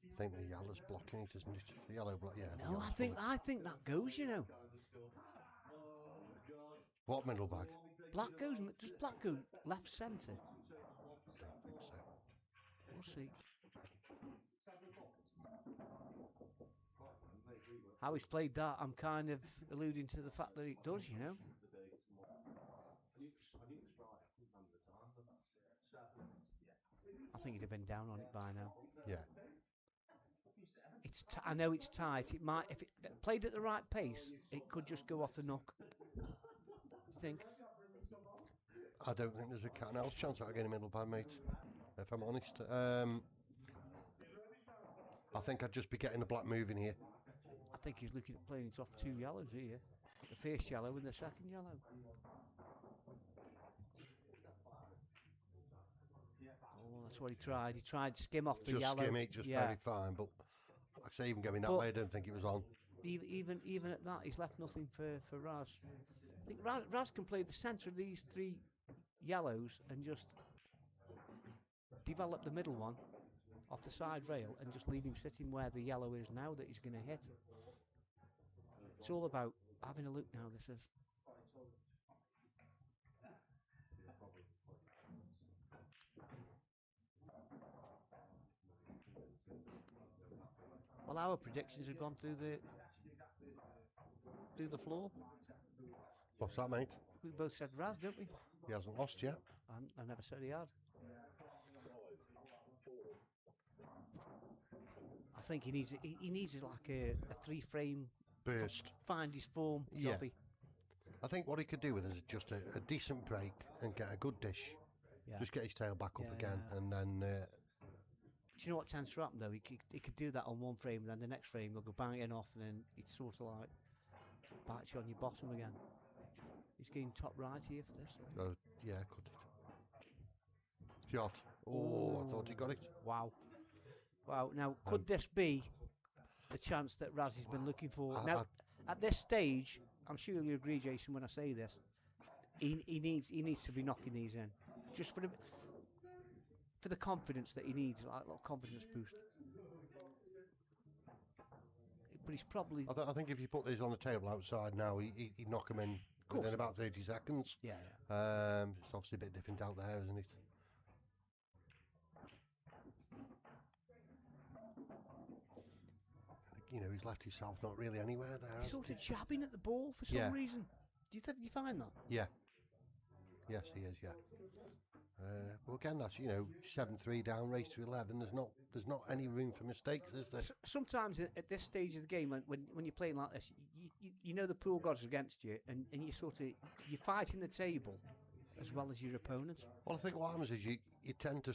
I think the yellow's blocking it, isn't it? The yellow block, yeah. No, I think that goes. What middle bag? Black goes. Does black go left centre? I don't think so. We'll see. How he's played that, I'm kind of alluding to the fact that it does. I think he'd have been down on it by now. Yeah. I know it's tight. It might, if it played at the right pace, it could just go off the knock. Do you think? I don't think there's a cat and mouse chance out of getting middle bag, mate. If I'm honest, I think I'd just be getting the black moving here. I think he's looking at playing it off two yellows here. The first yellow and the second yellow. Oh, that's what he tried. He tried to skim off the just yellow. Skim it, just very fine. But like I say, even going that way, I don't think it was on. Even at that, he's left nothing for Raz. I think Raz can play the centre of these three yellows and just develop the middle one off the side rail and just leave him sitting where the yellow is now that he's going to hit. It's all about having a look now, this is. Well, our predictions have gone through the floor. What's that, mate? We both said Raz, don't we? He hasn't lost yet. I never said he had. I think he needs like a 3-frame burst. Find his form, jobby. Yeah. I think what he could do with is just a decent break and get a good dish. Yeah. Just get his tail back up again, and then. Do you know what tends to happen though? He could do that on one frame, and then the next frame he'll go banging off, and then it's sort of like bites you on your bottom again. He's getting top right here for this. Yeah, could it? Shot. Oh, I thought he got it. Wow. Now, could this be the chance that Raz has been looking for? Now, at this stage, I'm sure you agree, Jason, when I say this. He needs to be knocking these in, just for the confidence that he needs, like a little confidence boost. But he's probably. I think if you put these on the table outside now, he'd knock them in within about 30 seconds. Yeah. It's obviously a bit different out there, isn't it? He's left himself not really anywhere there. He's sort of jabbing at the ball for some reason. Do you find that? Yeah. Yes, he is. Yeah. Well, again, that's 7-3 down, race to 11. There's not any room for mistakes, is there? Sometimes at this stage of the game, when you're playing like this, you know the pool gods are against you, and you're fighting the table as well as your opponent. Well, I think what happens is you tend to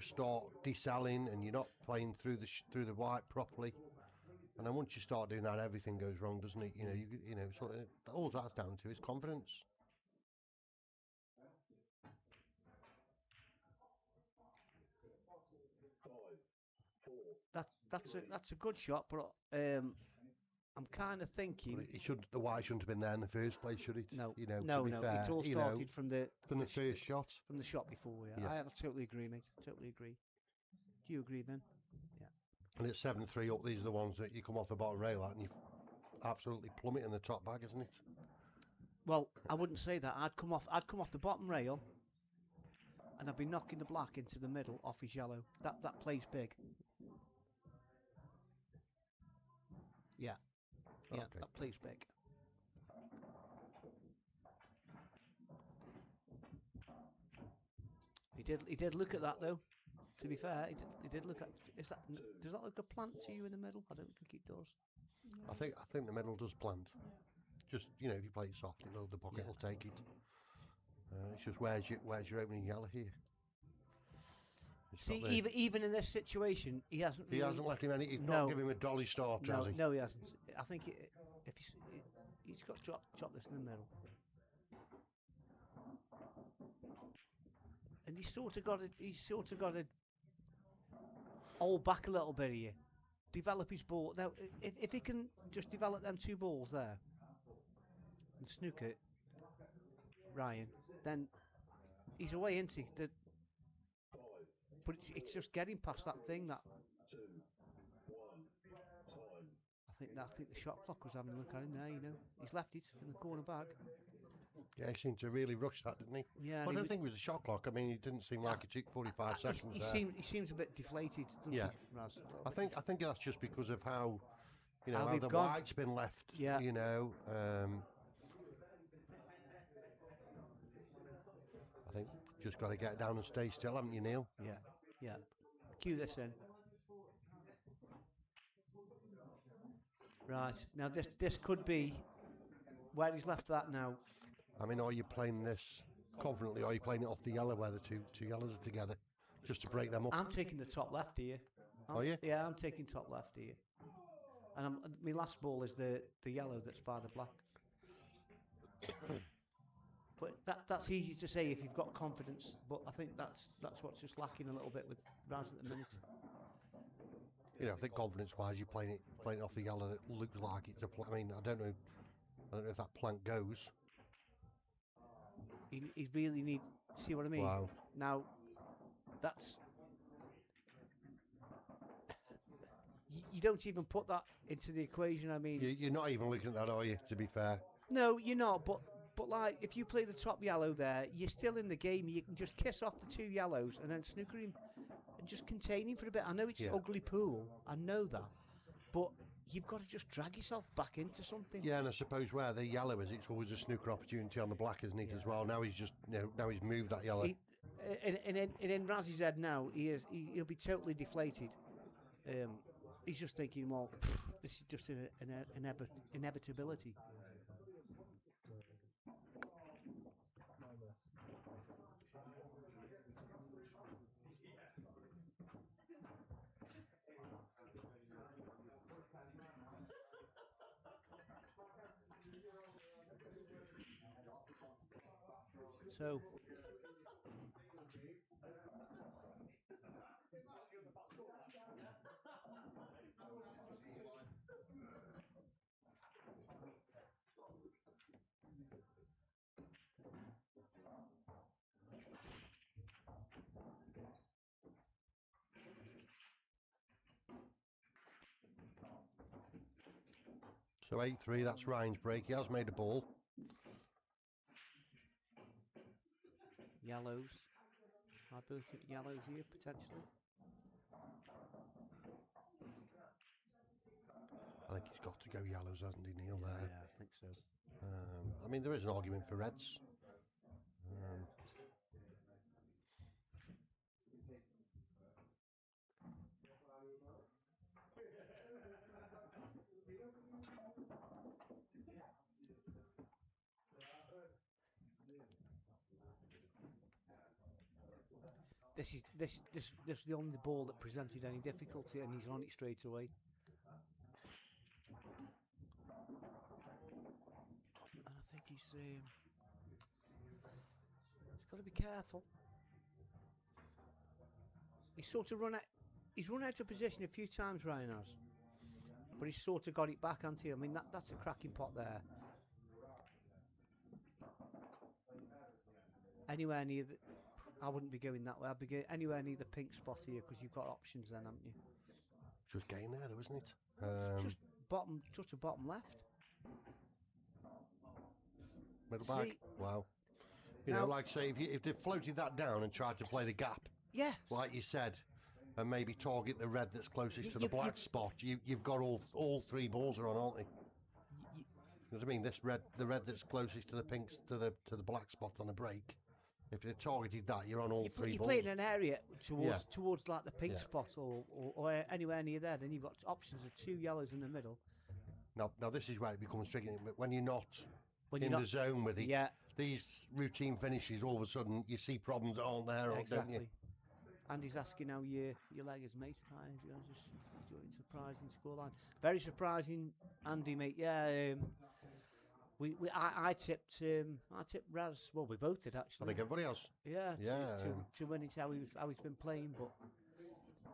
start deselling, and you're not playing through the white properly. And then once you start doing that, everything goes wrong, doesn't it? All that's down to is confidence. That's a good shot, but I'm kind of thinking. Well, it shouldn't. The white shouldn't have been there in the first place, should it? No, You know, no, to be no. fair, It all you know, started from the first shot. from the shot before. Yeah, Yeah. I totally agree, mate. Totally agree. Do you agree, Ben? And it's 7-3 up. These are the ones that you come off the bottom rail at, and you absolutely plummet in the top bag, isn't it? Well, I wouldn't say that. I'd come off the bottom rail, and I'd be knocking the black into the middle off his yellow. That plays big. Yeah, yeah, Okay. that plays big. He did look at that though. To be fair, he did look at. Does that look a plant to you in the middle? I don't think it does. I think the middle does plant. Just if you play it soft, the pocket will take it. It's just where's your opening yellow here? See, even in this situation, he hasn't. He hasn't left him any. He's No. not given him a dolly start, has he? No, he hasn't. I think if he's got drop this in the middle, and he's sort of got to hold back a little bit here, develop his ball. Now, if he can just develop them two balls there and snook it, Ryan, then he's away into the. But it's just getting past that thing that. I think the shot clock was having a look at him there. He's left it in the corner bag. Yeah, he seemed to really rush that, didn't he? Yeah, Well, I don't think it was a shot clock. I mean, it didn't seem like it took 45 seconds. He seems a bit deflated, doesn't he, Raz? I think that's just because of how How how they've the gone. white's been left. Yeah. I think just got to get down and stay still, haven't you, Neil? Yeah. Cue this in. Right, now this could be where he's left that now. I mean, are you playing this confidently? Or are you playing it off the yellow where the two yellows are together, just to break them up? I'm taking the top left here. Are you? Yeah, I'm taking top left here. And my last ball is the yellow that's by the black. But that's easy to say if you've got confidence. But I think that's what's just lacking a little bit with Raz at the minute. I think confidence-wise, you're playing it off the yellow. It looks like it's a. I mean, I don't know if that plank goes. He really need. See what I mean? Wow. Now, that's. You don't even put that into the equation. I mean, You're not even looking at that, are you? To be fair. no, you're not. But like, if you play the top yellow there, you're still in the game. You can just kiss off the two yellows and then snooker him and just contain him for a bit. I know it's ugly pool. I know that, but you've got to just drag yourself back into something. Yeah, and I suppose where the yellow is, it's always a snooker opportunity on the black, isn't it, as well? Now he's just, now he's moved that yellow. And in Raz's head now, he'll be totally deflated. He's just thinking, well, this is just an inevitability. So. So 8-3, that's Ryan's break. He has made a ball. Yellows. I'd be looking at yellows here, potentially. I think he's got to go yellows, hasn't he, Neil? There. Yeah, I think so. I mean, there is an argument for reds. This is the only ball that presented any difficulty, and he's on it straight away. And I think he's got to be careful. He's sort of run out of position a few times, Ryan has. but he's sort of got it back, hasn't he? I mean, that's a cracking pot there. Anywhere near the, I wouldn't be going that way. I'd be going anywhere near the pink spot here because you've got options then, haven't you? Just getting there, though, isn't it? Just bottom, just a bottom left. Middle back. See, Wow. You know, now- like say, if they floated that down and tried to play the gap, yes. like you said, and maybe target the red that's closest to the you- black spot, you've got all three balls are on, aren't they? Y- You know what I mean? The red that's closest to the pinks to the black spot on the break. If they targeted that, you're on all three you balls. play in an area Yeah. towards like the pink Yeah. spot or anywhere near there. Then you've got options of 2 yellows in the middle. Now this is where it becomes tricky. But when you're not When in you're the zone with it, Yeah, these routine finishes, all of a sudden you see problems that aren't there, don't you? exactly. Andy's asking how your leg is, mate. Hi, you know, just doing surprising scoreline. Very surprising, Andy, mate. Yeah. I tipped Raz. Well, we both did I actually. think everybody else. Yeah. Yeah, To win it, how he's been playing, but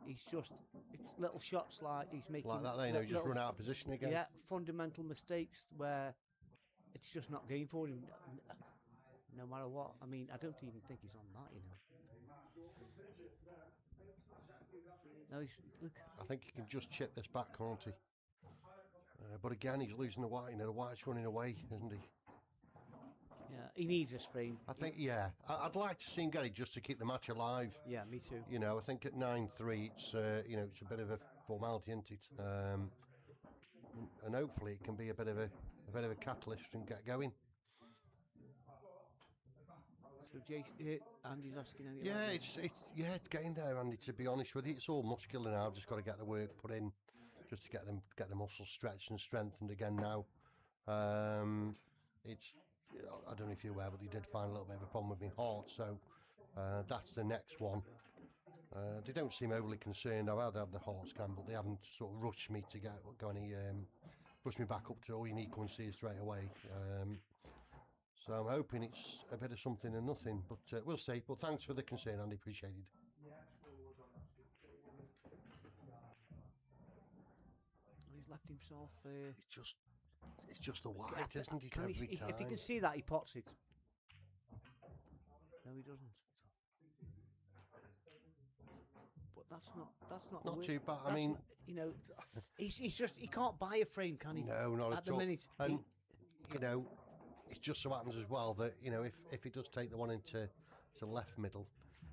it's little shots like he's making. Like that, they know, just little run out of position again. Yeah, fundamental mistakes where it's just not going for him, no matter what. I mean, I don't even think he's on that, you know. No, look. I think he can just chip this back, can't he? But again, he's losing the white. You know, the white's running away, isn't he? Yeah, he needs this frame. I think, yeah. I'd like to see him get it just to keep the match alive. Yeah, me too. You know, I think at 9-3, it's you know, it's a bit of a formality, isn't it? And hopefully it can be a bit of a catalyst and get going. So Jason, Andy's asking any. Yeah, it's getting there, Andy. To be honest with you, it's all muscular now. I've just got to get the work put in, just to get the muscles stretched and strengthened again now. It's, I don't know if you're aware, but they did find a little bit of a problem with my heart, so that's the next one. They don't seem overly concerned. I've had the heart scan, but they haven't sort of rushed me to go any push me back up to, oh, you need to come and see us straight away. So I'm hoping it's a bit of something and nothing, but we'll see. But thanks for the concern, Andy. Appreciated. He's left himself. It's just a white, isn't it? Every time. If you can see that, he pots it. No, he doesn't. But that's not Not the way- too bad. I that's mean, not- you know, he's just he can't buy a frame, can he? no, not At at the all. minute, And you know, it just so happens as well that, you know, if he does take the one into to left middle,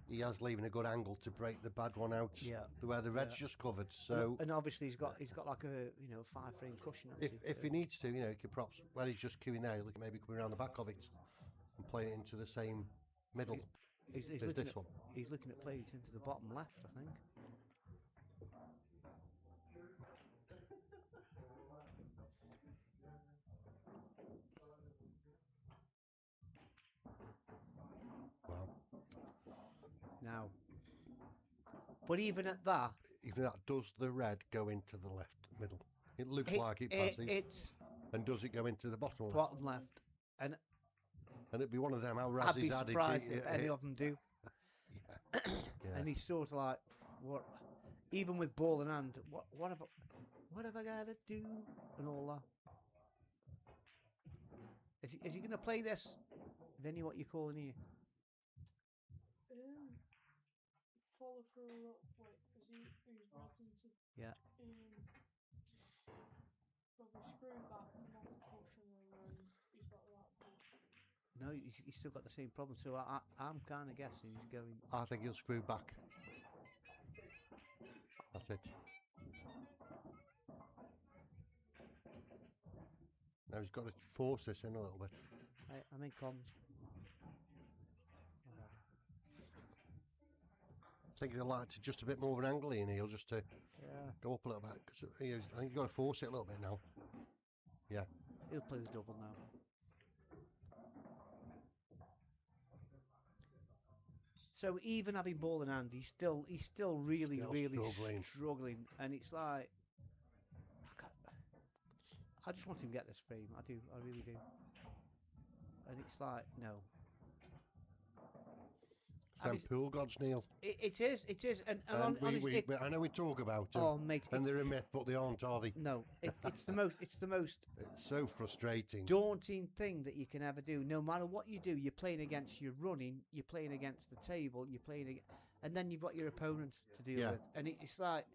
he has leaving a good angle to break the bad one out. Yeah. Where the red's just covered. So and obviously he's got like a 5-frame cushion. hasn't if he? he needs to, you know, he could perhaps, where he's just queuing there, look, maybe coming around the back of it and playing it into the same middle He's as looking this at, one. He's looking at playing it into the bottom left, I think. Wow. Now, but even at that, Even that, does the red go into the left middle? It looks it- like it passes. it's And does it go into the bottom left? bottom left, and And it'd be one of them, how I'd be Razzy's added. surprised if any of them do. Yeah. And he's sort of like, what? Even with ball in hand, what have I got to do and all that? Is he going to play this? Vinny, what you calling here? Follow through a little. Wait, is he's brought into? Yeah. Probably screwing back and off the cushion, and then he's got that. No, he's still got the same problem. So I'm kind of guessing he's going. I think he'll screw back. That's it. Now he's got to force this in a little bit. I'm in comms. I think he'll like to just a bit more of an angle in. He'll just to Yeah. go up a little bit. Cause I think you've got to force it a little bit now. Yeah. He'll play the double now. So even having ball in hand, he's still really Still really struggling. struggling, and it's like I just want him to get this frame. I really do. And it's like no. Them pool gods, Neil. It is, and And honestly, I know we talk about them, oh mate, and they're a myth, but they aren't, are they? no, it's the most, it's the most It's so frustrating. daunting thing that you can ever do. No matter what you do, you're playing against your running, you're playing against the table, you're playing, and then you've got your opponent to deal Yeah. with, and it's like,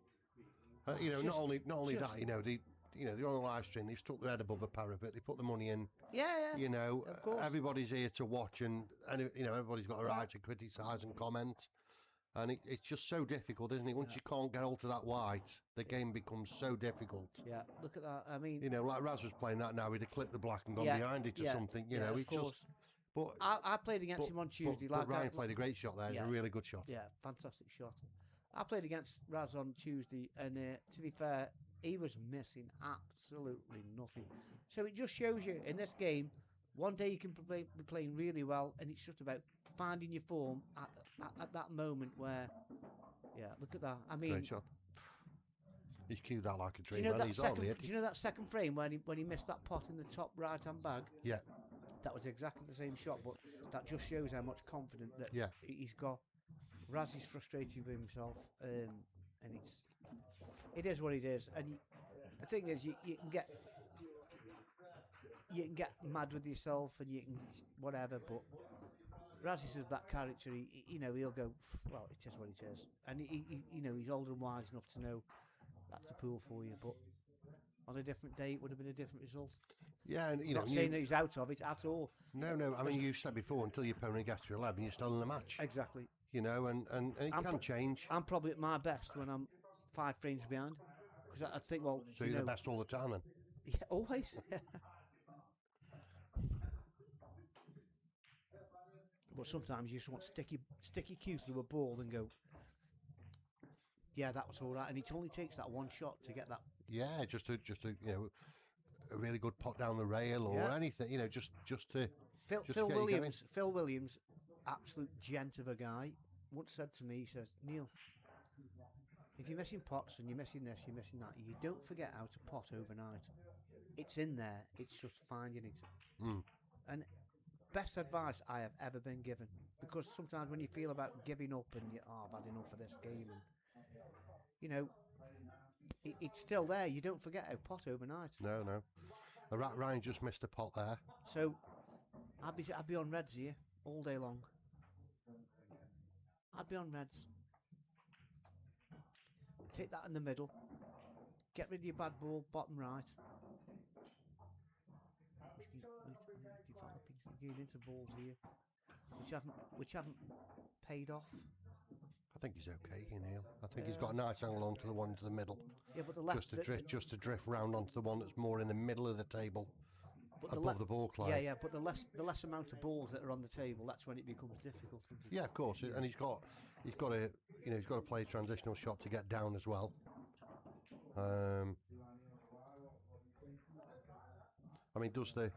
You know, just- not only just- that, they're on the live stream. They've stuck their head above the parapet. They put the money in. yeah, You know, of course. everybody's here to watch, and everybody's got a right to criticise and comment. And it's just so difficult, isn't it? Once you can't get hold to that white, the game becomes so difficult. Yeah, look at that. I mean, You know, like Raz was playing that now, he'd have clipped the black and gone Yeah, behind it or yeah, something. You yeah, know, of it's course. just. But I played against him on Tuesday. but like Ryan played a great shot there. It's Yeah. a really good shot. Yeah, fantastic shot. I played against Raz on Tuesday, and to be fair, he was missing absolutely nothing. So it just shows you in this game, one day you can be playing really well, and it's just about finding your form at that moment where, yeah, look at that. I mean, Great shot. He's cued that like a do dream. you know that He's hardly second? hit Do it. you know that second frame when he missed that pot in the top right hand bag? Yeah. That was exactly the same shot, but that just shows how much confidence that Yeah. he's got. Raz is frustrated with himself, and it is what it is. And the thing is, you can get mad with yourself, and you can whatever. But Raz is of that character. He'll go, well, it is what it is, and he's older and wise enough to know that's the pool for you. But on a different day, it would have been a different result. Yeah, and Not saying that he's out of it at all. No. I mean, you've said before, until your opponent gets to 11, you're still in the match. Exactly. You know, and it can change. I'm probably at my best when I'm 5 frames behind, because I think, well, So you're the best all the time, then. Yeah, always. But sometimes you just want sticky cue through a ball and go, yeah, that was all right. And it only takes that one shot to get that. Yeah, just a a really good pot down the rail or Yeah. anything. You know, just to Phil get you going. Phil Williams, absolute gent of a guy, once said to me, he says, Neil, if you're missing pots and you're missing this, you're missing that, you don't forget how to pot overnight. It's in there. It's just finding it. Mm. And best advice I have ever been given, because sometimes when you feel about giving up and I've had enough of this game, and it's still there. You don't forget how pot overnight. No. Ryan just missed a pot there. So I'd be on reds here all day long. I'd be on reds. Take that in the middle. Get rid of your bad ball, bottom right. He's developing, getting into balls here, which haven't paid off. I think he's okay, Neil. I think he's got a nice angle onto the one to the middle. Yeah, but the left Just to drift round onto the one that's more in the middle of the table, above the ball line. Yeah, but the less amount of balls that are on the table, that's when it becomes difficult. Isn't it? Yeah, of course. And he's got to play a transitional shot to get down as well. I mean, does the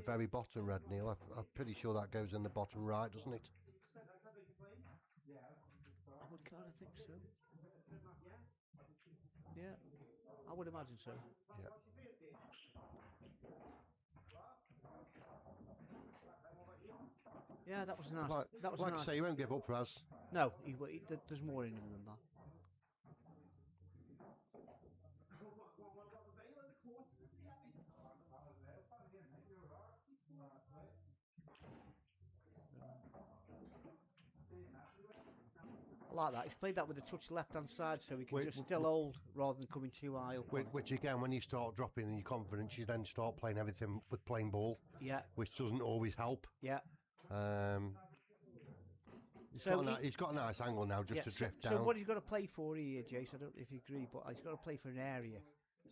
very bottom red, Neil? I'm pretty sure that goes in the bottom right, doesn't it? I would kind of think so. Yeah, I would imagine so. Yeah. Yeah, that was nice. Like, that was like nice. I say, he won't give up, Raz. No, there's more in him than that. I like that. He's played that with a touch left-hand side, so he can just still hold rather than coming too high up. Which again, when you start dropping in your confidence, you then start playing everything with plain ball. Yeah. Which doesn't always help. Yeah. He's got a nice angle now just to drift down. So what he's got to play for here, Jace, I don't know if you agree, but he's got to play for an area.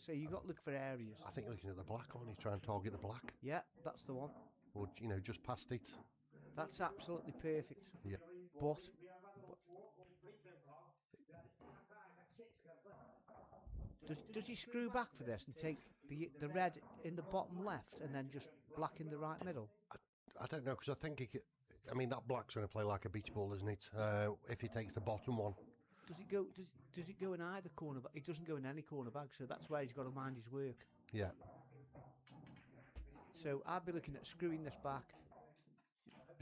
So you've got to look for areas. I think looking at the black on, he's trying to target the black. Yeah, that's the one. Or, just past it. That's absolutely perfect. Yeah. But does he screw back for this and take the red in the bottom left and then just black in the right middle? I don't know, because I think that black's going to play like a beach ball, isn't it? If he takes the bottom one. Does it go in either corner? It doesn't go in any corner bag, so that's where he's got to mind his work. Yeah. So I'd be looking at screwing this back.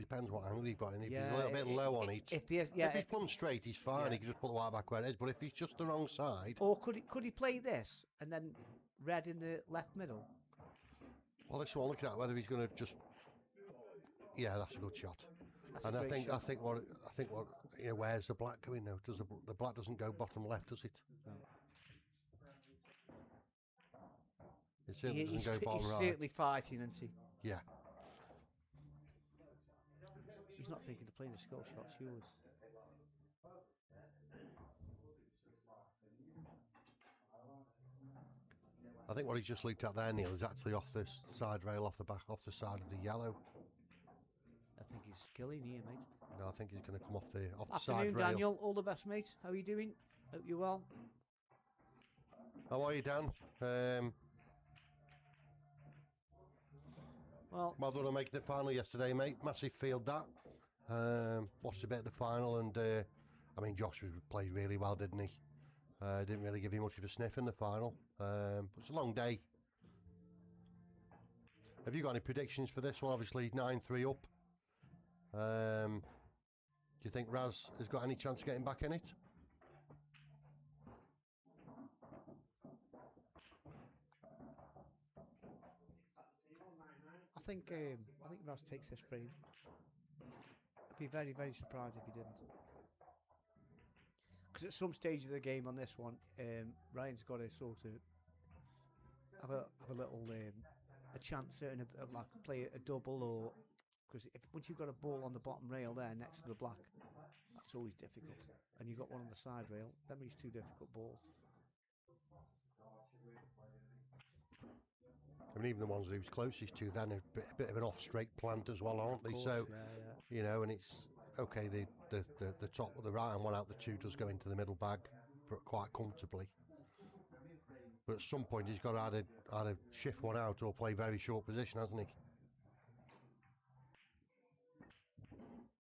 depends what angle you've got. And if Yeah, he's a little bit low on it, If the if he's plumb straight, he's fine. yeah. He can just put the white back where it is. But if he's just the wrong side, or could he play this and then red in the left middle? well, this one looking at whether he's going to just. Yeah, that's a good shot. That's And a I great think shot. what where's the black going now? Does the black doesn't go bottom left, does it? No. It certainly doesn't go bottom he's right. certainly fighting, isn't he? Yeah. He's not thinking of playing the skill shots, yours. I think what he's just looked at there, Neil, is actually off this side rail, off the side of the yellow. I think he's skilling here, mate. No, I think he's going to come off the Afternoon, side rail. Daniel. All the best, mate. How are you doing? Hope you're well. How are you, Dan? Well done on making the final yesterday, mate. Massive field that. Watched a bit of the final, and I mean, Josh played really well, didn't he? Didn't really give you much of a sniff in the final. But it's a long day. Have you got any predictions for this one? Obviously, 9-3 up. Do you think Raz has got any chance of getting back in it? I think Raz takes this frame. I'd be very, very surprised if he didn't. Because at some stage of the game on this one, Ryan's got to sort of have a little a chance at like play a double, or because once you've got a ball on the bottom rail there next to the black, that's always difficult. And you've got one on the side rail, that means two difficult balls. I mean, even the ones that he was closest to then a bit of an off-straight plant as well, aren't they? Course, so, yeah. you know, and it's okay. The top, the right hand one out the two does go into the middle bag quite comfortably. But at some point, he's got to either shift one out or play very short position, hasn't he?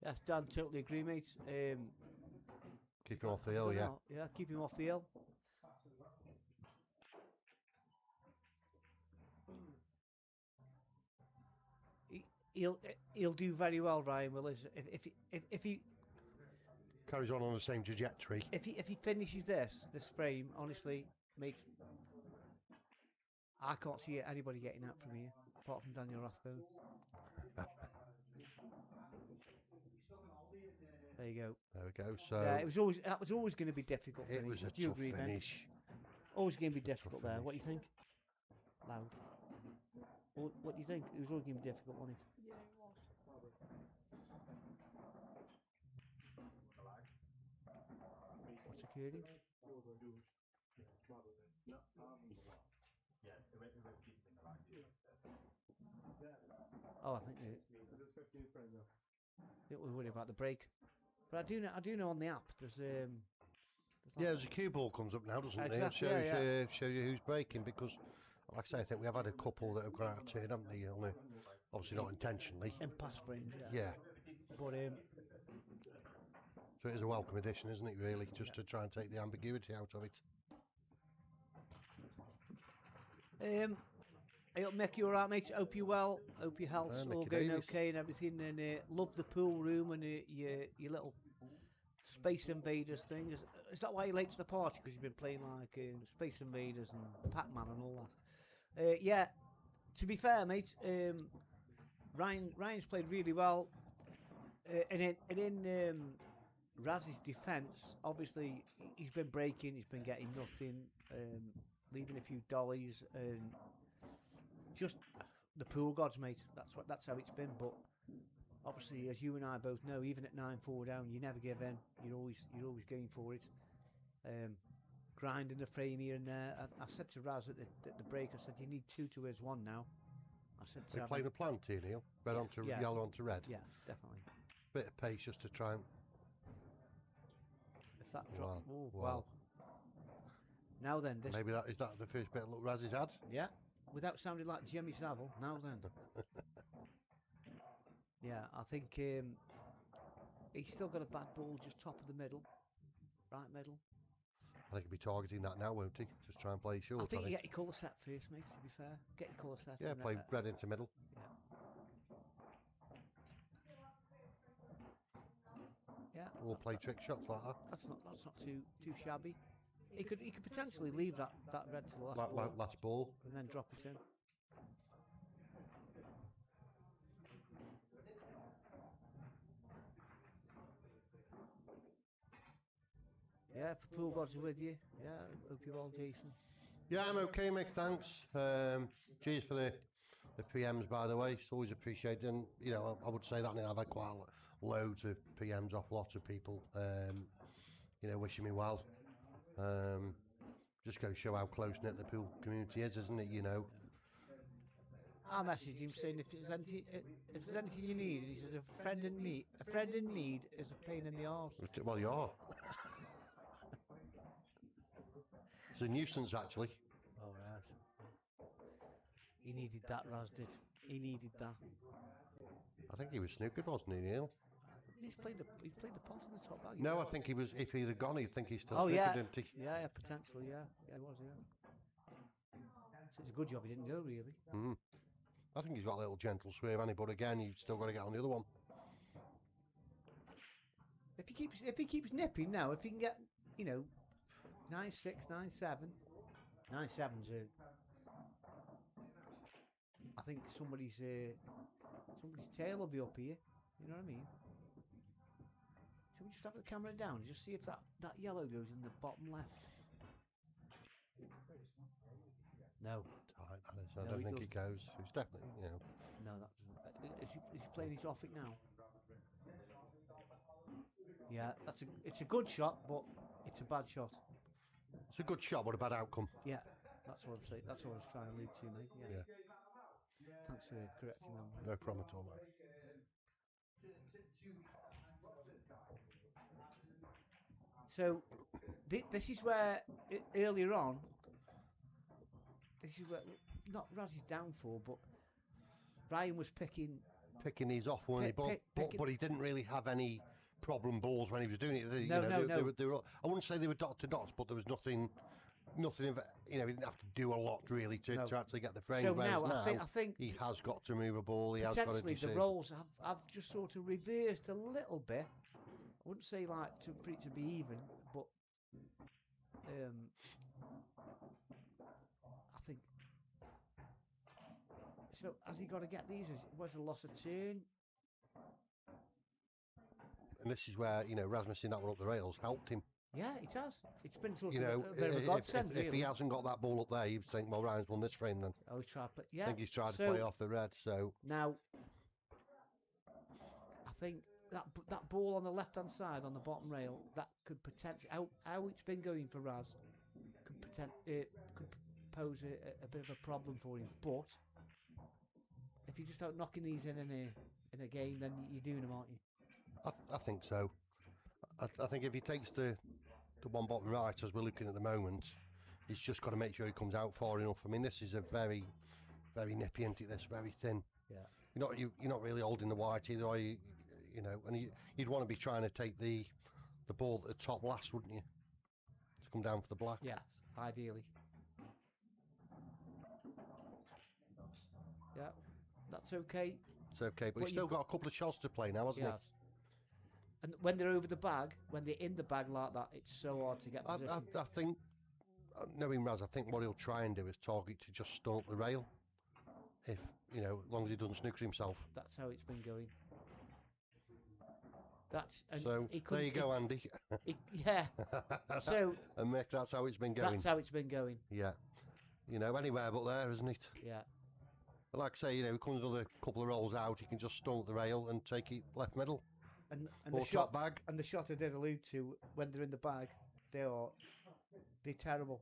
Yes, Dan, totally agree, mate. Keep him off the hill, yeah. Yeah, keep him off the hill. He'll do very well, Ryan will, if he Carries on the same trajectory. if he finishes this frame, honestly, mate, I can't see anybody getting out from here apart from Daniel Rathbone. There you go. There we go. So Yeah, that was always going to be difficult. it was a Do you tough agree, Ben? finish. Always going to be difficult there. finish. What do you think? Loud. What do you think? It was always going to be difficult, wasn't it? Yeah, it was. What's occurring? Oh, I think we're worried about the break. But I do know on the app there's Yeah, there's a cue ball comes up now, doesn't Exactly, it? It shows, yeah. show you who's breaking, because, like I say, I think we have had a couple that have gone out of turn, haven't they? Obviously not intentionally. in pass range. Yeah. But So it is a welcome addition, isn't it, really? Just to try and take the ambiguity out of it. I hope Mick, you alright, mate? Hope you're well. Hope your health's all Mickey going Davis. okay and everything. And love the pool room and your little Space Invaders thing. Is that why you're late to the party? Because you've been playing like Space Invaders and Pac-Man and all that. Yeah. To be fair, mate, Ryan's played really well. And in Raz's defence, obviously he's been breaking. He's been getting nothing. Leaving a few dollies and just the pool gods, mate. That's how it's been. But obviously, as you and I both know, even at 9-4 down, you never give in. You're always going for it. Grinding the frame here and there. I said to Raz at the break, I said you need 2 to his 1 now. I said They're playing a plant here, Neil. Red onto Yeah. yellow onto red. Yeah, definitely. Bit of pace just to try and. If that drop, Wow, wow. wow. Now then, this Maybe is that the first bit of luck Raz has had? yeah, without sounding like Jimmy Savile. Now then. Yeah, I think he's still got a bad ball just top of the middle, right middle. I think he'll be targeting that now, won't he? Just try and play short. I think on you it. get your colour set first, mate, to be fair. Get your colour set. Yeah, and play red into middle. Yeah. We'll play trick shots like that. That's not too shabby. He could potentially leave that red to the last ball Last ball. and then drop it in. Yeah, if the pool gods are with you, yeah, hope you're all decent. Yeah, I'm okay, Mick. Thanks. Cheers for the PMs, by the way. It's always appreciated. And you know, I would say that now I've had quite loads of PMs off lots of people. You know, wishing me well. Just go show how close knit the pool community is, isn't it? You know. I messaged him saying if there's anything you need, and he says a friend in need is a pain in the arse. Well, you are. It's a nuisance, actually. Oh right. He needed that, Raz did. He needed that. I think he was snookered, wasn't he, Neil? He's played the pot in the top bag. No, I think he was. If he'd have gone, he'd think he's still Oh snookered, yeah. didn't he? Yeah, potentially. Yeah, it was. Yeah. So it's a good job he didn't go, really. Mm. I think he's got a little gentle swerve, hasn't he? But again, you've still got to get on the other one. If he keeps nipping now, if he can get 9-6, 9-7, 9-7's I think somebody's tail will be up here. You know what I mean? Shall we just have the camera down and just see if that yellow goes in the bottom left? No. I don't think it goes. It's definitely, No, that doesn't. Is he playing it off it now? Yeah, it's a good shot, but it's a bad shot. It's a good shot, but a bad outcome. Yeah, that's what I'm saying. That's what I was trying to allude to, mate. Yeah. Thanks for correcting me. No problem at all, mate. So, this is where earlier on. This is where not Raz's downfall, but Ryan was picking these off, weren't he? But he didn't really have any problem balls when he was doing it. Did he? No. They were, I wouldn't say they were dot to dots, but there was nothing. He didn't have to do a lot really to actually get the frame. So now I think he has got to move a ball. He has got to potentially the roles have just sort of reversed a little bit. I wouldn't say like for it to be even, but I think. So has he got to get these? Was it a loss of turn? And this is where Rasmussen that one up the rails helped him. Yeah, it has. It's been sort of a bit of a godsend, if he hasn't got that ball up there, you'd think, well, Ryan's won this frame then. Oh, he's tried to play. Yeah, I think he's tried to play off the red. So now, I think that ball on the left-hand side on the bottom rail that could potentially how it's been going for Raz could pose a bit of a problem for him. But if you just start knocking these in a game, then you're doing them, aren't you? I think so. I think if he takes the one bottom right, as we're looking at the moment, he's just got to make sure he comes out far enough. I mean, this is a very, very nippy, isn't it? This very thin. Yeah. You're not really holding the white either, are you? And you'd want to be trying to take the ball at the top last, wouldn't you? To come down for the black. Yeah, ideally. Yeah, that's okay. It's okay, but he's still got a couple of shots to play now, hasn't he? And when they're over the bag, when they're in the bag like that, it's so hard to get position. I think, knowing Raz, I think what he'll try and do is target to just stomp the rail. If, as long as he doesn't snooker himself. That's how it's been going. So, there you go, Andy. Yeah. So, and Mick, that's how it's been going. That's how it's been going. Yeah. Anywhere but there, isn't it? Yeah. But like I say, he comes another couple of rolls out, he can just stomp the rail and take it left middle. And or the top bag. And the shot I did allude to, when they're in the bag, they're terrible.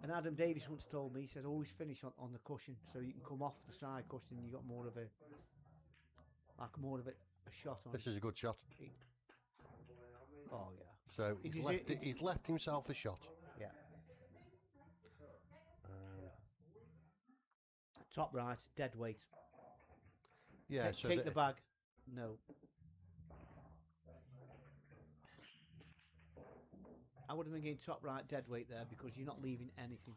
And Adam Davis once told me, he said, always finish on the cushion, so you can come off the side cushion and you got more of a shot on. This is a good shot. Oh yeah. So he's left himself a shot. Yeah. Top right, dead weight. Yeah. Take the bag. No. I would have been getting top right dead weight there because you're not leaving anything.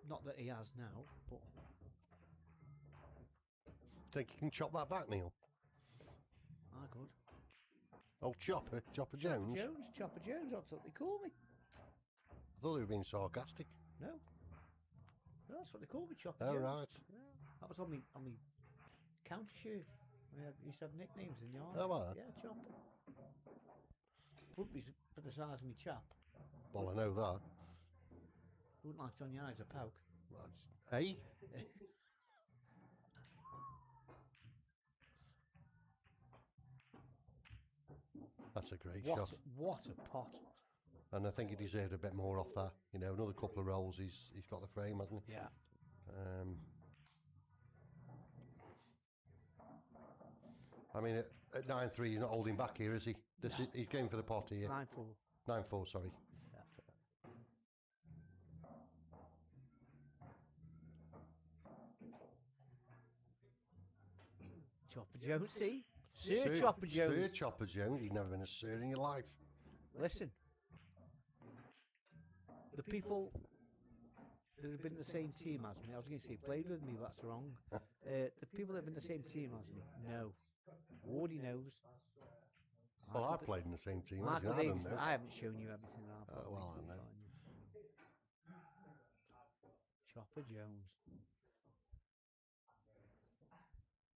Not that he has now, but. Think you can chop that back, Neil? I could. Oh, Chopper Jones. Chopper Jones, that's what they call me. I thought they were being sarcastic. No, that's what they call me, Chopper Oh, Jones. right. Yeah. That was on me counter shirt. I used to have nicknames in the army. Oh, right. Yeah, Chopper. Wouldn't be for the size of me chap. Well, I know that. Wouldn't like it on your eyes a poke. Hey? That's a great shot. What a pot. And I think he deserved a bit more off that. You know, another couple of rolls, he's got the frame, hasn't he? Yeah. I mean, at 9-3, he's not holding back here, is he? He's going for the pot here. 9-4. 9-4, sorry. Yeah. Chopper Jones, see? Sir Chopper Jones. Sir Chopper Jones. You've never been a sir in your life. Listen. The people that have been in the same team as me, I was going to say played with me, but that's wrong. The people that have been in the same team as me, no. Wardy knows. Well, I played in the same team. Michael Davis, I haven't shown you everything that I've got. Well, I know. Chopper Jones.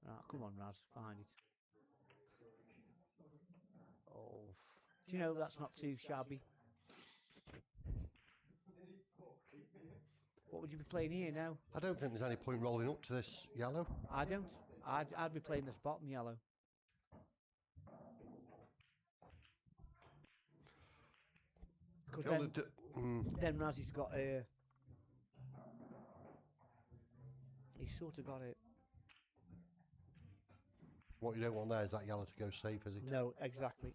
Right, come on, Raz, find it. Oh, do you know that's not too shabby? What would you be playing here now? I don't think there's any point rolling up to this yellow. I don't. I'd be playing this bottom yellow. Because then Razzy's got a... He's sort of got it. What you don't want there is that yellow to go safe, is it? No, exactly.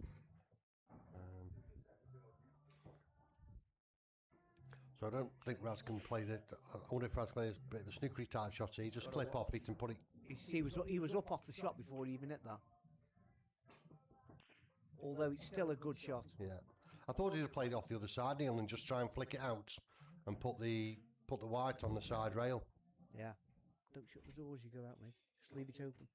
So I don't think Raz can play the... I wonder if Raz plays a bit of a snookery type shot here. Just clip off it and put it... He was up off the shot before he even hit that. Although it's still a good shot. Yeah. I thought he'd have played it off the other side, Neil, and just try and flick it out and put the white on the side rail. Yeah. Don't shut the door as you go out, mate. Just leave it open.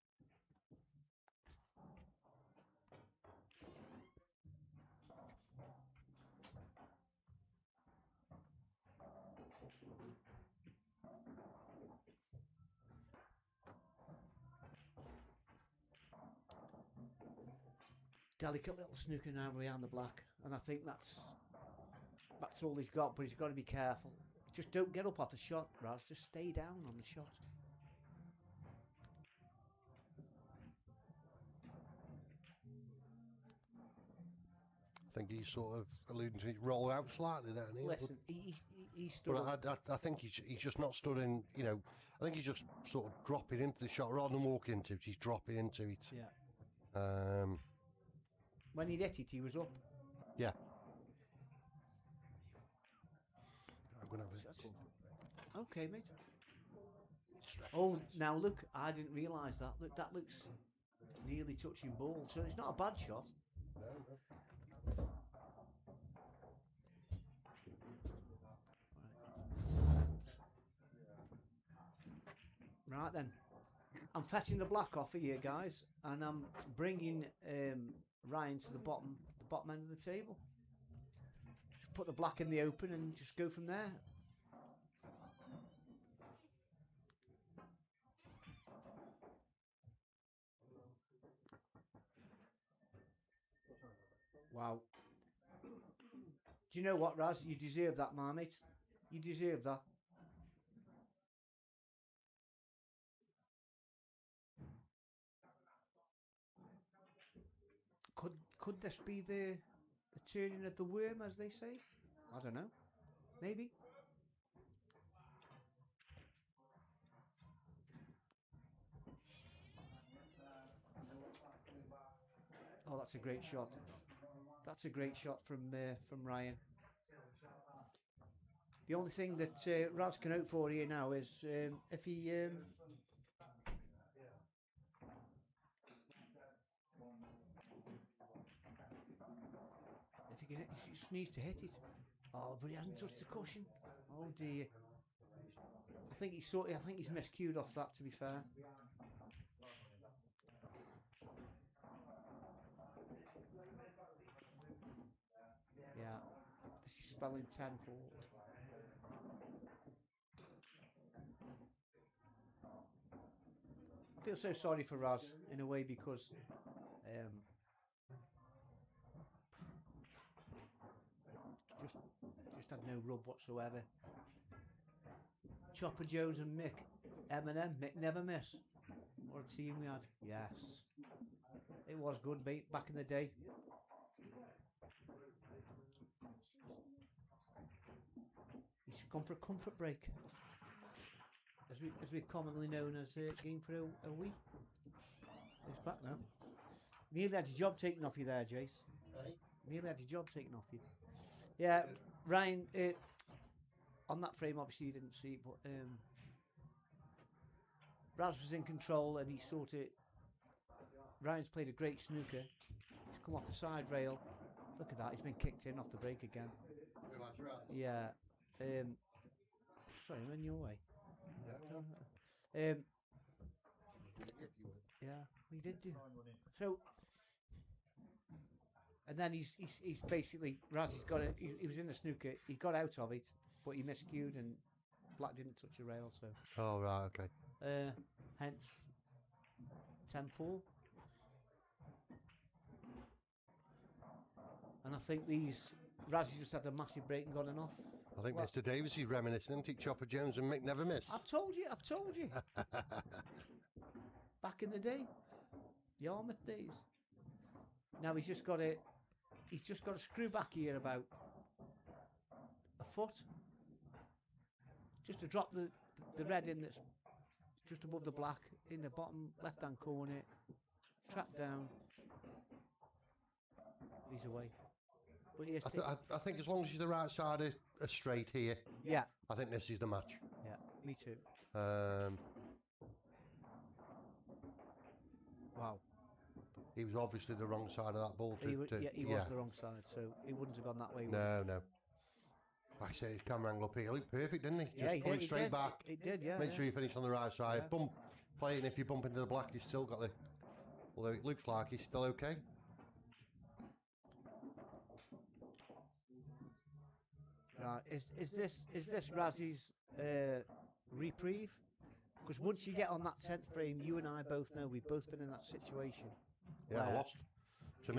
Delicate little snooker now around the black, and I think that's all he's got, but he's got to be careful. Just don't get up off the shot, Raz. Just stay down on the shot. I think he's sort of alluding to it roll out slightly there. Listen, he stood. But I think he's just not stood in. You know, I think he's just sort of dropping into the shot rather than walking into it. He's dropping into it. Yeah. When he hit it, he was up. Yeah. I'm gonna have it. Okay, mate. Oh, now look, I didn't realise that. Look, that looks nearly touching ball, so it's not a bad shot. No. Right then, I'm fetching the black off here, guys, and I'm bringing Ryan to the bottom end of the table. Just put the black in the open and just go from there. Wow. Do you know what, Raz? You deserve that, marmite. You deserve that. Could this be the turning of the worm, as they say? I don't know. Maybe. Oh, that's a great shot. That's a great shot from Ryan. The only thing that Raz can hope for here now is if he he just needs to hit it. Oh, but he hasn't touched the cushion. Oh dear. I think he's miscued off that, to be fair. spelling 10 for. I feel so sorry for Raz in a way because just had no rub whatsoever. Chopper Jones and Mick Eminem, Mick never miss. What a team we had. Yes. It was good, mate, back in the day. He's come for a comfort break. As we're commonly known as game for a week. He's back now. Nearly had your job taken off you there, Jace. Hey? Nearly had your job taken off you. Yeah, Ryan, on that frame, obviously you didn't see it, but Raz was in control and he sort it. Ryan's played a great snooker. He's come off the side rail. Look at that, he's been kicked in off the break again. Yeah. Sorry, I'm in your way. Yeah, we did do. So, and then he's basically Razzy's got it. He was in the snooker. He got out of it, but he miscued and Black didn't touch a rail. So. Oh right, okay. Hence 10-4. And I think Razzy just had a massive break and got an off. I think Mr. Davis is reminiscing, isn't he? Chopper Jones and Mick never miss. I've told you. Back in the day, the Yarmouth days. Now he's just got to screw back here about a foot, just to drop the red in that's just above the black in the bottom left-hand corner. Track down. He's away. But he has I think as long as you're the right side of straight here, yeah, I think this is the match. Yeah, me too. Wow. He was obviously the wrong side of that ball. He was the wrong side, so he wouldn't have gone that way. No. Like I say, his camera angle up here, he looked perfect, didn't he? Just pull it straight back. It did, yeah. Make sure you finish on the right side. Yeah. Bump, play, and if you bump into the black, you've still got the. Although it looks like he's still okay. Right, is this Razzy's reprieve? Because once you get on that 10th frame, you and I both know we've both been in that situation. Yeah, I lost to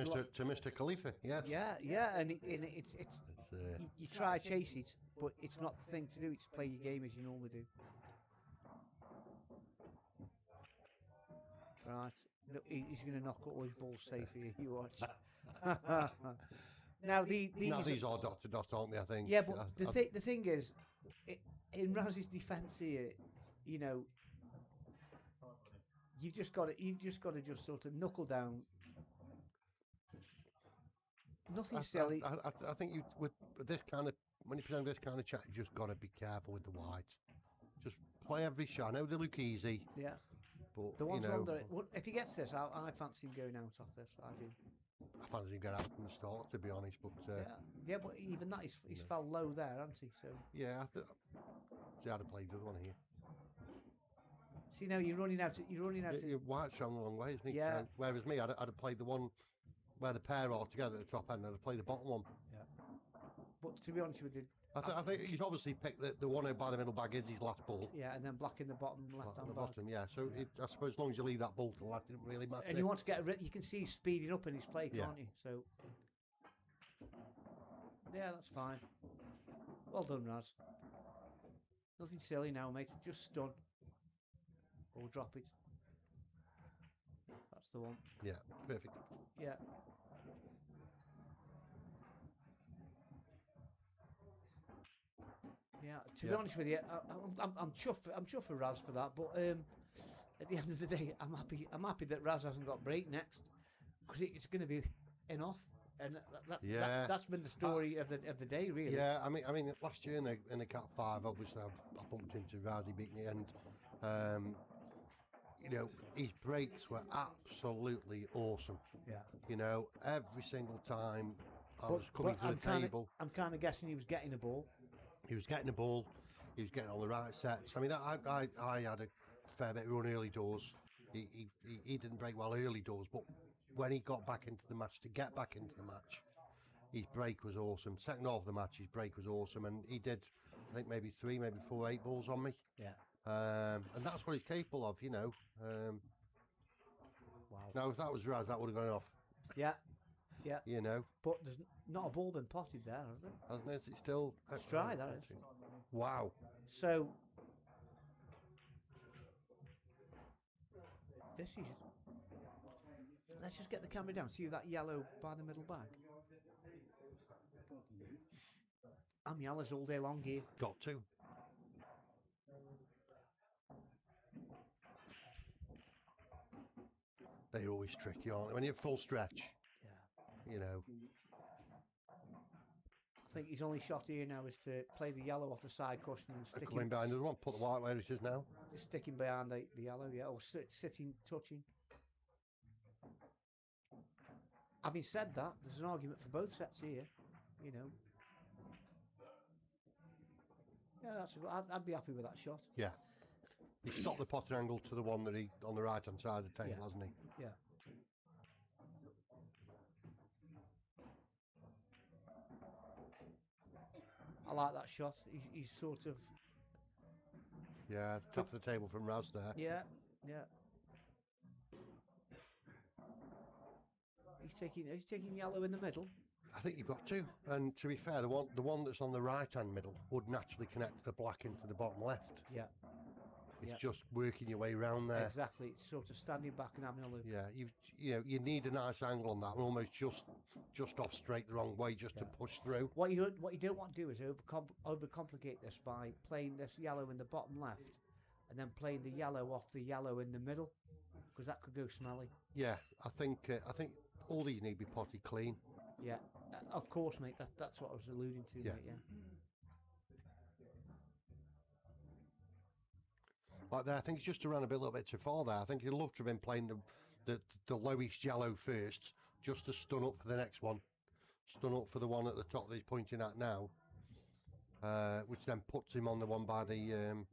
Mr. Khalifa. Yes. Yeah, and it's you try to chase it, but it's not the thing to do. It's play your game as you normally do. Right, look, he's going to knock all his balls safe here. You watch. Now these are dot to dot, aren't they? I think. Yeah, but the thing is, in Razzy's defence here, you know, you've just got to just sort of knuckle down. Nothing silly. I think you with this kind of when you present this kind of chat, you just got to be careful with the whites. Just play every shot. I know they look easy. Yeah. But the ones under it. If he gets this, I fancy him going out off this. I do. I fancy him going out from the start, to be honest. But yeah, but even that he's fell low there, hasn't he? So yeah, see how to play the other one here. See now you're running out. Your white's gone the long way, isn't it? Yeah. So, whereas me, I'd have played the one where the pair are together at the top end. I'd have played the bottom one. Yeah. But to be honest with you, I think he's obviously picked the one by the middle bag is his last ball. Yeah, and then black in the bottom left hand bag. Bottom, yeah. So I suppose as long as you leave that ball to the left, it doesn't really matter. And you want to get you can see he's speeding up in his play, can't you? So yeah, that's fine. Well done, Raz. Nothing silly now, mate. Just stun or drop it. That's the one. Yeah, perfect. Yeah. Yeah, to be honest with you, I'm chuffed for Raz for that. But at the end of the day, I'm happy that Raz hasn't got break next because it's going to be in off, and that's been the story of the day, really. Yeah, I mean, last year in the Cat 5, obviously I bumped into Raz, he beat me, and you know his breaks were absolutely awesome. Yeah. You know, every single time I was coming to the table, I'm kind of guessing he was getting the ball. He was getting the ball. He was getting on the right sets. I mean, I had a fair bit of run early doors. He didn't break well early doors, but when he got back into the match, to get back into the match, his break was awesome. Second half of the match, his break was awesome, and he did, I think, maybe 3, maybe 4 8 balls on me. Yeah. And that's what he's capable of, Wow. Now, if that was Raz, that would have gone off. Yeah. Yeah. But there's not a ball been potted there, has there? hasn't it? It's still. Let's try that. Wow. So this is. Let's just get the camera down. See that yellow by the middle bag. I'm yellows all day long here. Got to. They're always tricky, aren't they? When you're full stretch. Yeah. I think his only shot here now is to play the yellow off the side cushion and stick Coming behind the one, put the white where it is now. Just sticking behind the yellow, yeah, or sitting, touching. Having said that, there's an argument for both sets here, Yeah, that's. I'd be happy with that shot. Yeah. He stopped the potting angle to the one that he on the right hand side of the table, Yeah. hasn't he? Yeah. I like that shot. He's sort of. Yeah, top of the table from Raz there. Yeah, yeah. He's taking yellow in the middle. I think you've got to. And to be fair, the one that's on the right hand middle would naturally connect the black into the bottom left. Yeah. It's just working your way around there. Exactly. It's sort of standing back and having a look. Yeah, you need a nice angle on that, almost just off straight the wrong way, just to push through. What you don't want to do is overcomplicate this by playing this yellow in the bottom left, and then playing the yellow off the yellow in the middle, because that could go smelly. Yeah, I think all these need to be potty clean. Yeah, of course, mate. That's what I was alluding to, Yeah. mate. Yeah. Like there, I think it's just to run a little bit too far there. I think he'd love to have been playing the lowest yellow first, just to stun up for the next one. Stun up for the one at the top that he's pointing at now, which then puts him on the one by the...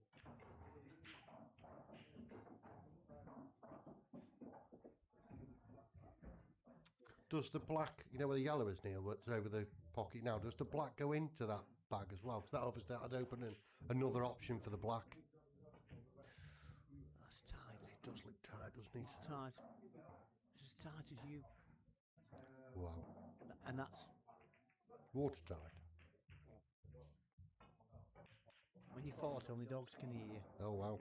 Does the black, where the yellow is, Neil, what's over the pocket now, does the black go into that bag as well? Because that obviously had open another option for the black. That's tight. It does look tight, doesn't it? It's tight. It's as tight as you. Wow. And that's Watertight. when you fart, only dogs can hear you. Oh, wow.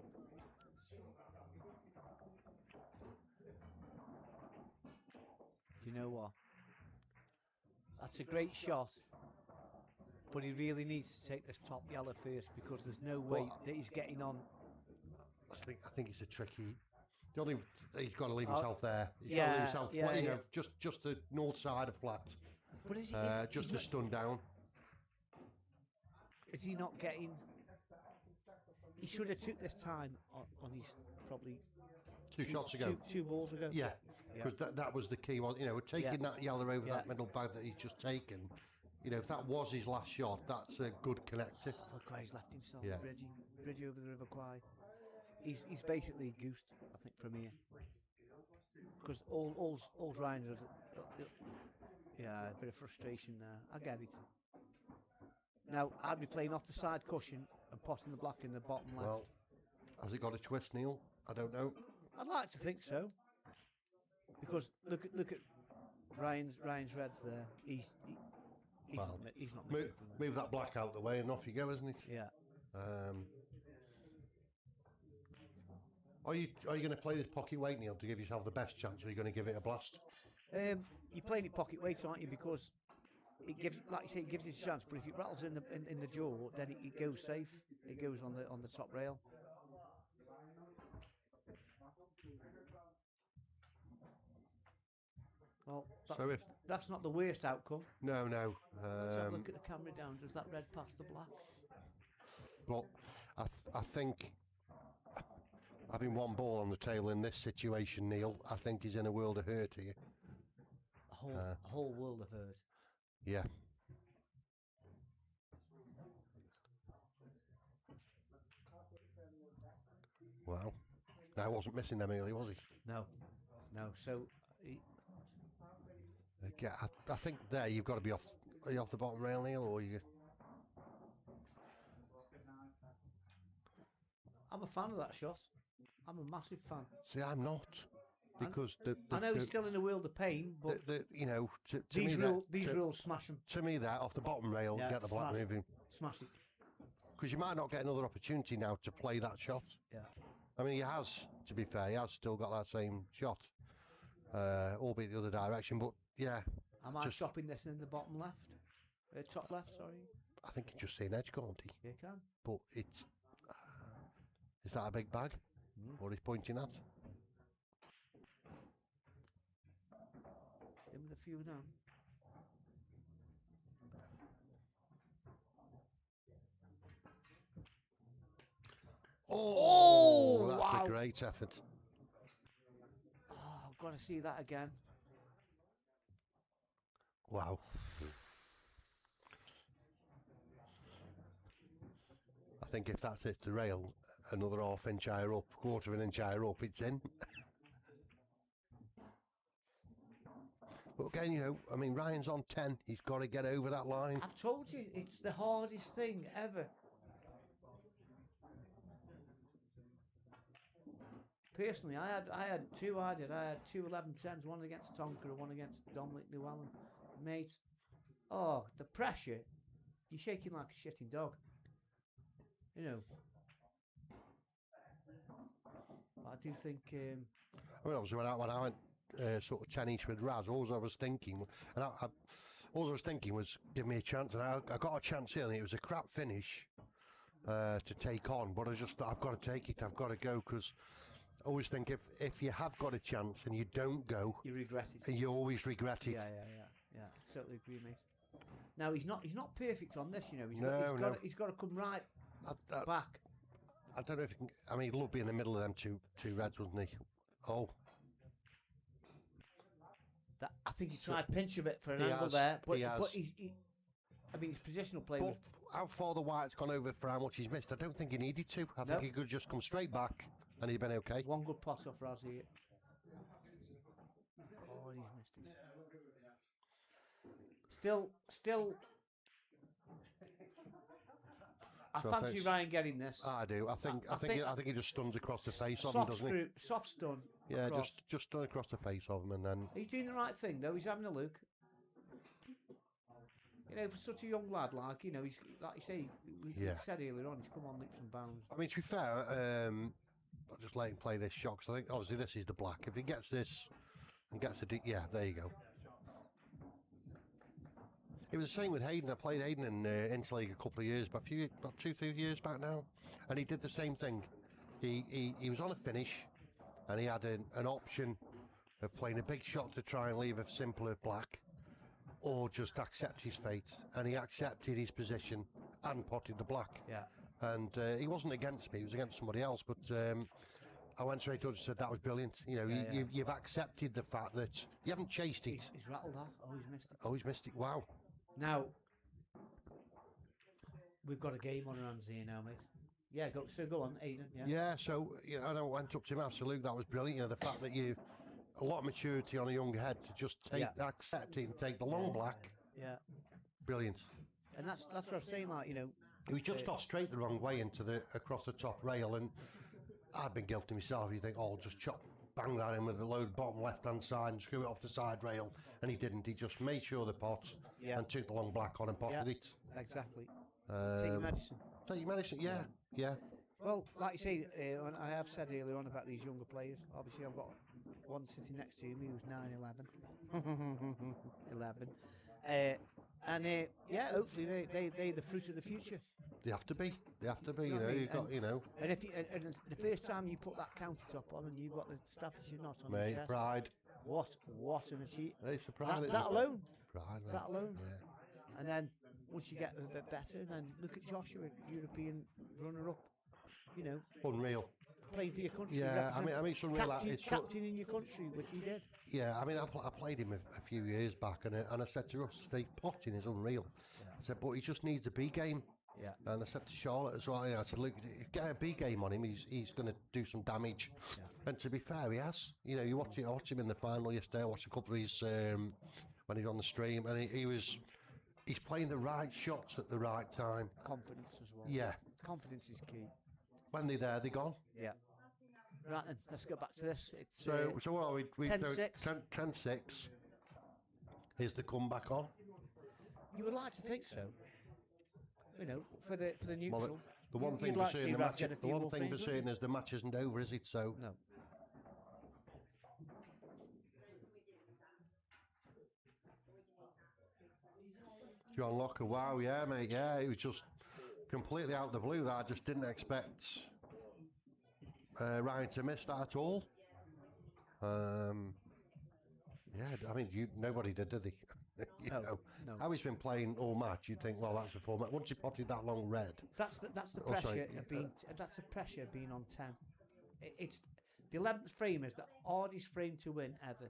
Do you know what? That's a great shot, but he really needs to take this top yellow first, because there's no way that he's getting on. I think it's a tricky. He's got to leave himself there. He's got to Yeah, leave himself, yeah. just the north side of flat, But is he? just to stun down. Is he not getting? He should have took this time on his probably Two shots ago. two balls ago. Yeah, because that was the key one. Taking that yellow over Yeah. that middle bag that he's just taken. If that was his last shot, that's a good connector. Look where he's left himself. Yeah. Bridgie over the River Kwai. He's basically goosed, I think, from here. Because all Ryan does, yeah, a bit of frustration there. I get it. Now I'd be playing off the side cushion and potting the black in the bottom left. Well, has it got a twist, Neil? I don't know. I'd like to think so. Because look at Ryan's reds there. He's Well, not missing from there. Move that black out the way and off you go, isn't it? Yeah. Are you going to play this pocket weight, Neil, to give yourself the best chance, or are you going to give it a blast? You're playing it pocket weight, aren't you? Because it gives, like you say, it gives it a chance. But if it rattles in the jaw, then it goes safe. It goes on the top rail. Well, that's not the worst outcome. No. Let's have a look at the camera down. Does that red pass the black? But I think having one ball on the table in this situation, Neil, I think he's in a world of hurt here. A whole world of hurt. Yeah. Well, I wasn't missing them early, was he? No. So Yeah, I think there you've got to be off. Are you off the bottom rail, Neil, or are you? I'm a fan of that shot. I'm a massive fan. See, I'm not. Because I know he's still in a world of pain, but you know, to these me rules smash him. to me that off the bottom rail, Yeah, get the black smash it. moving. Smash it. Because you might not get another opportunity now to play that shot. Yeah. I mean, he has, to be fair, he has still got that same shot, albeit the other direction. But yeah, Am I just- chopping this in the bottom left? Top left, sorry. I think you just see an edge, can't he? You can. But it's is that a big bag? What he's pointing at? Give me a few now. Oh, that's wow. a great effort. Oh, I've got to see that again. Wow. I think if that hits the rail, another half-inch higher up, quarter of an inch higher up, it's in. But again, you know, I mean, Ryan's on 10. He's got to get over that line. I've told you, it's the hardest thing ever. Personally, I had two 11-10s, one against Tonka and one against Dominic Llewellyn. Mate, oh, the pressure, you're shaking like a shitting dog. You know. I do think... I mean, obviously, when I went sort of 10 each with Raz, all I was thinking, was give me a chance, and I got a chance here, and it was a crap finish to take on, but I just thought, I've got to take it, I've got to go, because I always think if you have got a chance and you don't go, you regret it. And you always regret it. Yeah, totally agree, mate. Now, he's not perfect on this, you know, he's got to come right back. I don't know if he can, I mean, he'd love being in the middle of them two reds, wasn't he? Oh. I think he tried to pinch a bit for an angle there, but he I mean, his positional play was... How far the white's gone over for how much he's missed, I don't think he needed to. I think he could just come straight back and he'd been okay. One good pass off Raz here. Oh, he's missed it. Still... I fancy Ryan getting this. I do. I think he just stuns across the face of him, doesn't he? Soft stun. Yeah, across. just stun across the face of him, and then he's doing the right thing though. He's having a look. You know, for such a young lad, like, you know, he's like you say, we said earlier on, he's come on leaps and bounds. I mean, to be fair, I'll just let him play this shot, because I think obviously this is the black. If he gets this and gets yeah, there you go. It was the same with Hayden. I played Hayden in Interleague a couple of years, about 2-3 years back now, and he did the same thing. He was on a finish, and he had an option of playing a big shot to try and leave a simpler black, or just accept his fate, and he accepted his position and potted the black. Yeah. And he wasn't against me; he was against somebody else. But I went straight up and said that was brilliant. You know, you've accepted the fact that you haven't chased it. He's rattled that. Oh, he's missed it. Oh, he's missed it. Wow. Now, we've got a game on our hands here now, mate. Yeah, go on, Aidan. Yeah, so, you know, I went up to him, absolutely, that was brilliant. You know, the fact that a lot of maturity on a young head to just accept it and take the long black. Yeah. Brilliant. And that's what I was saying, like, you know. He was just off straight the wrong way across the top rail, and I've been guilty myself. You think, oh, just bang that in with the load bottom left-hand side and screw it off the side rail, and he didn't. He just made sure the pot and took the long black on and potted it. Exactly. Take your medicine. Take your medicine, yeah. Well, like you say, I have said earlier on about these younger players. Obviously, I've got one sitting next to me who's 9-11. 11. Hopefully they're the fruit of the future. They have to be. You know, you've got, you know. And if the first time you put that countertop on and you've got the Staffordshire knot on your chest, pride. What an achievement! It's a pride. That alone. Pride, that alone. Yeah. And then once you get a bit better, then look at Joshua, European runner-up. You know, unreal. Playing for your country. Yeah, I mean, it's unreal. Captain in your country, which he did. Yeah, I mean, I played him a few years back, and I said to Russ, the potting is unreal. I said, but he just needs a B game. Yeah. And I said to Charlotte as well, you know, I said, look, get a B game on him, he's going to do some damage. Yeah. And to be fair, he has. You know, I watched him in the final yesterday. I watched a couple of his when he was on the stream, and he was he's playing the right shots at the right time. Confidence as well. Yeah. Confidence is key. When they're there, they're gone. Yeah. Right then, let's go back to this. It's So what are we? 10-6. 10-6. Is the comeback on? You would like to think so. You know, for the neutral. The one you'd thing for like to see certain, the Rav match, get a the few one more thing for things, wouldn't certain is the match isn't over, is it? So No. John Locker, wow, yeah, mate, yeah, it was just completely out of the blue. That I just didn't expect Ryan to miss that at all. Yeah, I mean, nobody did they? you No, know, no. how he's been playing all match, you'd think, well, that's a format. Once he potted that long red, That's the Oh, pressure sorry. of being. That's the pressure of being on 10. It's the 11th frame is the hardest frame to win ever.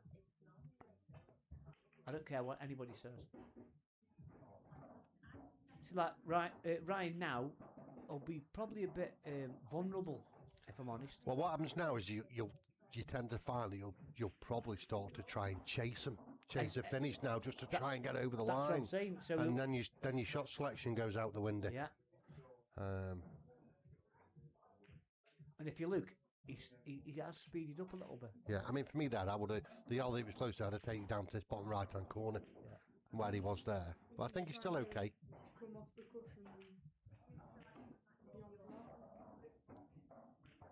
I don't care what anybody says. It's like Ryan now will be probably a bit vulnerable, if I'm honest. well, what happens now is you tend to find that you'll probably start to try and chase a finish now just to try and get over the That's what line. I'm saying. So And then your shot selection goes out the window. yeah, and if you look, he has speeded up a little bit. Yeah, I mean, for me, the yellow that was close to, I'd have taken down to this bottom right-hand corner where he was there. But I think he's still okay. Come off the cushion and be on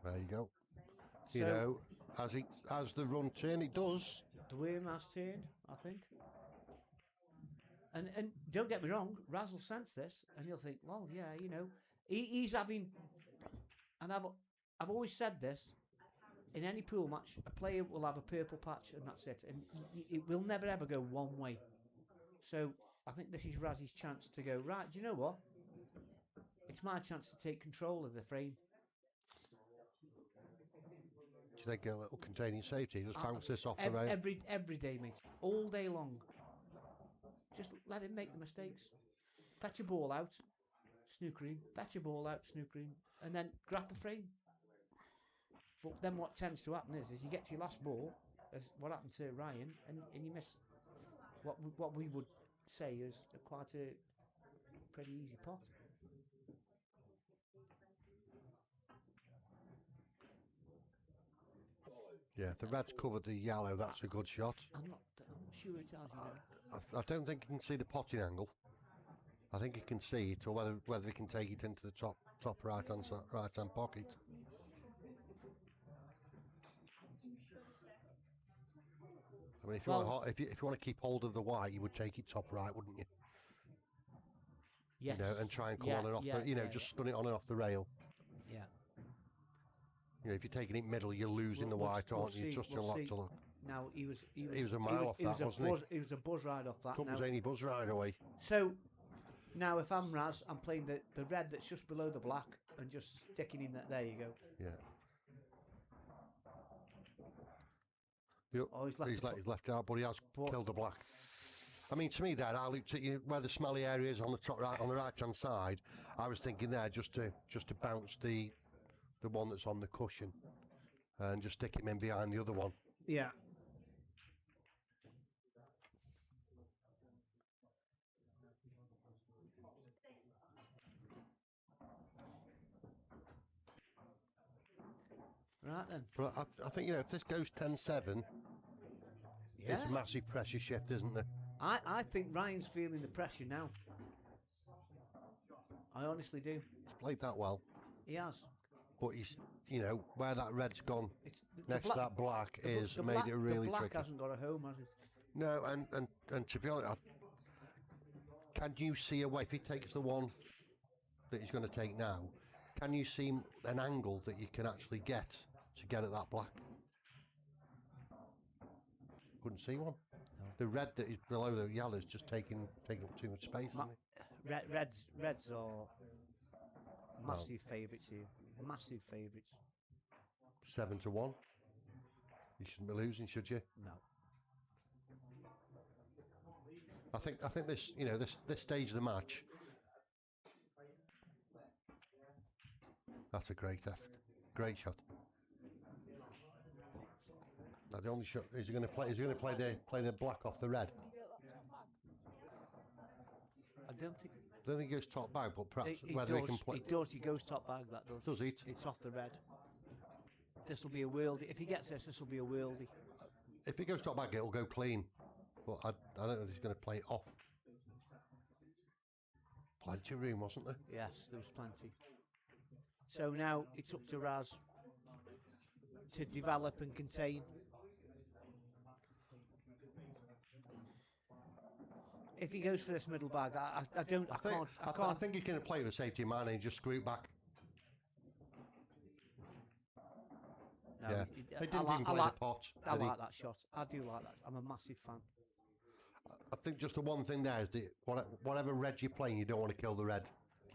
for that. There you go. So You know, as the run turn, it does. the worm has turned, I think. And don't get me wrong, Raz will sense this, and he'll think, well, yeah, you know, he's having. And I've always said this. In any pool match, a player will have a purple patch, and that's it. And it will never ever go one way. So I think this is Raz's chance to go, right, do you know what? It's my chance to take control of the frame. Do you think a little containing safety? Just bounce this off the rail. Every day, mate. All day long. Just let him make the mistakes. Fetch a ball out, snooker him. Fetch a ball out, snooker him. And then grab the frame. But then what tends to happen is you get to your last ball, as what happened to Ryan, and you miss what we would say is quite a pretty easy pot. Yeah, if the red's covered the yellow, that's a good shot. I'm not sure it has. You know. I don't think you can see the potting angle. I think you can see it, or whether you can take it into the top right-hand pocket. I mean, if you want to keep hold of the white, you would take it top right, wouldn't you? Yes. You know, and try and come on and off just stun it on and off the rail. Yeah. You know, if you're taking it middle, you're losing the white, aren't you? Just a lot to look. Now he was a mile off that, wasn't he? He was a buzz ride off that. Couldn't was any buzz ride away. So now if I'm Raz, I'm playing the red that's just below the black and just sticking in that. There you go. Yeah. Oh, he's left it out, but he has killed the black. I mean, to me, there, I looked at you where the smelly area is on the top right, on the right-hand side. I was thinking there just to bounce the one that's on the cushion and just stick him in behind the other one. Yeah. Right then. But I think, you know, if this goes 10-7, it's a massive pressure shift, isn't there? I think Ryan's feeling the pressure now. I honestly do. He's played that well. He has. But he's, you know, where that red's gone next to that black made it really the black tricky. hasn't got a home, has it? No, and to be honest, can you see a way, if he takes the one that he's going to take now, can you see an angle that you can actually get at that black? Couldn't see one. No. The red that is below the yellow is just taking up too much space, isn't it? Reds are massive favourites here. Massive favourites. 7-1. You shouldn't be losing, should you? No. I think this, you know, this stage of the match. That's a great effort. Great shot. Now the only shot is he going to play the black off the red. I don't think I don't think he goes top bag, but perhaps he whether does. he can play. He does. He goes top bag. That does. Does he? It's off the red. This will be a worldie. If he gets this will be a worldie. If he goes top bag, it'll go clean. But I don't know if he's going to play it off. Plenty of room, wasn't there? Yes, there was plenty. So now it's up to Raz to develop and contain. If he goes for this middle bag, I don't. I can't. I think he's going to play with safety in mind and just screw it back. No, Yeah. he- They didn't even play the pot. I did he? like that shot. I do like that. I'm a massive fan. I think just the one thing there is that whatever red you're playing, you don't want to kill the red.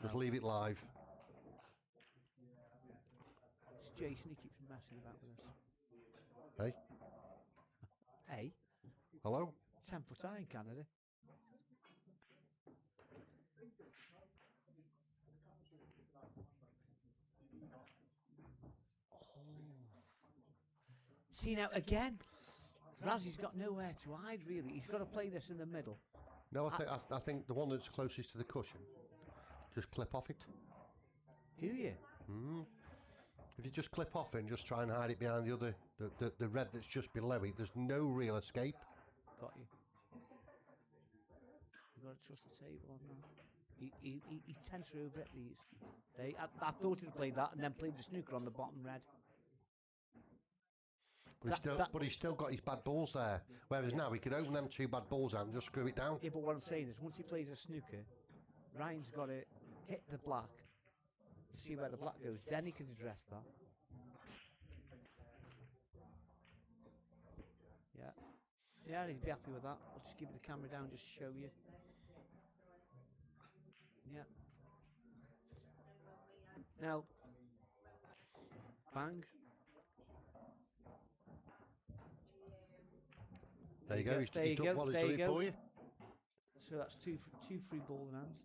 Just No. leave it live. It's Jason. He keeps messing about with us. Hey, Hey, hello? 10-foot high in Canada. See now again, Razzy's got nowhere to hide really. He's got to play this in the middle. No, I think the one that's closest to the cushion, just clip off it. Do you? If you just clip off it and just try and hide it behind the other, the red that's just below it, there's no real escape. Got you. You've got to trust the table on that. He tends to over at these. I thought he'd played that and then played the snooker on the bottom red. But he's still got his bad balls there. Whereas now he could open them two bad balls out and just screw it down. Yeah, but what I'm saying is once he plays a snooker, Ryan's got to hit the black to see where the black goes. Then he can address that. Yeah. Yeah, he'd be happy with that. I'll just give you the camera down just to show you. Yeah. Now, bang. There you go. He's There you done go. what he's There done you it go. for you. So that's two free ball in hands.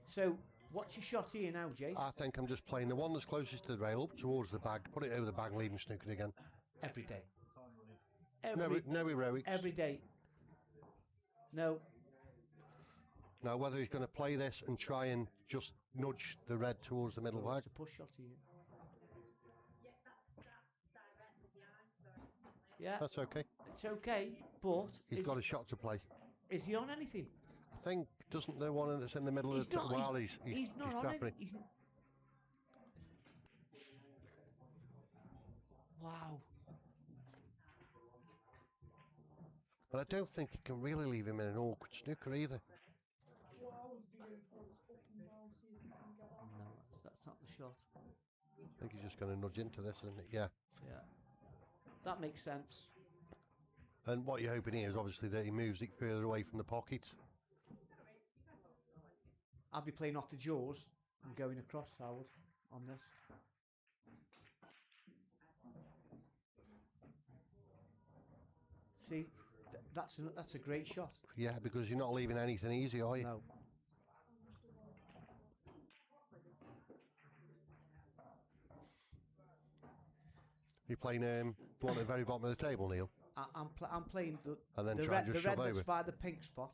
So, what's your shot here now, Jace? I think I'm just playing the one that's closest to the rail up towards the bag, put it over the bag and leave him snooking again. Every day. No heroics. Every day. No. Now, whether he's going to play this and try and just nudge the red towards the middle bag. It's a push shot here. Yeah, That's okay. it's okay, but He's got a shot to play. is he on anything? I think, doesn't the one that's in the middle He's of the not. while He's not on tapping it. Wow. But I don't think you can really leave him in an awkward snooker either. No, that's not the shot. I think he's just going to nudge into this, isn't it? Yeah. Yeah. That makes sense. And what you're hoping here is obviously that he moves it further away from the pocket. I'll be playing off the jaws and going across, Howard, on this. See, that's a great shot. Yeah, because you're not leaving anything easy, are you? No. You're playing the one at the very bottom of the table, Neil. I'm playing And then the try and red, just the red shove that's over. by the pink spot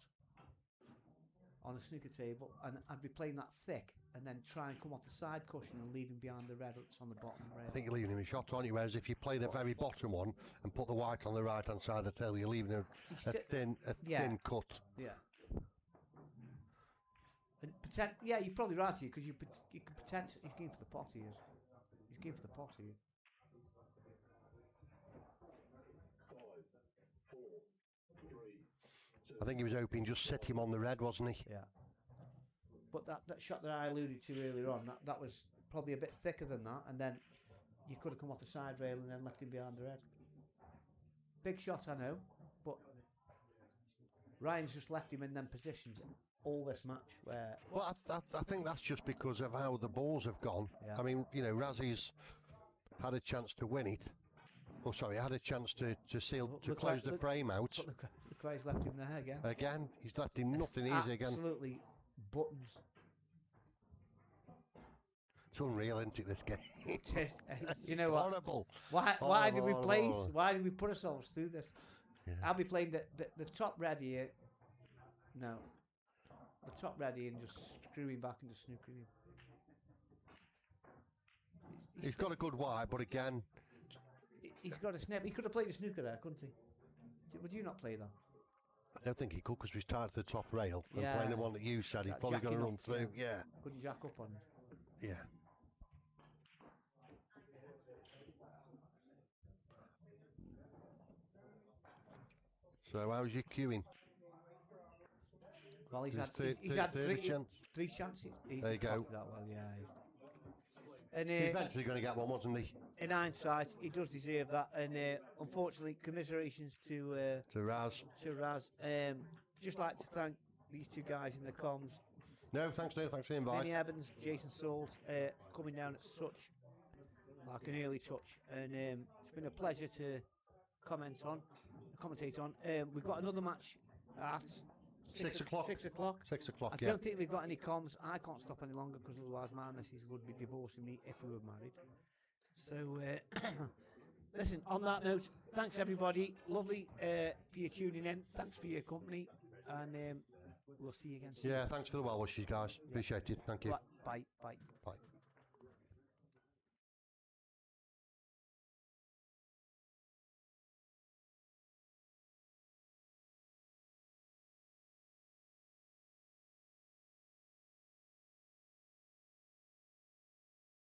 on a snooker table, and I'd be playing that thick, and then try and come off the side cushion and leave him behind the red that's on the bottom rail. I think you're leaving him a shot, aren't you? Whereas if you play the very bottom one and put the white on the right hand side of the table, you're leaving a thin cut. Yeah. And yeah, you're probably right here because you could potentially he's going for the pot here. He's going for the pot here. I think he was hoping just set him on the red, wasn't he? Yeah. But that shot that I alluded to earlier on, that was probably a bit thicker than that, and then you could have come off the side rail and then left him behind the red. Big shot, I know, but Ryan's just left him in them positions all this match. Where Well, I think that's just because of how the balls have gone. Yeah. I mean, you know, Razzy's had a chance to win it. Oh, sorry, had a chance to close the frame out. But look where he's left him there again. Again, he's left him nothing easy again. Absolutely buttons. It's unreal, isn't it, this game? You know It's what? horrible. Why did we Horrible, play? horrible. Why did we put ourselves through this? Yeah. I'll be playing the top red here, No. The top ready and just screwing back and just snookering him. He's got a good wide, but again, He's got a snap. He could have played a snooker there, couldn't he? Would you not play that? I don't think he could because he's tied to the top rail. And Yeah. playing the one that you said, he's That probably going to jacking run up, through. Yeah, Couldn't jack up on it. yeah. So how's your queuing? Well, he's had Third- he's third- had third three chance. three chances. He There you go. clocked that well, yeah. And He's eventually going to get one, wasn't he? in hindsight, he does deserve that. And unfortunately, commiserations to To Raz. Raz. Just like to thank these two guys in the comms. No, thanks, Dave. Thanks for the Benny invite. Evans, Jason Salt, coming down at such like an early touch, and it's been a pleasure to commentate on. We've got another match at 6 o'clock. 6 o'clock. 6 o'clock, I yeah. don't think we've got any comms. I can't stop any longer because otherwise my missus would be divorcing me if we were married. So, listen, on that note, thanks everybody. Lovely for you tuning in. Thanks for your company. And we'll see you again soon. Yeah, thanks for the well wishes, guys. Appreciate it. Thank you. Bye. Bye. Bye.